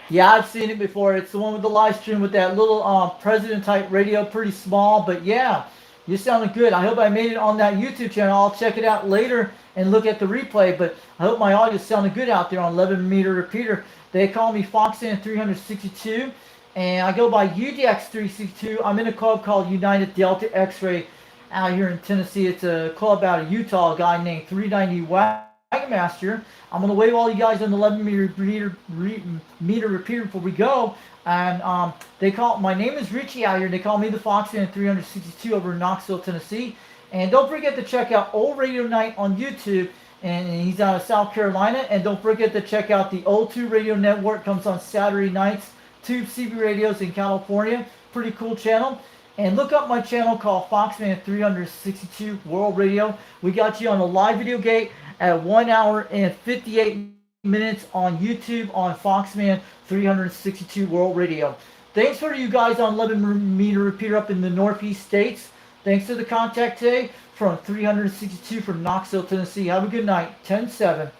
Yeah, I've seen it before. It's the one with the live stream with that little President type radio, pretty small, but yeah. You sounded good. I hope I made it on that YouTube channel. I'll check it out later and look at the replay, but I hope my audio sounded good out there on 11 meter repeater. They call me Foxman 362, and I go by UDX362. I'm in a club called United Delta X-Ray out here in Tennessee. It's a club out of Utah, a guy named 390 Wagon Master. I'm going to wave all you guys on the 11 meter repeater before we go. And they call, my name is Richie out here. They call me the Foxman 362 over in Knoxville, Tennessee. And don't forget to check out Old Radio Night on YouTube. And he's out of South Carolina. And don't forget to check out the Old 2 Radio Network. Comes on Saturday nights. Tube CB Radios in California. Pretty cool channel. And look up my channel called Foxman 362 World Radio. We got you on the live video gate at 1 hour and 58 minutes on YouTube on Foxman 362 World Radio. Thanks for you guys on 11 meter repeater up in the Northeast states. Thanks for the contact today from 362 from Knoxville, Tennessee. Have a good night. 10-7.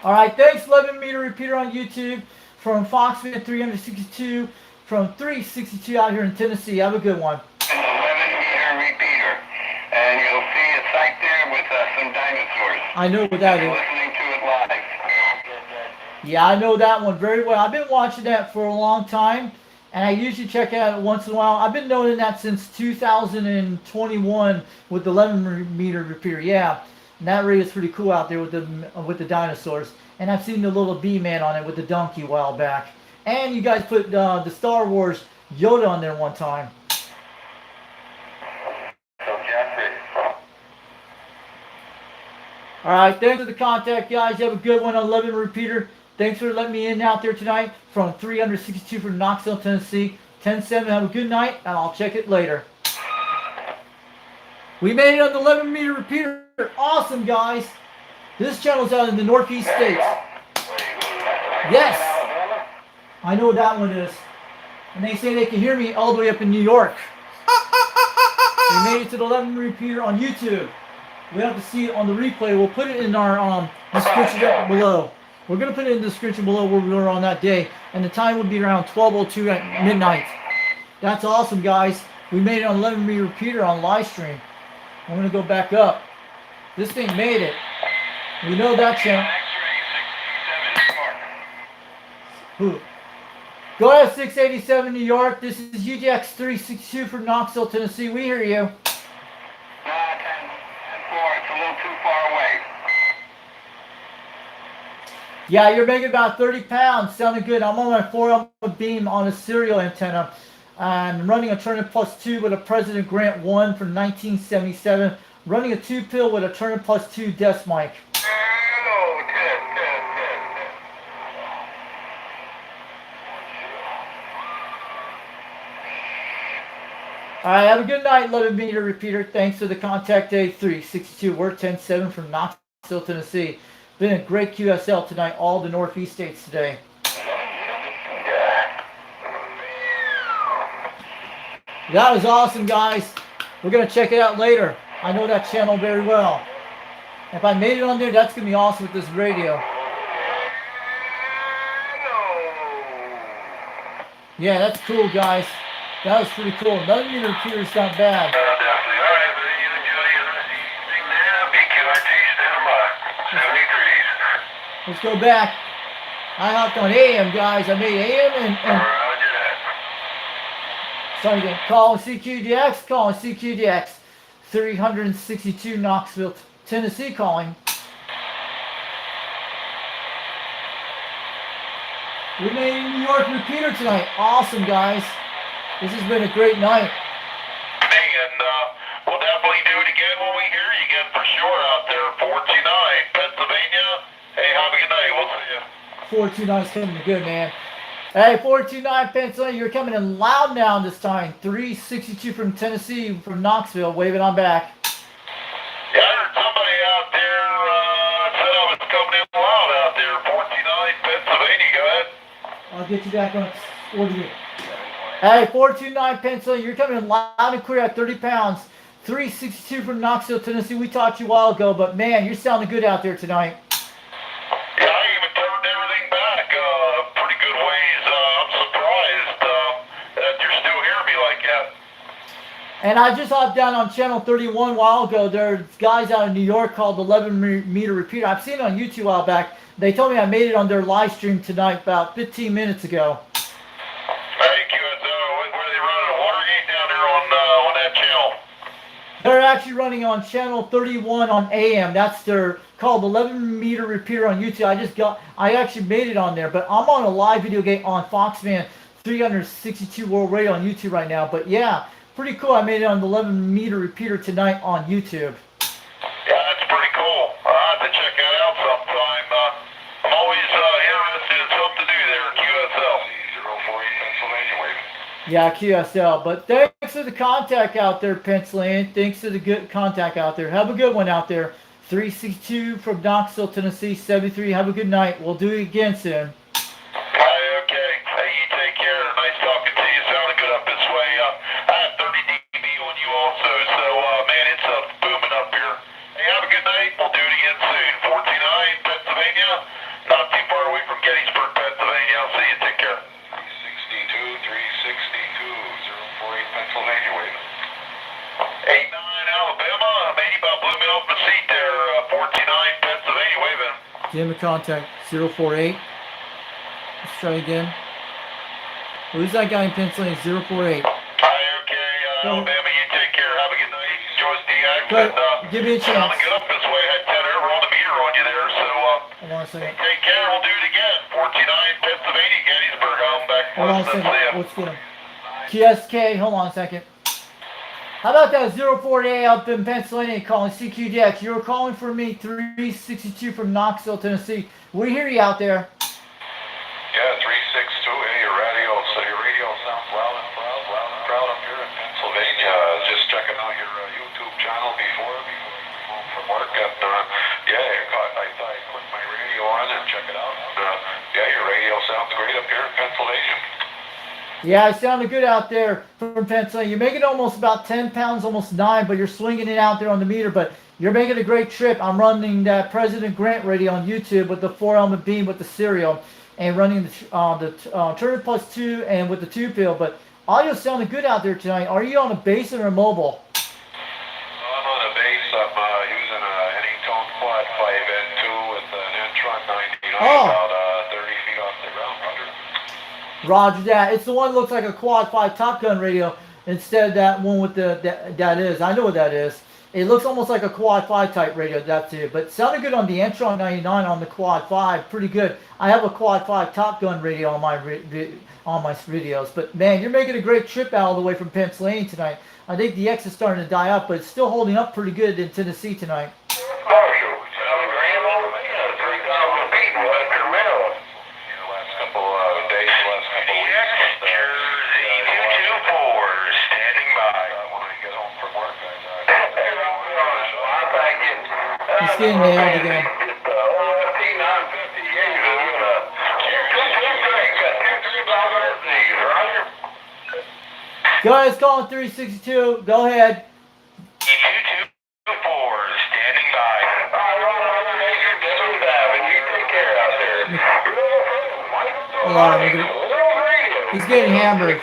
All right, thanks 11 meter repeater on YouTube from Foxman 362 from 362 out here in Tennessee. Have a good one. 11 meter repeater, and you'll see a site there with some dinosaurs. I know what that is. Listening to it live. Yeah, I know that one very well. I've been watching that for a long time, and I usually check it out once in a while. I've been knowing that since 2021 with the 11 meter repeater. Yeah, and that radio is pretty cool out there with the dinosaurs. And I've seen the little bee-man on it with the donkey a while back. And you guys put the Star Wars Yoda on there one time. All right, thanks for the contact, guys. You have a good one on 11 repeater. Thanks for letting me in out there tonight from 362 from Knoxville, Tennessee. 10-7. Have a good night, and I'll check it later. We made it on the 11 meter repeater. Awesome, guys. This channel's out in the Northeast states. Yes. I know what that one is. And they say they can hear me all the way up in New York. We made it to the 11 repeater on YouTube. We have to see it on the replay. We'll put it in our description down below. We're going to put it in the description below where we were on that day. And the time would be around 12:02 at midnight. That's awesome, guys. We made it on 11 meter repeater on live stream. I'm going to go back up. This thing made it. We know that channel. Who? Go ahead, 687 New York. This is UGX 362 from Knoxville, Tennessee. We hear you. 10-4. It's a little too far away. Yeah, you're making about 30 pounds. Sounding good. I'm on my 4-element beam on a serial antenna. I'm running a Turner Plus 2 with a President Grant 1 from 1977. Running a 2-pill with a Turner Plus 2 desk mic. All right, have a good night, 11 meter repeater. Thanks for the contact day 362. We're 10-7 from Knoxville, Tennessee. Been a great QSL tonight, all the Northeast states today. That was awesome, guys. We're going to check it out later. I know that channel very well. If I made it on there, that's going to be awesome with this radio. Yeah, that's cool, guys. That was pretty cool. 11 meter repeater is not bad. Definitely. All right, but you enjoy your evening now. BQRT, stand by. 70 degrees. Let's go back. I hopped on AM, guys. I made AM and Roger that. sorry, again. Calling CQDX. Calling CQDX. 362 Knoxville, Tennessee calling. We made a New York repeater tonight. Awesome, guys. This has been a great night. And we'll definitely do it again when we hear you again for sure out there. 429 Pennsylvania. Hey, have a good night. We'll see you. 429 is coming in good, man. Hey, 429 Pennsylvania, you're coming in loud now this time. 362 from Tennessee, from Knoxville, waving on back. Yeah, I heard somebody out there said I was coming in loud out there. 429 Pennsylvania. Go ahead. I'll get you back on order. Hey, 429 Pennsylvania, you're coming in loud and clear at 30 pounds. 362 from Knoxville, Tennessee. We talked to you a while ago, but man, you're sounding good out there tonight. Yeah, I even turned everything back pretty good ways. I'm surprised that you're still hearing me like that. And I just hopped down on channel 31 a while ago. There's guys out of New York called 11-meter repeater. I've seen it on YouTube a while back. They told me I made it on their live stream tonight about 15 minutes ago. Hey, QSO, where are they running? A Watergate down there on that channel? They're actually running on channel 31 on AM. That's their called 11-meter repeater on YouTube. I actually made it on there, but I'm on a live video game on Foxman 362 World Radio on YouTube right now. But yeah, pretty cool. I made it on the 11-meter repeater tonight on YouTube. Yeah, that's pretty cool. I'll have to check that out sometime. I'm always interested in something to do there, QSL. 048 Pennsylvania, waving. Yeah, QSL. But thanks for the contact out there, Pennsylvania. Thanks for the good contact out there. Have a good one out there. 362 from Knoxville, Tennessee, 73. Have a good night. We'll do it again soon. Okay. Hey, you take care. Nice talking to you. Sounding good up this way. I have 30 dB on you also, so man, it's booming up here. Hey, have a good night. We'll do it again soon. 1409 Pennsylvania. Not too far away from Gettysburg, Pennsylvania. I'll see you. Take care. 362, 048 Pennsylvania, waving. 89 Alabama. Maybe about blew me off my seat there. 149 Pennsylvania, waving. Give him a contact 048. Let's try again. Who's that guy in Pennsylvania? 048. Hi, okay. Alabama, you take care. Have a good night. Enjoy DX. Good. And, Give me a chance. sounding good up this way. Had 10 over on the meter on you there, so Hold on a second. take care. We'll do it again. 49 Pennsylvania, Gettysburg. I'm back. Hold on a Listening. second. See ya. Let's get him. QSK, hold on a second. How about that 048 up in Pennsylvania calling CQDX? You were calling for me 362 from Knoxville, Tennessee. We hear you out there. Yeah, 362. Hey, your radio. So your radio sounds loud and proud up here in Pennsylvania. Just checking out your YouTube channel before you come home from work. And yeah, I thought I'd put my radio on and check it out. Yeah, your radio sounds great up here in Pennsylvania. Yeah, it sounded good out there from Pennsylvania. You're making almost about 10 pounds, almost 9, but you're swinging it out there on the meter. But you're making a great trip. I'm running that President Grant radio on YouTube with the 4-element beam with the serial and running the turn plus 2 and with the 2-fill. But audio sounded good out there tonight. Are you on a base or a mobile? I'm on a base. I'm using an Anytone Quad 5N2 with an Entron 99 about 30 feet off the ground. Roger that. It's the one that looks like a Quad 5 Top Gun radio instead of that one with that is. I know what that is. It looks almost like a Quad 5 type radio, that too. But it sounded good on the Entron 99 on the Quad 5. Pretty good. I have a Quad 5 Top Gun radio on my videos. But man, you're making a great trip out all the way from Pennsylvania tonight. I think the X is starting to die up, but it's still holding up pretty good in Tennessee tonight. He's getting nailed again. Go ahead, it's calling 362. Go ahead. 224, standing by. Hold on, he's getting hammered.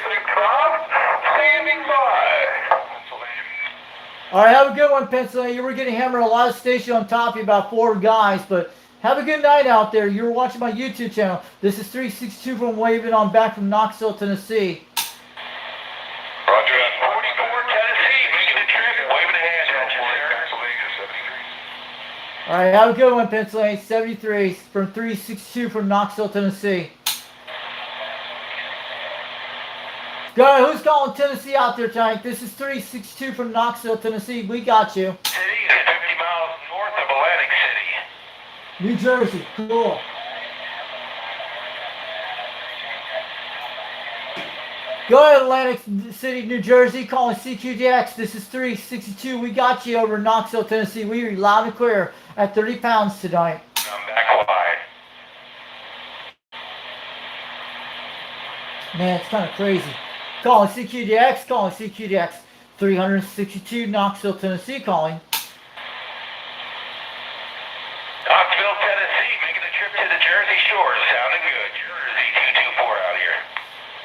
All right, have a good one, Pennsylvania. You were getting hammered a lot of stations on top of you, about 4 guys, but have a good night out there. You were watching my YouTube channel. This is 362 from waving on back from Knoxville, Tennessee. Roger that. 44 Tennessee, making a trip, waving a hand at you, sir. Pennsylvania, 73. All right, have a good one, Pennsylvania. 73 from 362 from Knoxville, Tennessee. Go ahead, who's calling Tennessee out there tonight? This is 362 from Knoxville, Tennessee. We got you. City is 50 miles north of Atlantic City. New Jersey, cool. Go ahead, Atlantic City, New Jersey, calling CQDX. This is 362. We got you over in Knoxville, Tennessee. We are loud and clear at 30 pounds tonight. I'm back live. Man, it's kind of crazy. Calling CQDX, calling CQDX. 362, Knoxville, Tennessee, calling. Knoxville, Tennessee, making a trip to the Jersey Shore. Sounding good. Jersey 224 out here.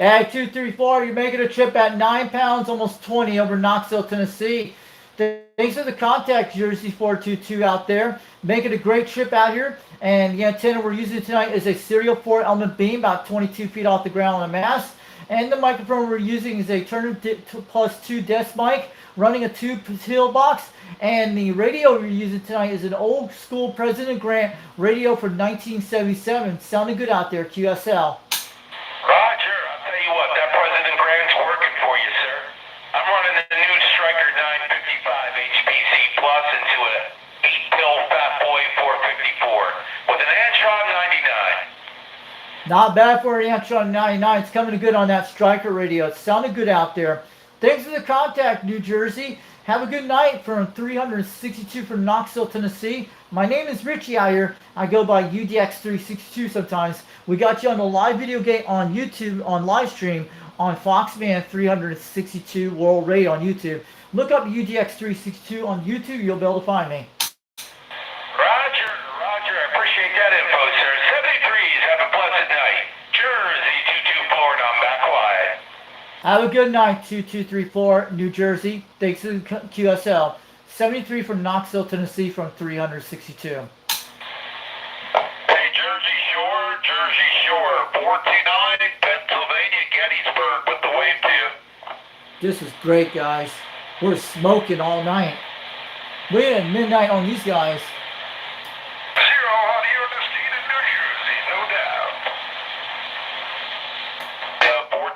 Hey, 234, you're making a trip at 9 pounds, almost 20 over Knoxville, Tennessee. Thanks for the contact, Jersey 422 out there. Making a great trip out here. And the antenna we're using tonight is a serial 4-element beam, about 22 feet off the ground on a mast. And the microphone we're using is a Turner Plus 2 desk mic, running a 2-pill box. And the radio we're using tonight is an old school President Grant radio from 1977. Sounding good out there, QSL. Roger, I'll tell you what, that President Grant's working for you, sir. I'm running the new Striker 955 HPC Plus into a 8-pill Fat Boy 454 with an Antron 99. Not bad for an Antron 99. It's coming good on that Striker radio. It sounded good out there. Thanks for the contact, New Jersey. Have a good night from 362 from Knoxville, Tennessee. My name is Richie out here. I go by UDX362 sometimes. We got you on the live video gate on YouTube, on live stream, on Foxman 362 World Radio on YouTube. Look up UDX362 on YouTube. You'll be able to find me. Roger, I appreciate that info, sir. 73s, have a blessed night. Jersey 22 Florida, I'm back quiet. Have a good night, 2234 New Jersey. Thanks to the QSL. 73 from Knoxville, Tennessee from 362. Hey, Jersey Shore, 49, Pennsylvania, Gettysburg, with the wave to you. This is great, guys. We're smoking all night. We had midnight on these guys. Zero audio listed in New Jersey, no doubt. 49,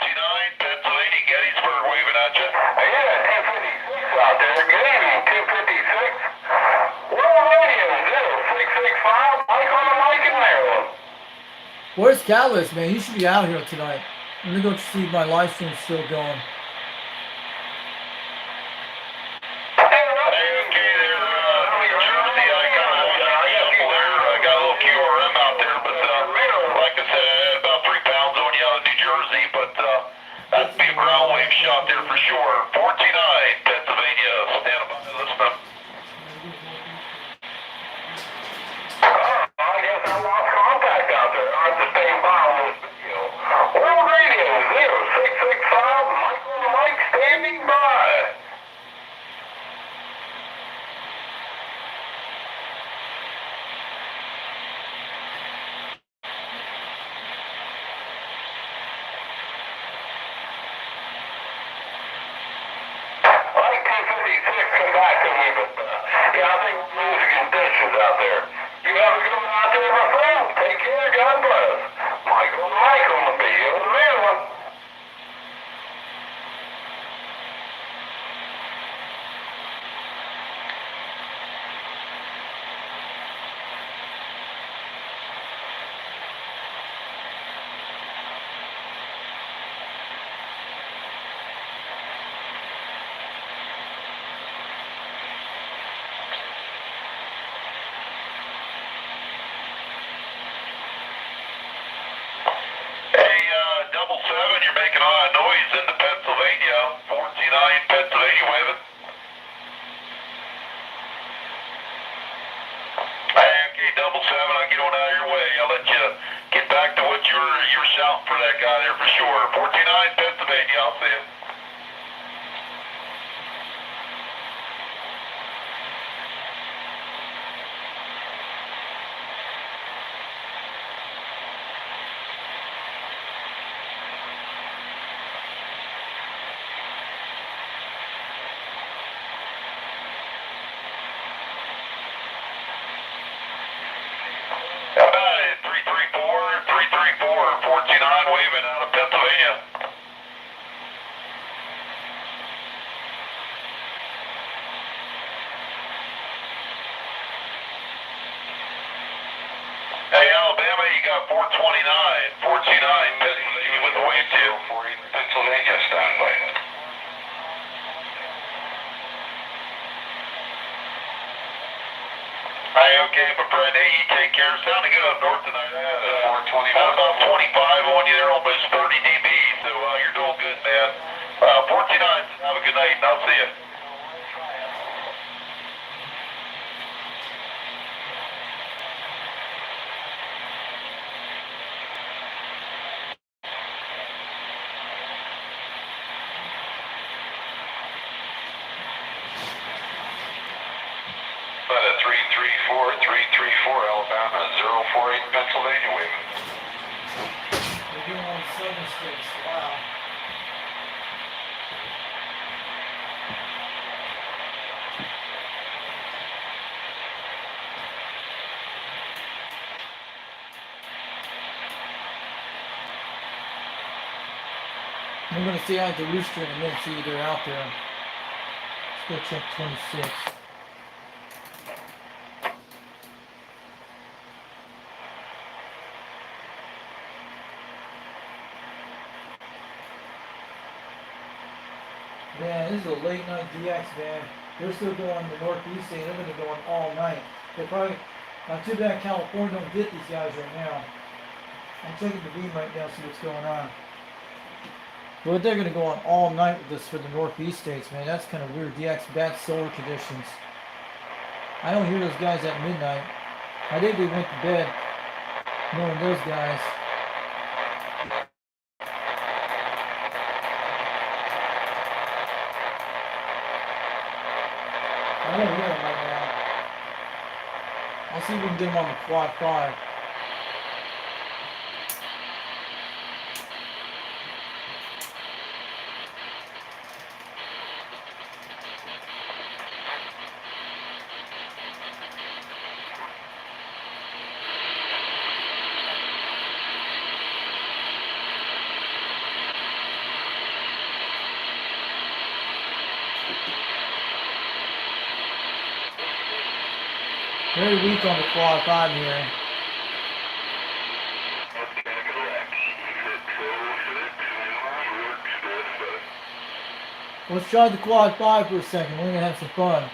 Pennsylvania, Gettysburg, waving at you. Yeah, 256 out there. Good evening, 256. World Radio 0665. Mike on the mic in Maryland. Where's Catalyst, man? You should be out here tonight. I'm gonna go see if my live stream's still going. Shot there for sure. 49, Pennsylvania, stand by to listen. I guess I lost contact out there. I have to stand by on this video. World Radio 0665. Mike on the mic standing by. Come back to me, but yeah, I think we're losing conditions out there. You have a good one out there, my friend. Take care. God bless. Michael on the video, the real one. Double 7, you're making a lot of noise into Pennsylvania. 49, Pennsylvania, waving. Hey, okay, double 7, I'll get on out of your way. I'll let you get back to what you're shouting for that guy there for sure. 49, Pennsylvania, I'll see you. How about it? 334, 49, waving out of Pennsylvania. Hey, Alabama, you got 429, 429, Pennsylvania with the wave too. Pennsylvania, standby. Hey, okay, my friend. Hey, you take care. Sounding good up north tonight. 421. About 25 on you there, almost 30 dB. So you're doing good, man. 49. Have a good night, and I'll see you. 148 in Pennsylvania waving. They're doing on southern states. Wow. I'm going to see out the rooster in a minute, see if they're out there. Let's go check 26. Man, this is a late night DX, man. They're still going the northeast, and they're going to be going all night. They probably, not too bad California don't get these guys right now. I'm checking the beam right now, see what's going on. But they're going to go on all night with this for the northeast states, man. That's kind of weird. DX, bad solar conditions. I don't hear those guys at midnight. I think they went to bed knowing those guys. I don't hear them right now. I'll see if we can get them on the quad 5. Very weak on the quad 5 here. Let's try the quad 5 for a second. We're gonna have some fun.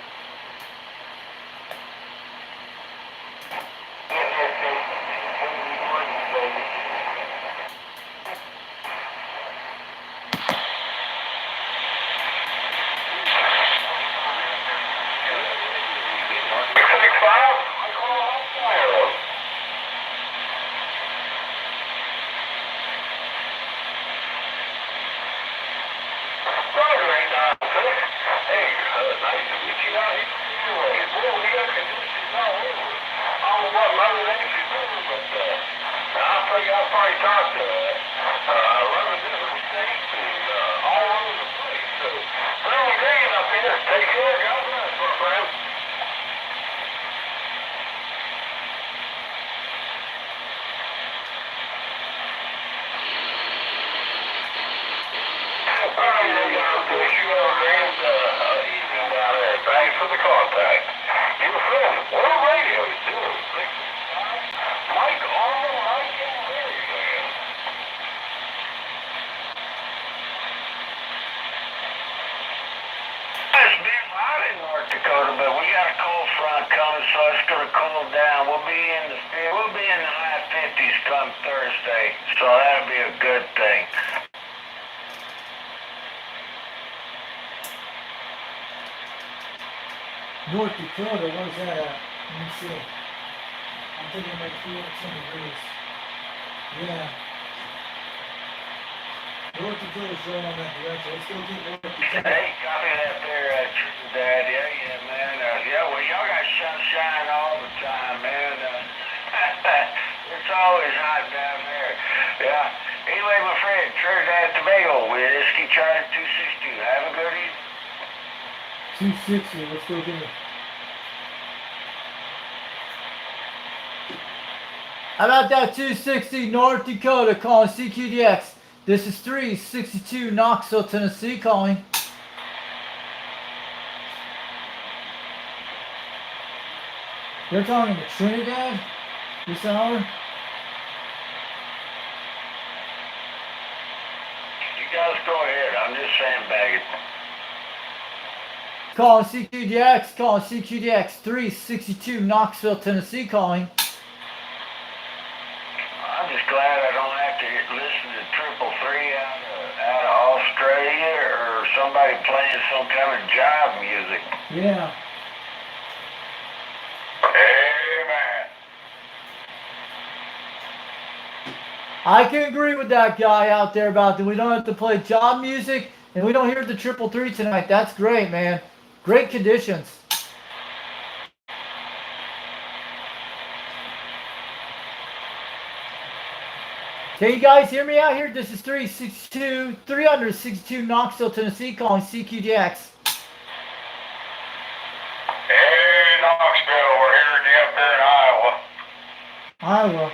North Dakota, where's that at? Let me see. I'm thinking like 310 degrees. Yeah. North Dakota's right on that direction. Let's go get North Dakota. Hey, copy that there, Trinidad. Yeah, man. Yeah, well, y'all got sunshine all the time, man. It's always hot down there. Yeah. Anyway, my friend, Trinidad Tobago with Whiskey Charlie 262. Have a good evening. 260, let's go get it. How about that 260 North Dakota calling CQDX? This is 362 Knoxville, Tennessee calling. They're talking to Trinidad this hour? You guys go ahead. I'm just sandbagging. Calling CQDX 362 Knoxville, Tennessee calling. I'm just glad I don't have to listen to 333 out of Australia or somebody playing some kind of jive music. Yeah. Amen. I can agree with that guy out there about that. We don't have to play job music and we don't hear the 333 tonight. That's great, man. Great conditions. Can you guys hear me out here? This is 362 Knoxville, Tennessee, calling CQDX. Hey, Knoxville, we're hearing you up there in Iowa. Iowa.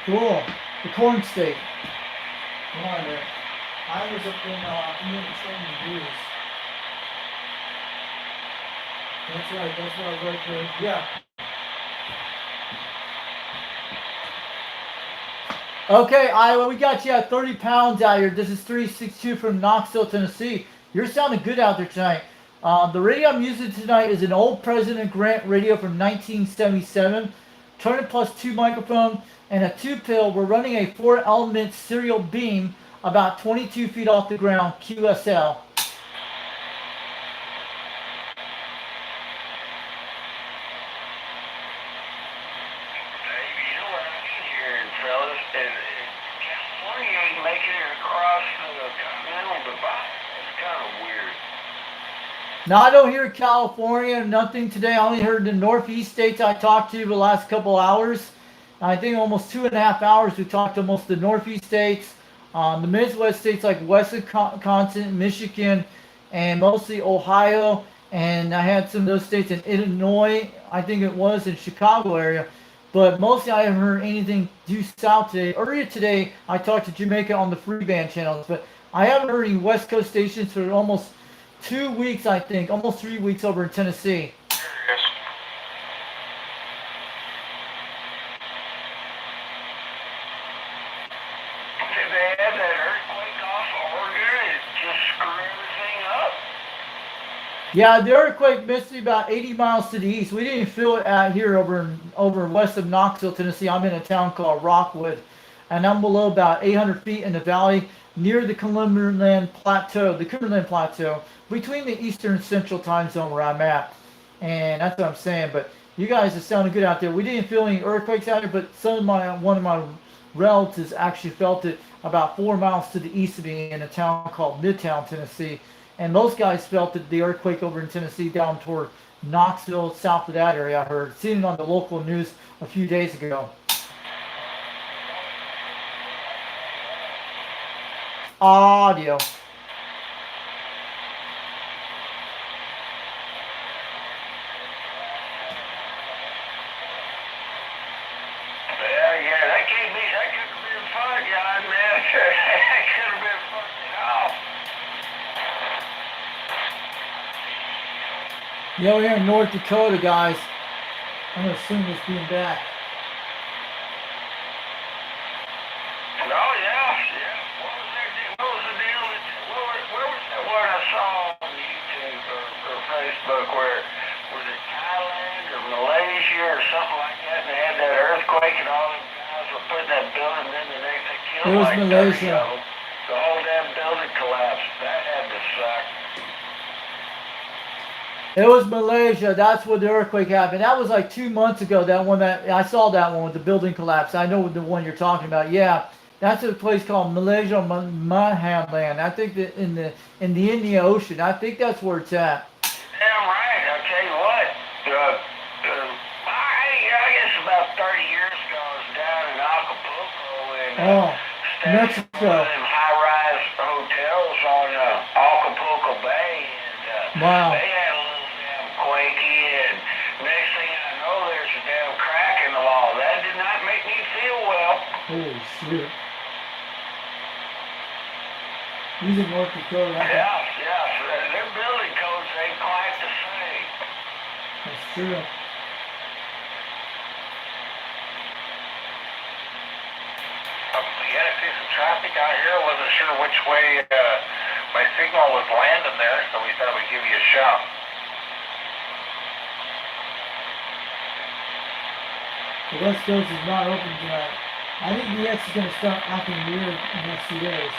Cool. The corn state. Come on there. Iowa's up in Indian Training Blues. That's right. That's what I wrote there. Yeah. Okay, Iowa, we got you at 30 pounds out here. This is 362 from Knoxville, Tennessee. You're sounding good out there tonight. The radio I'm using tonight is an old President Grant radio from 1977. Turner plus 2 microphone and a 2-pill. We're running a 4-element serial beam about 22 feet off the ground, QSL. California ain't making it across the continental divide. It's kind of weird. Now, I don't hear California, nothing today. I only heard the Northeast states I talked to the last couple hours. I think almost 2.5 hours we talked to most of the Northeast states, the Midwest states like Wisconsin, Michigan, and mostly Ohio. And I had some of those states in Illinois, I think it was, in Chicago area. But mostly I haven't heard anything due south today. Earlier today, I talked to Jamaica on the free band channels, but I haven't heard any West Coast stations for almost 2 weeks, I think, almost 3 weeks over in Tennessee. Did they have that earthquake off Oregon? It just screwed everything up. Yeah, the earthquake missed me about 80 miles to the east. We didn't feel it out here over west of Knoxville, Tennessee. I'm in a town called Rockwood, and I'm below about 800 feet in the valley near the Cumberland Plateau, between the eastern and central time zone where I'm at. And that's what I'm saying. But you guys are sounding good out there. We didn't feel any earthquakes out here, but one of my relatives actually felt it about 4 miles to the east of me in a town called Midtown, Tennessee. And those guys felt the earthquake over in Tennessee down toward Knoxville, south of that area, I heard. Seen it on the local news a few days ago. Audio. Yeah, that could have been fun, John, man. That could have been fucking off. Yeah, we're here in North Dakota, guys. I'm going to assume this being back. Oh, yeah. What was the deal? Where was that one I saw on YouTube or Facebook where, was it Thailand or Malaysia or something like that, and they had that earthquake and all them guys were putting that building, and then the next they killed It was like 30 Malaysia. of them. The whole damn building collapsed. That had to suck. It was Malaysia. That's where the earthquake happened. That was like 2 months ago. That one I saw that one with the building collapse. I know the one you're talking about. Yeah, that's a place called Malaysia Land. I think that in the Indian Ocean. I think that's where it's at. Damn right. I'll tell you what. I guess about 30 years ago, I was down in Acapulco and stayed in Mexico. one of them high-rise hotels on Acapulco Bay, and Wow. they had a little damn quakey, and next thing I know, there's a damn crack in the wall. That did not make me feel well. Holy shit. He's in North Dakota. Yeah. So their building codes ain't quite the same. That's true. Yeah, I see some traffic out here. Wasn't sure which way my signal was landing there, so we thought we'd give you a shout. The West Coast is not open tonight. I think the X is going to start acting weird in the next few days.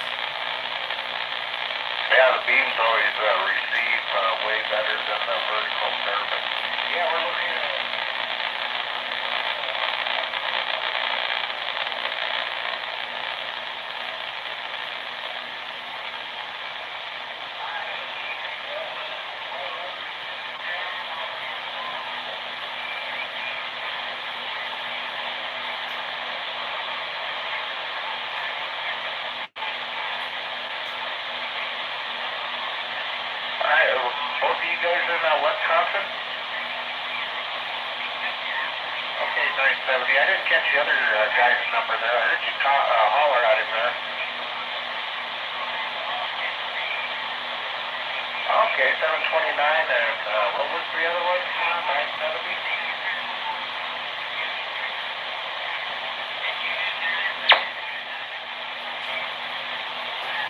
Yeah, the beams always receive way better than the vertical service. Yeah, we're looking at 770. I didn't catch the other guy's number there. I heard you holler at him there. Okay, 729, and what was the other one? 970?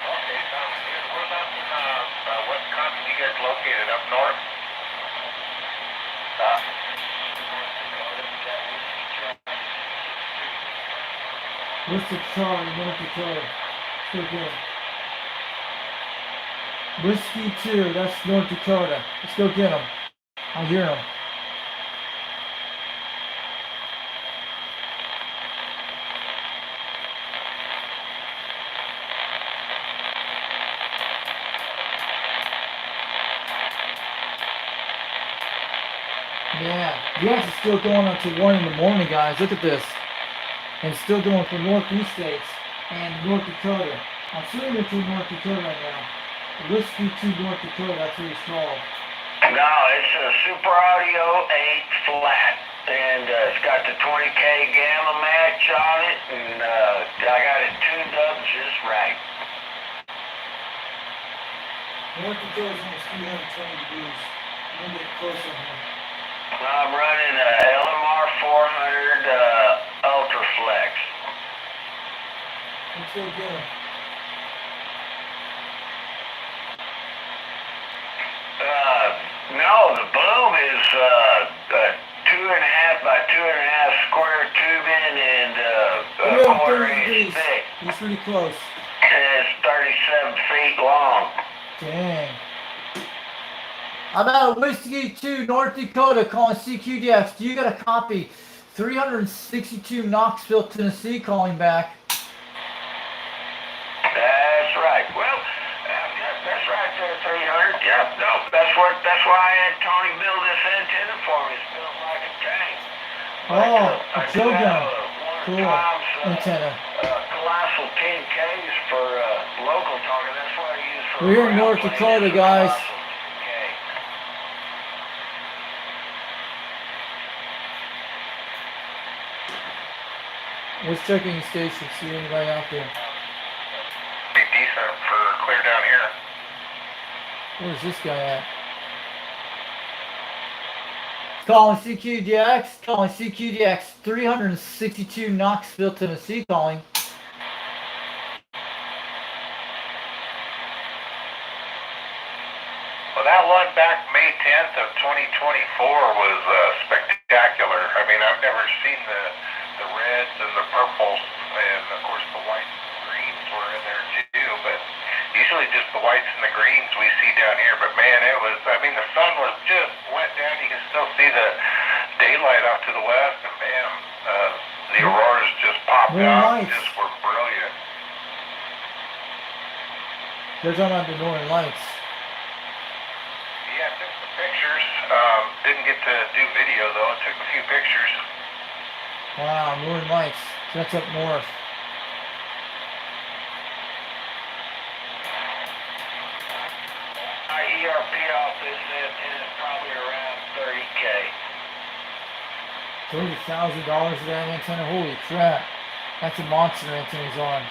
Okay, sounds good. Whereabouts in Wisconsin you guys located? Up north? What's the Charlie? North Dakota. So good. Whiskey 2, that's North Dakota. Let's go get them. I hear them. Yeah, yes, it's still going until 1 in the morning, guys. Look at this. And it's still going for northeast states and North Dakota. I'm swimming through North Dakota right now. Whiskey 2 North Dakota, that's what it's called. No, it's a Super Audio 8 flat, and it's got the 20K gamma match on it, and I got it tuned up just right. North Dakota's almost 320 degrees. I'm gonna get closer here. I'm running a LMR 400 Ultra Flex. Let's go get them. No, the boom is 2.5 by 2.5 square tubing and a quarter inch thick. He's pretty close. And it's 37 feet long. Dang. I'm out of Whiskey 2, North Dakota, calling CQDX. Do you got a copy? 362 Knoxville, Tennessee, calling back. That's right. Well, that's right there, 300. Yep, no, that's why I had Tony build this antenna for me. It's built like a tank. Oh, a Joe gun. Cool. Antenna. Colossal 10Ks for local target. That's what I use for. We're here in North Dakota, guys. Let's check any station, see anybody out there. Be decent for clear down here. Where's this guy at? Calling CQDX, calling CQDX, 362 Knoxville, Tennessee, calling. Well, that one back May 10th of 2024 was spectacular. I mean, I've never seen the reds and the purples, and of course the whites and greens were in there too, but usually just the whites and the greens we see down here. But man, it was, I mean, the sun was just went down. You can still see the daylight off to the west, and man, the auroras just popped out and just were brilliant. They're talking about the Northern Lights. Yeah, I took some pictures. Didn't get to do video though. I took a few pictures. Wow, Northern Lights. That's up north. My ERP off this antenna is probably around 30K. $30,000 for that antenna. Holy crap. That's a monster antenna he's on.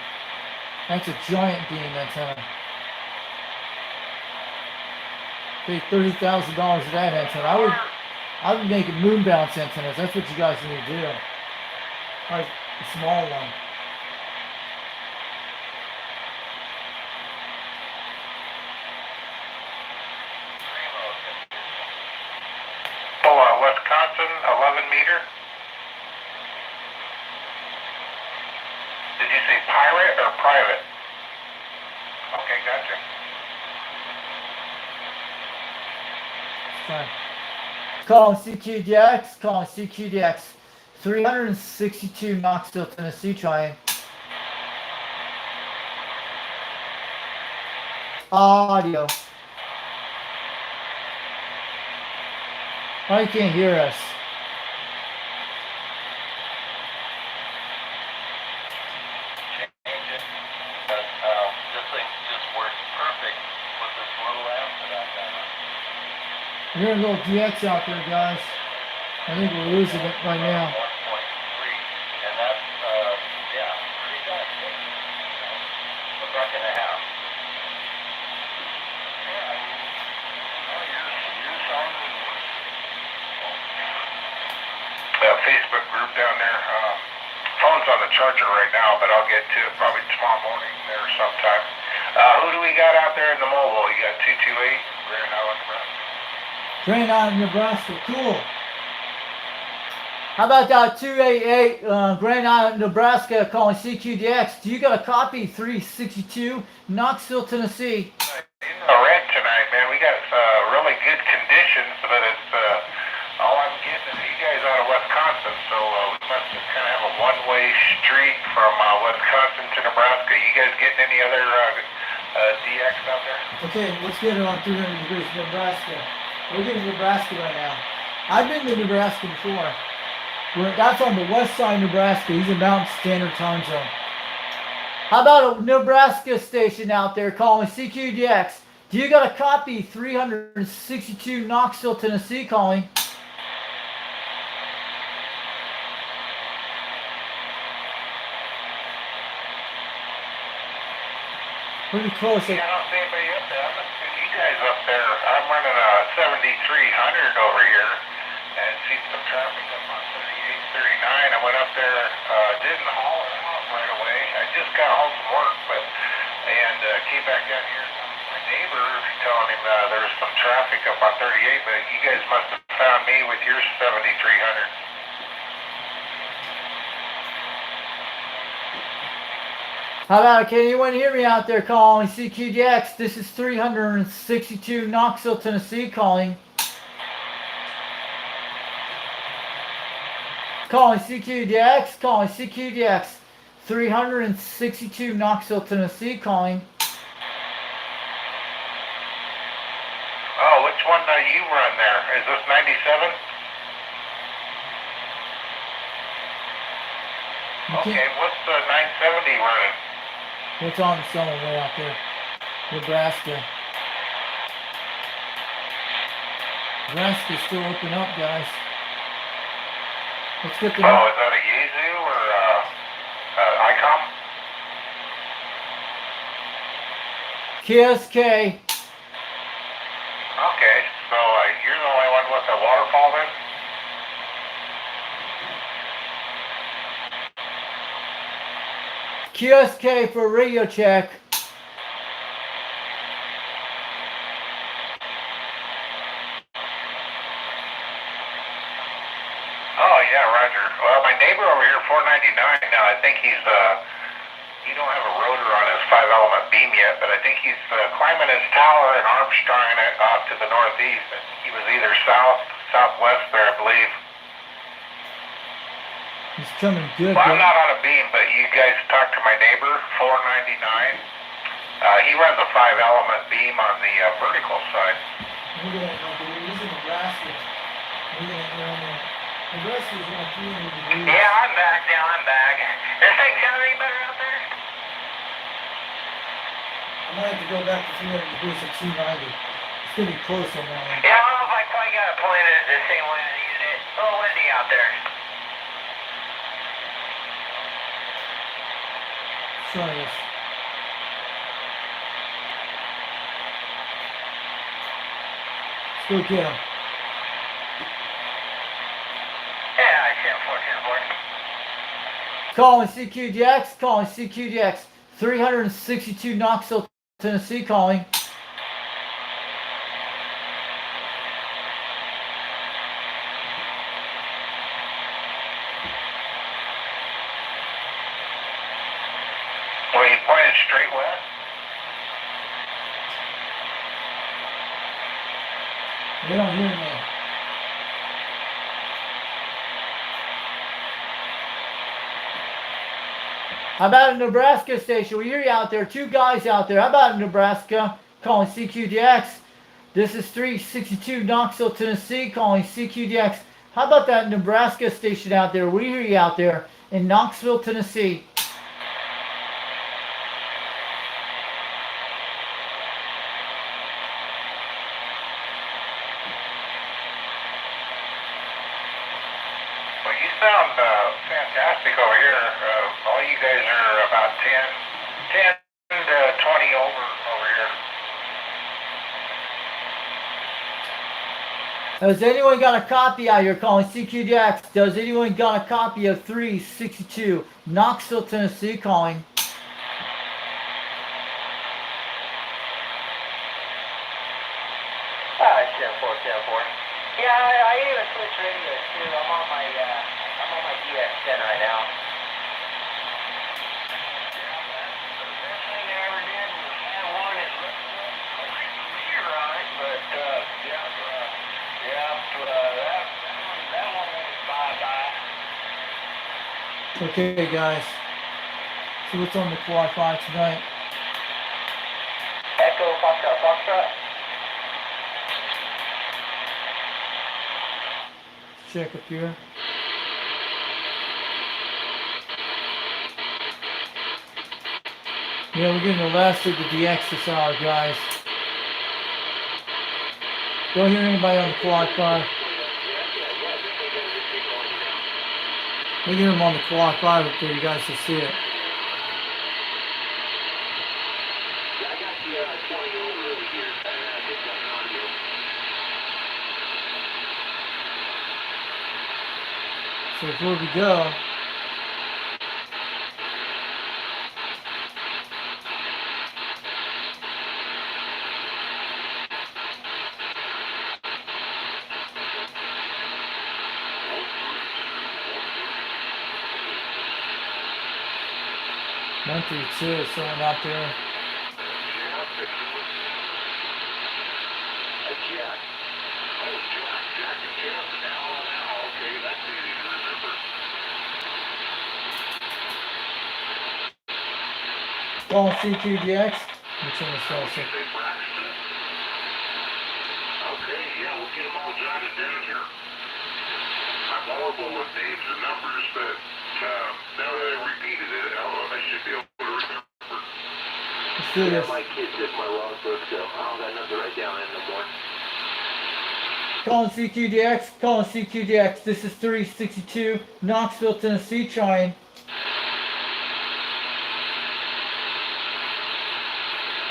That's a giant beam antenna. Pay $30,000 for that antenna. I would make moon bounce antennas. That's what you guys need to do. Like a small one. Oh, Wisconsin, 11 meter. Did you say pirate or private? Okay, gotcha. Fine. Calling CQDX, calling CQDX. 362 Knoxville, Tennessee, trying. Audio. Oh, you can't hear us. This thing just works perfect with this little amp that I got. We're hearing a little DX out there, guys. I think we're losing it right now. 1.3 on the charger right now, but I'll get to it probably tomorrow morning there sometime. Who do we got out there in the mobile? You got 228, Grand Island, Nebraska. Grand Island, Nebraska. Cool. How about that 288 Grand Island, Nebraska calling CQDX? Do you got a copy? 362 Knoxville, Tennessee. In the red tonight, man. We got really good conditions, but it's all I'm getting is you guys out of Wisconsin, so we must just kind of have a one-way street from Wisconsin to Nebraska. You guys getting any other DX out there? Okay, let's get it on 300 degrees Nebraska. We're getting Nebraska right now. I've been to Nebraska before. That's on the west side of Nebraska. He's in Mountain Standard Time Zone. How about a Nebraska station out there calling CQDX? Do you got a copy? 362 Knoxville, Tennessee calling. Pretty close. Yeah, I don't see anybody up there. I'm not seeing you guys up there. I'm running a 7300 over here and see some traffic up on 38, 39. I went up there, didn't haul it out right away. I just got home from work, and came back down here. My neighbor telling him there was some traffic up on 38, but you guys must have found me with your 7300. How about, can anyone hear me out there calling CQDX? This is 362 Knoxville, Tennessee calling. Calling CQDX, calling CQDX. 362 Knoxville, Tennessee calling. Oh, which one do you run there? Is this 97? Okay, what's the 970 running? What's on the summer way out there? Nebraska. Nebraska's still open up, guys. Let's get the... Oh, is that a Yaesu or ICOM? KSK. Okay, so you're the only one with a waterfall then? QSK for radio check. Oh yeah, Roger. Well, my neighbor over here, 499. Now I think he's he don't have a rotor on his 5-element beam yet, but I think he's climbing his tower and Armstrong it off to the northeast. He was either southwest there, I believe. He's coming good. Well, I'm not on a beam, but you guys talk to my neighbor, 499. He runs a 5-element beam on the vertical side. Look at that, he's in Nebraska. Look at that, Nebraska's on 300 degrees. Yeah, I'm back now. I'm back. This thing sound any better out there? I might have to go back to 300 degrees at 290. It's going to be close on that one. Yeah, I don't know if I quite got it pointed the same way I used it. A little windy out there. Try this. Let's go get him. Yeah, I see 410 Calling CQDX, calling CQDX. 362 Knoxville, Tennessee calling. Well, you pointed straight west? They don't hear me. How about a Nebraska station? We hear you out there. Two guys out there. How about Nebraska calling CQDX? This is 362 Knoxville, Tennessee calling CQDX. How about that Nebraska station out there? We hear you out there in Knoxville, Tennessee. Well, you sound fantastic over here. All you guys are about 10 to 20 over here. Has anyone got a copy out here calling CQDX? Does anyone got a copy of 362 Knoxville, Tennessee calling? Channel 4, Channel 4. Yeah, I even switched radios too. I'm on my dxland right now. Okay, guys. So what's on the Wi-Fi tonight? Echo, Foxtrot, Foxtrot. Check up here. Yeah, we're getting the last of the DX this hour, guys. Don't hear anybody on the Wi-Fi. We get them on the Wi-Fi up there, you guys can see it. So before we go, one through two is someone out there. Calling CQDX. Let me turn this off. Okay, yeah, we'll get them all jotted down here. I'm horrible with names and numbers, but now that I repeated it, I should be able to remember. Let's do this. My kids did my logbook, so I don't got nothing to write down in no more. Calling CQDX. Calling CQDX. This is 362 Knoxville, Tennessee. Trying.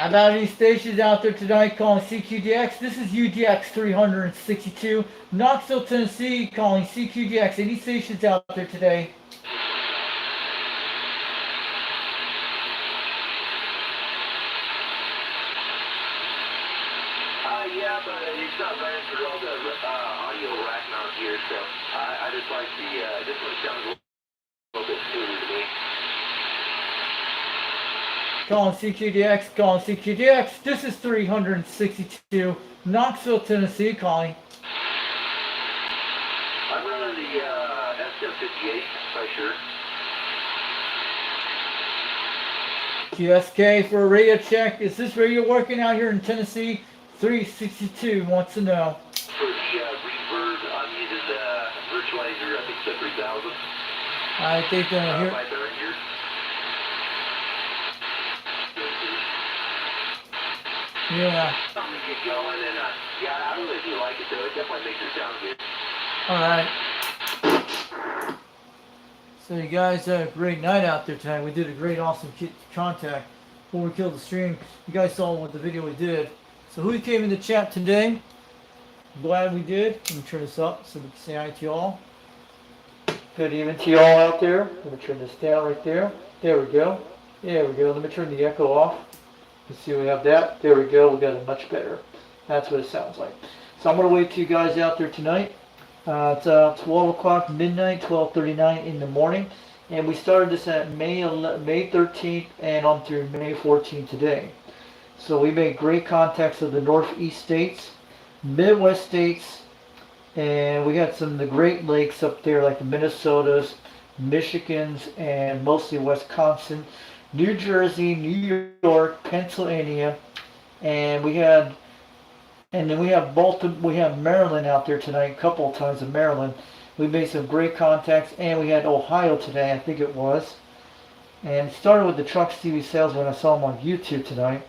About any stations out there tonight calling CQDX? This is UDX 362 Knoxville, Tennessee, calling CQDX. Any stations out there today? Yeah, but it's not running through all the audio rack mount here, so I just like this one sounds a little bit smoother to me. Calling CQDX, calling CQDX. This is 362 Knoxville, Tennessee, calling. I'm running the SM58 by sure. QSK for a radio check. Is this radio working out here in Tennessee? 362 wants to know. For the reverb, I'm using the virtualizer, I think it's the 3000. I think here. By Behringer. Yeah. Something to get going, and yeah, I really do like it though. It definitely makes it sound good. Alright. So you guys had a great night out there tonight. We did a great, awesome contact before we killed the stream. You guys saw what the video we did. So who came in the chat today? Glad we did. Let me turn this up so we can say hi to y'all. Good evening to y'all out there. Let me turn this down right there. There we go. There we go. Let me turn the echo off. Let's see, we have that. There we go. We got it much better. That's what it sounds like. So I'm going to wait till you guys out there tonight. It's 12 o'clock midnight, 12:39 in the morning. And we started this at May 13th and on through May 14th today. So we made great contacts of the Northeast states, Midwest states, and we got some of the Great Lakes up there like the Minnesotas, Michigans, and mostly Wisconsin, New Jersey, New York, Pennsylvania, and then we have Baltimore, we have Maryland out there tonight, a couple of times in Maryland. We made some great contacts, and we had Ohio today, I think it was. And it started with the Trucks TV sales when I saw them on YouTube tonight.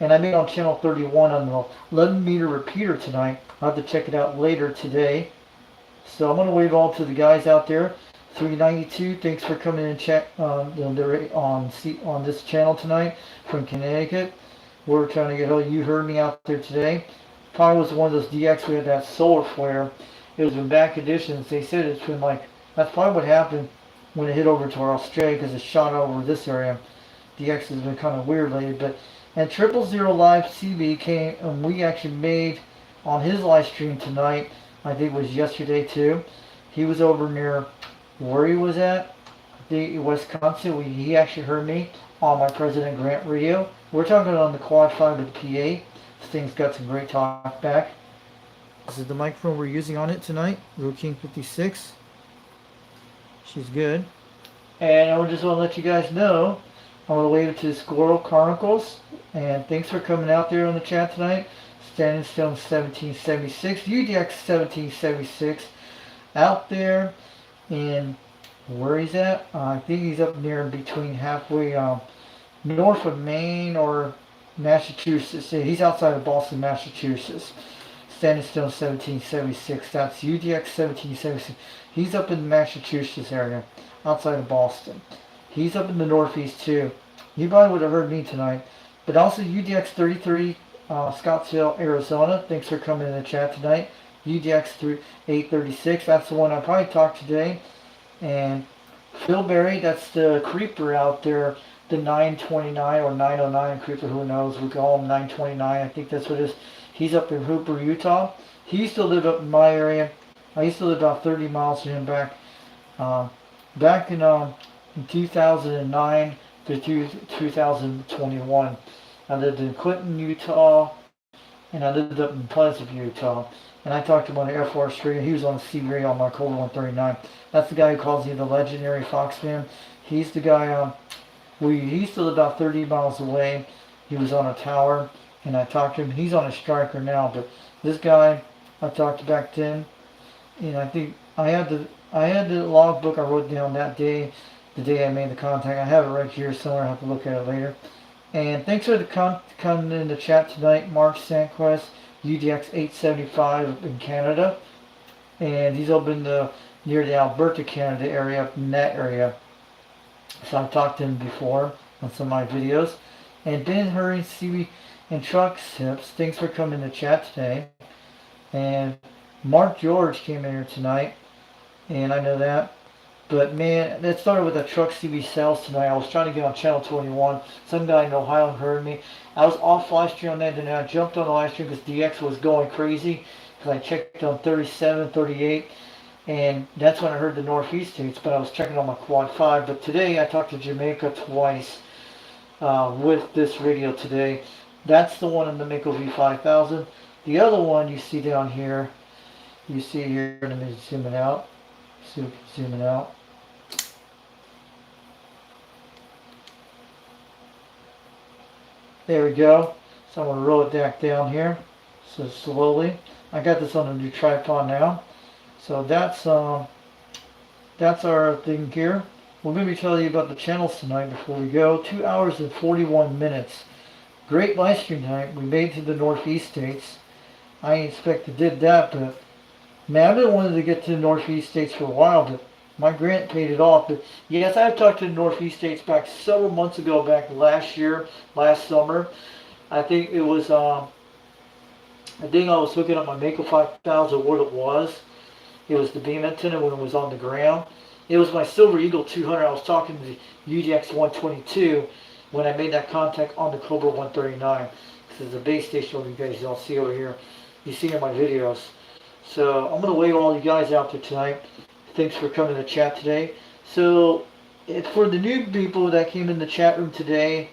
And I made on channel 31 on the 11 meter repeater tonight. I'll have to check it out later today. So I'm going to wave all to the guys out there. 392, thanks for coming in and check on this channel tonight from Connecticut. We're trying to get hold of you. Heard me out there today. probably was one of those DX we had that solar flare. It was in bad conditions. They said it's been like, that's probably what happened when it hit over to our Australia because it shot over this area. DX has been kind of weird lately, but and 000 Live CB came and we actually made on his live stream tonight. I think it was yesterday too. He was over near where he was at, the Wisconsin. He actually heard me on my President Grant radio. We're talking on the Quad 5 with the PA. This thing's got some great talk back. This is the microphone we're using on it tonight, Real King 56. She's good. And I just want to let you guys know, I'm related to Squirrel Chronicles. And thanks for coming out there on the chat tonight. Standing Stone 1776, UDX 1776, out there in where he's at. I think he's up near between halfway north of Maine or Massachusetts. He's outside of Boston, Massachusetts. Standing Stone 1776. That's UDX 1776. He's up in the Massachusetts area, outside of Boston. He's up in the Northeast too. You probably would have heard me tonight. But also UDX 33, Scottsdale, Arizona. Thanks for coming in the chat tonight. UDX 836. That's the one I probably talked today. And Phil Berry, that's the creeper out there. The 929 or 909 creeper, who knows? We call him 929. I think that's what it is. He's up in Hooper, Utah. He used to live up in my area. I used to live about 30 miles from him back in 2009 to 2021. I lived in Clinton, Utah, and I lived up in Pleasant, Utah. And I talked to him on the Air Force Radio. He was on the C radio on my Cobra 139. That's the guy who calls me the legendary Foxman. He's the guy, he used to live about 30 miles away. He was on a tower, and I talked to him. He's on a striker now, but this guy I talked to back then, and I think I had the logbook I wrote down that day, the day I made the contact. I have it right here somewhere. I have to look at it later. And thanks for coming in the chat tonight, Mark Sanquest, UDX 875 in Canada. And he's up in near the Alberta, Canada area, up in that area. So I've talked to him before on some of my videos. And Ben Hurry, CB, and Truck Sips, thanks for coming in the chat today. And Mark George came in here tonight, and I know that. But man, that started with the Truck CB sales tonight. I was trying to get on channel 21. Some guy in Ohio heard me. I was off live stream on that, and then I jumped on the live stream because DX was going crazy. Because I checked on 37, 38, and that's when I heard the Northeast states. But I was checking on my Quad 5. But today I talked to Jamaica twice with this radio today. That's the one in the Mako V5000. The other one you see down here, you see here, let me zoom it out. Zoom it out. There we go. So I'm going to roll it back down here. So slowly. I got this on a new tripod now. So that's our thing here. We're going to be telling you about the channels tonight before we go. 2 hours and 41 minutes. Great live stream tonight. We made it to the Northeast states. I ain't expected did that, but man, I've been wanting to get to the Northeast states for a while, but my grant paid it off. But yes, I've talked to the Northeast states back several months ago, back last year, last summer. I think it was, I was looking at my Mako 5000, what it was. It was the beam antenna when it was on the ground. It was my Silver Eagle 200. I was talking to the UDX 122 when I made that contact on the Cobra 139. This is the base station you guys don't see over here. You see in my videos. So I'm going to wave all you guys out there tonight. Thanks for coming to the chat today. So for the new people that came in the chat room today,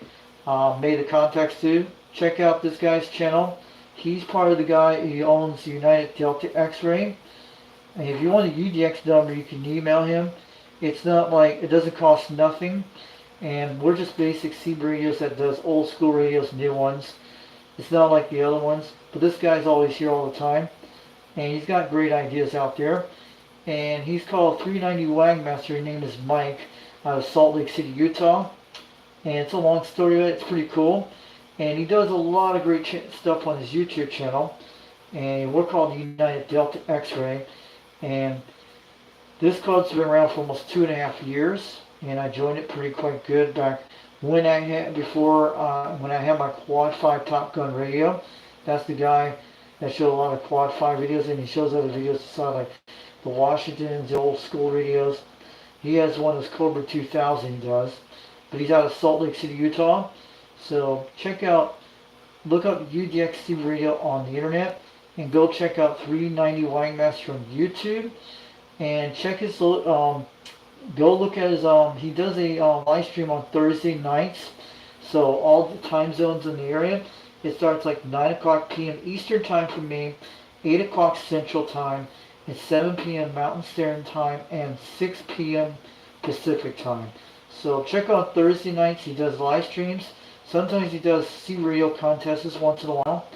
made the contacts to, check out this guy's channel. He's part of the guy who owns United Delta X-Ray. And if you want a UDX number, you can email him. It's not like, it doesn't cost nothing. And we're just basic CB radios that does old school radios, new ones. It's not like the other ones. But this guy's always here all the time. And he's got great ideas out there. And he's called 390 Wagmaster. His name is Mike, out of Salt Lake City, Utah. And it's a long story, but it's pretty cool. And he does a lot of great stuff on his YouTube channel. And we're called United Delta X-Ray. And this club's been around for almost 2.5 years. And I joined it pretty quite good back when I had, when I had my Quad 5 Top Gun radio. That's the guy that show a lot of quad 5 videos, and he shows other videos aside, like the Washingtons, the old school radios. He has one that's Cobra 2000 he does, but he's out of Salt Lake City, Utah. So look up UDXC radio on the internet, and go check out 390 Wangmaster on YouTube, and check his, go look at his, he does a live stream on Thursday nights, so all the time zones in the area. It starts like 9 o'clock p.m. Eastern time for me, 8 o'clock Central time, and 7 p.m. Mountain Standard Time, and 6 p.m. Pacific time. So check out Thursday nights. He does live streams. Sometimes he does C radio contests once in a while.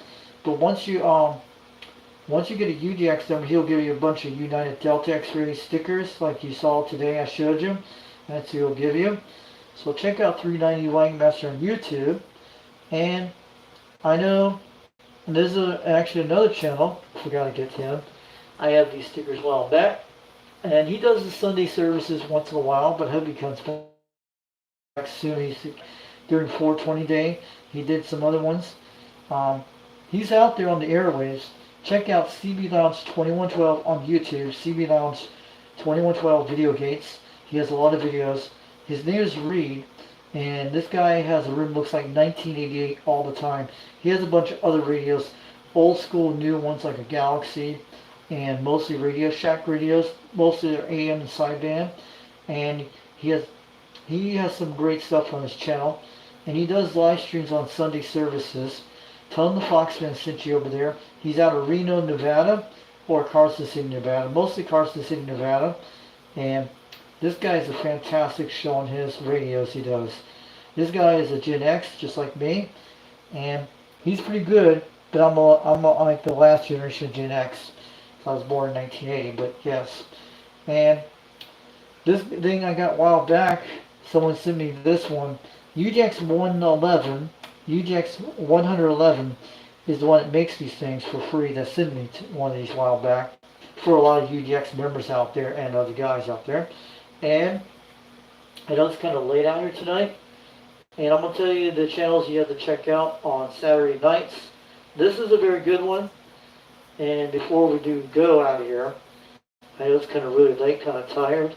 But once you get a UDX number, he'll give you a bunch of United Delta X-ray stickers like you saw today. I showed you. That's what he'll give you. So check out 390 Wangmaster on YouTube. And I know there's actually another channel. I forgot to get to him. I have these stickers a while back. And he does the Sunday services once in a while, but he'll be coming back soon. He's during 420 day. He did some other ones. He's out there on the airwaves. Check out CB Lounge 2112 on YouTube. CB Lounge 2112 Video Gates. He has a lot of videos. His name is Reed, and this guy has a room looks like 1988 all the time. He has a bunch of other radios, old school, new ones like a Galaxy, and mostly Radio Shack radios. Mostly they're AM and sideband, and he has some great stuff on his channel, and he does live streams on Sunday services. Tell him the Foxman sent you over there. He's out of Reno, Nevada, or Carson City, Nevada. Mostly Carson City, Nevada. And this guy is a fantastic show on his radios he does. This guy is a Gen X, just like me, and he's pretty good. But I'm like the last generation of Gen X. So I was born in 1980, but yes. And this thing I got a while back, someone sent me this one. UGX 111, UGX 111 is the one that makes these things for free. That sent me one of these a while back for a lot of UGX members out there and other guys out there. And I know it's kind of late out here tonight, and I'm going to tell you the channels you have to check out on Saturday nights. This is a very good one. And before we do go out of here, I know it's kind of really late, kind of tired,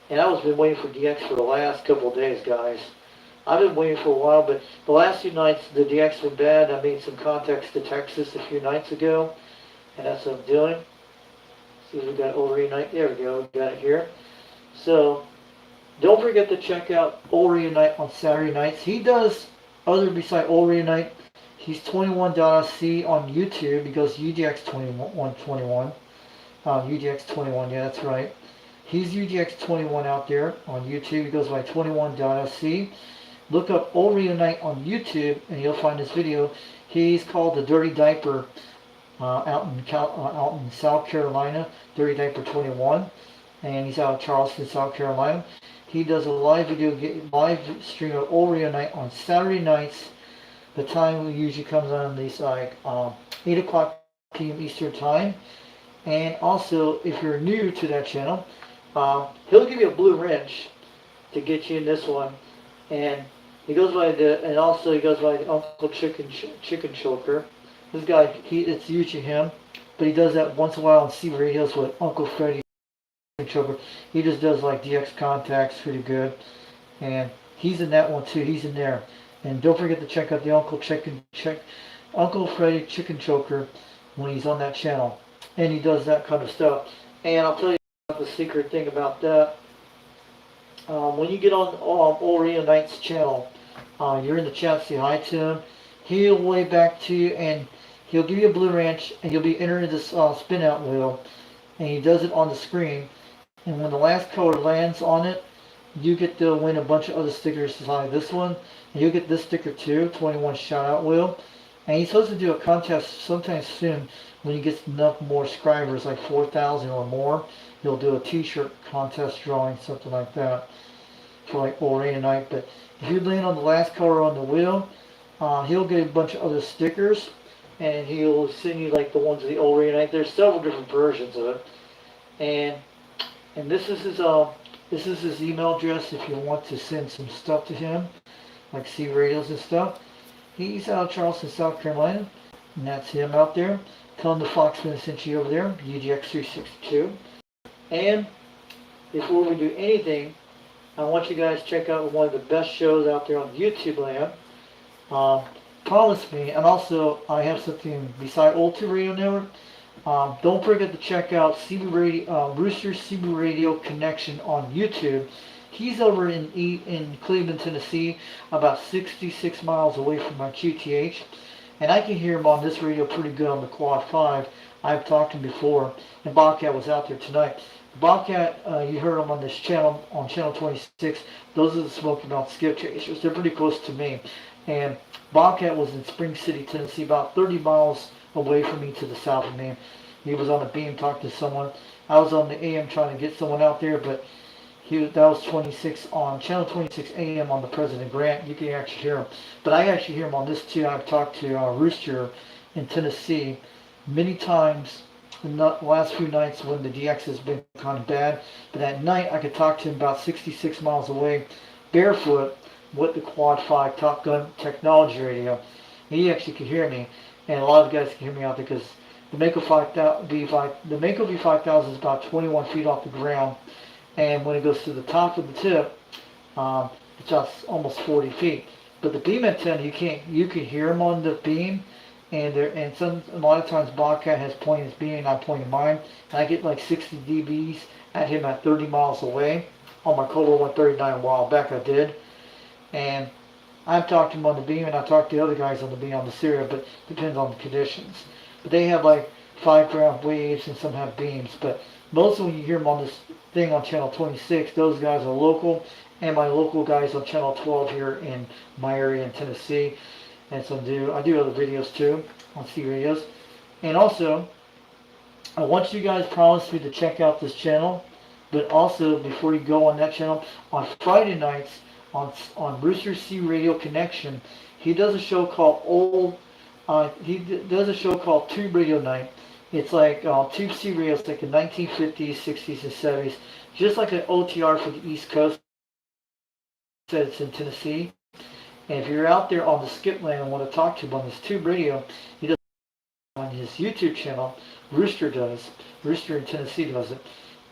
and I was been waiting for DX for the last couple of days, guys. I've been waiting for a while, but the last few nights the DX been bad. I made some contacts to Texas a few nights ago, and that's what I'm doing. See, we got Ulrich Night. There we go. We got it here. So don't forget to check out Ulrich Night on Saturday nights. He does other beside Ulrich Night. He's 21.C on YouTube. He goes UGX 2121. UGX 21, yeah, that's right. He's UGX 21 out there on YouTube. He goes by 21.C. Look up Ulrich Night on YouTube, and you'll find this video. He's called the Dirty Diaper out in South Carolina. Dirty Diaper 21, and he's out of Charleston, South Carolina. He does a live stream of Ulrich Night on Saturday nights. The time usually comes on these like 8 o'clock p.m. Eastern time. And also, if you're new to that channel, he'll give you a blue wrench to get you in this one. And he goes by the Uncle Chicken Choker. This guy, it's usually him, but he does that once in a while on C radios with Uncle Freddy Chicken Choker. He just does like DX contacts pretty good, and he's in that one too. He's in there. And don't forget to check out the Uncle Freddy Chicken Choker when he's on that channel. And he does that kind of stuff. And I'll tell you the secret thing about that. When you get on Ulrich Knight's channel, you're in the chat, say hi to him. He'll wave back to you, and he'll give you a blue wrench, and you'll be entering this spin out wheel. And he does it on the screen. And when the last color lands on it, you get to win a bunch of other stickers like this one. And you'll get this sticker too, 21 shout out wheel. And he's supposed to do a contest sometime soon when he gets enough more subscribers, like 4,000 or more. He'll do a t-shirt contest drawing, something like that, for like Ulrich Night. But if you land on the last color on the wheel, he'll get a bunch of other stickers, and he'll send you like the ones of the Ulrich Night. There's several different versions of it, and this is his email address if you want to send some stuff to him, like C radios and stuff. He's out of Charleston, South Carolina, and that's him out there. Tell them the Foxman sent you over there, UGX362. And before we do anything, I want you guys to check out one of the best shows out there on YouTube land. Promise me, and also I have something beside Old 2 Radio Network. Don't forget to check out CB Radio, Rooster CB Radio Connection on YouTube. He's over in Cleveland, Tennessee, about 66 miles away from my QTH. And I can hear him on this radio pretty good on the Quad 5. I've talked to him before, and Bobcat was out there tonight. Bobcat, you heard him on this channel, on channel 26. Those are the Smoky Mountain Skip Chasers. They're pretty close to me. And Bobcat was in Spring City, Tennessee, about 30 miles away from me to the south of me. He was on the beam talking to someone. I was on the AM trying to get someone out there, but that was 26 on channel 26 AM on the President Grant. You can actually hear him. But I actually hear him on this too. I've talked to Rooster in Tennessee many times in the last few nights when the DX has been kind of bad. But at night I could talk to him about 66 miles away, barefoot, with the Quad 5 Top Gun technology radio. He actually could hear me, and a lot of guys can hear me out there because the Mako V5000 is about 21 feet off the ground, and when it goes to the top of the tip, it's just almost 40 feet. But the beam antenna, you can hear him on the beam, and a lot of times Bobcat has pointed his beam and I'm pointing mine, and I get like 60 dBs at him at 30 miles away. On my Cobra 139 a while back I did. And I've talked to him on the beam, and I talked to the other guys on the beam on the Syria, but depends on the conditions. But they have like 5 ground waves, and some have beams. But mostly when you hear them on this thing on channel 26, those guys are local, and my local guys on channel 12 here in my area in Tennessee. And so I do other videos too on C radios. And also, I want you guys to promise me to check out this channel. But also, before you go on that channel, on Friday nights, on Rooster C Radio Connection, he does a show called does a show called Tube Radio Night. It's like Tube C Radio, it's like the 1950s, 60s, and 70s, just like an OTR for the East Coast. It's in Tennessee. And if you're out there on the skip land and want to talk to him on this Tube Radio, he does it on his YouTube channel. Rooster in Tennessee does it.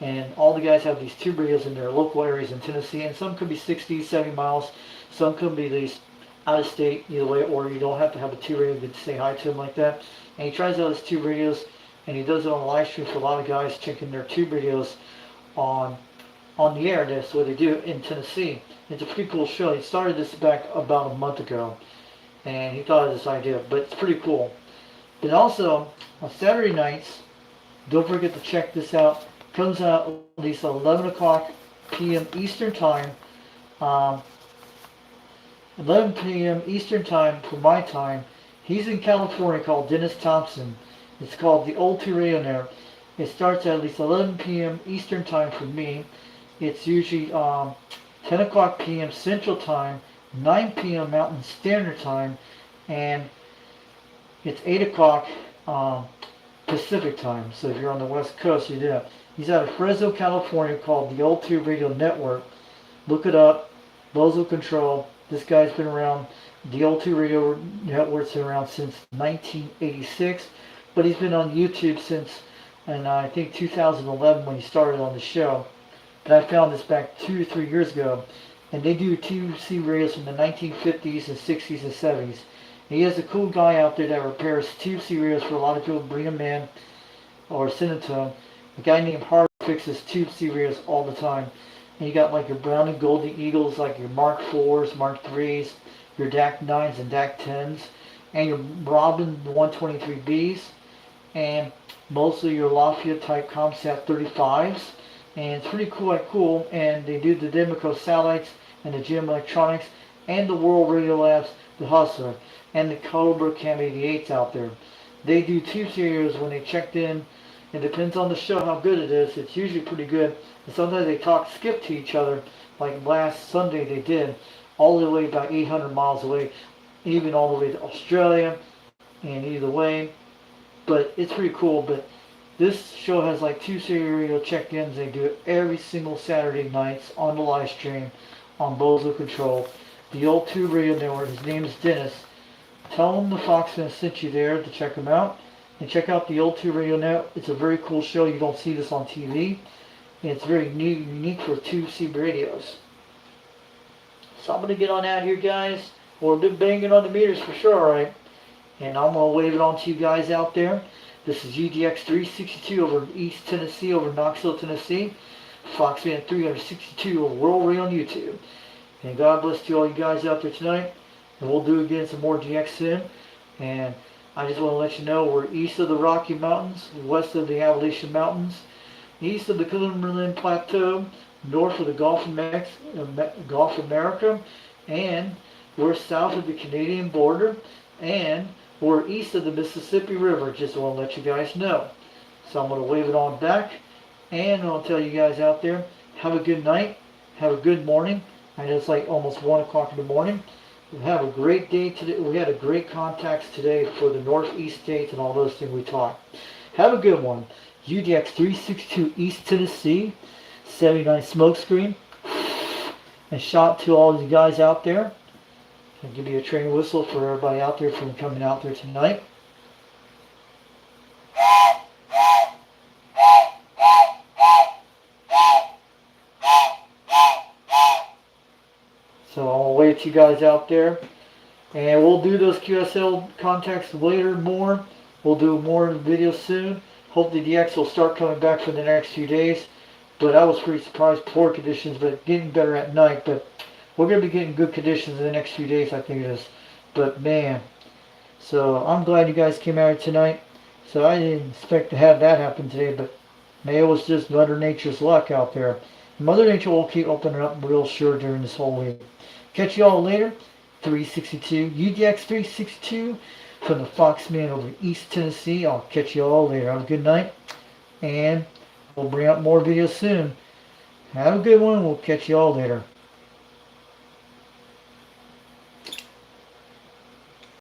And all the guys have these tube radios in their local areas in Tennessee, and some could be 60, 70 miles, some could be these out of state, either way, or you don't have to have a tube radio to say hi to him like that. And he tries out his tube radios, and he does it on a live stream for a lot of guys checking their tube radios on the air. That's what they do in Tennessee. It's a pretty cool show. He started this back about a month ago, and he thought of this idea, but it's pretty cool. But also, on Saturday nights, don't forget to check this out. Comes out at least 11 o'clock p.m. Eastern Time. 11 p.m. Eastern Time for my time. He's in California, called Dennis Thompson. It's called the Old 2 Radio Network. It starts at least 11 p.m. Eastern Time for me. It's usually 10 o'clock p.m. Central Time, 9 p.m. Mountain Standard Time, and it's 8 o'clock Pacific Time. So if you're on the West Coast, you do that. He's out of Fresno, California, called the Old 2 Radio Network. Look it up. Bozo Control. This guy's been around. The Old 2 Radio Network's been around since 1986, but he's been on YouTube since, and I think 2011 when he started on the show. But I found this back 2 or 3 years ago, and they do 2C radios from the 1950s and 60s and 70s. And he has a cool guy out there that repairs 2C radios for a lot of people. Bring them in or send them to him. A guy named Hart fixes Tube C radios all the time. And you got like your Brown and Golden Eagles, like your Mark 4s, Mark 3s, your DAC 9s and DAC 10s, and your Robin 123Bs, and mostly your Lafayette type ComSat 35s. And it's pretty cool. And they do the Demico satellites and the GM Electronics and the World Radio Labs, the Hustler, and the Cobra Cam 88s out there. They do Tube C radios when they checked in. It depends on the show how good it is. It's usually pretty good. And sometimes they skip to each other, like last Sunday they did, all the way about 800 miles away, even all the way to Australia, and either way. But it's pretty cool. But this show has like 2 serial check-ins. They do it every single Saturday nights on the live stream on Bozo Control. The Old 2 Radio Network. His name is Dennis. Tell him the Foxman sent you there to check him out. And check out the old 2 Radio Net. It's a very cool show. You don't see this on TV. And it's very new, unique for 2C radios. So I'm going to get on out here, guys. We'll do banging on the meters for sure, alright? And I'm going to wave it on to you guys out there. This is UDX362 over East Tennessee, over Knoxville, Tennessee. Foxman 362 over World Ray on YouTube. And God bless to all you guys out there tonight. And we'll do again some more DX soon. And I just want to let you know we're east of the Rocky Mountains, west of the Appalachian Mountains, east of the Cumberland Plateau, north of the Gulf of America, and we're south of the Canadian border, and we're east of the Mississippi River. Just want to let you guys know. So I'm going to wave it on back, and I'll tell you guys out there, have a good night, have a good morning. I know it's like almost 1 o'clock in the morning. Have a great day today. We had a great contacts today for the Northeast states and all those things we talked. Have a good one. UDX 362 East Tennessee, 79 Smokescreen. And shout to all you guys out there. I'll give you a train whistle for everybody out there from coming out there tonight. So I'll wave to you guys out there. And we'll do those QSL contacts later more. We'll do more videos soon. Hopefully DX will start coming back for the next few days. But I was pretty surprised. Poor conditions, but getting better at night. But we're going to be getting good conditions in the next few days, I think it is. But man. So I'm glad you guys came out tonight. So I didn't expect to have that happen today. But maybe it was just Mother Nature's luck out there. Mother Nature will keep opening up real sure during this whole week. Catch you all later. 362, UDX 362 from the Foxman over East Tennessee. I'll catch you all later. Have a good night. And we'll bring out more videos soon. Have a good one. We'll catch you all later.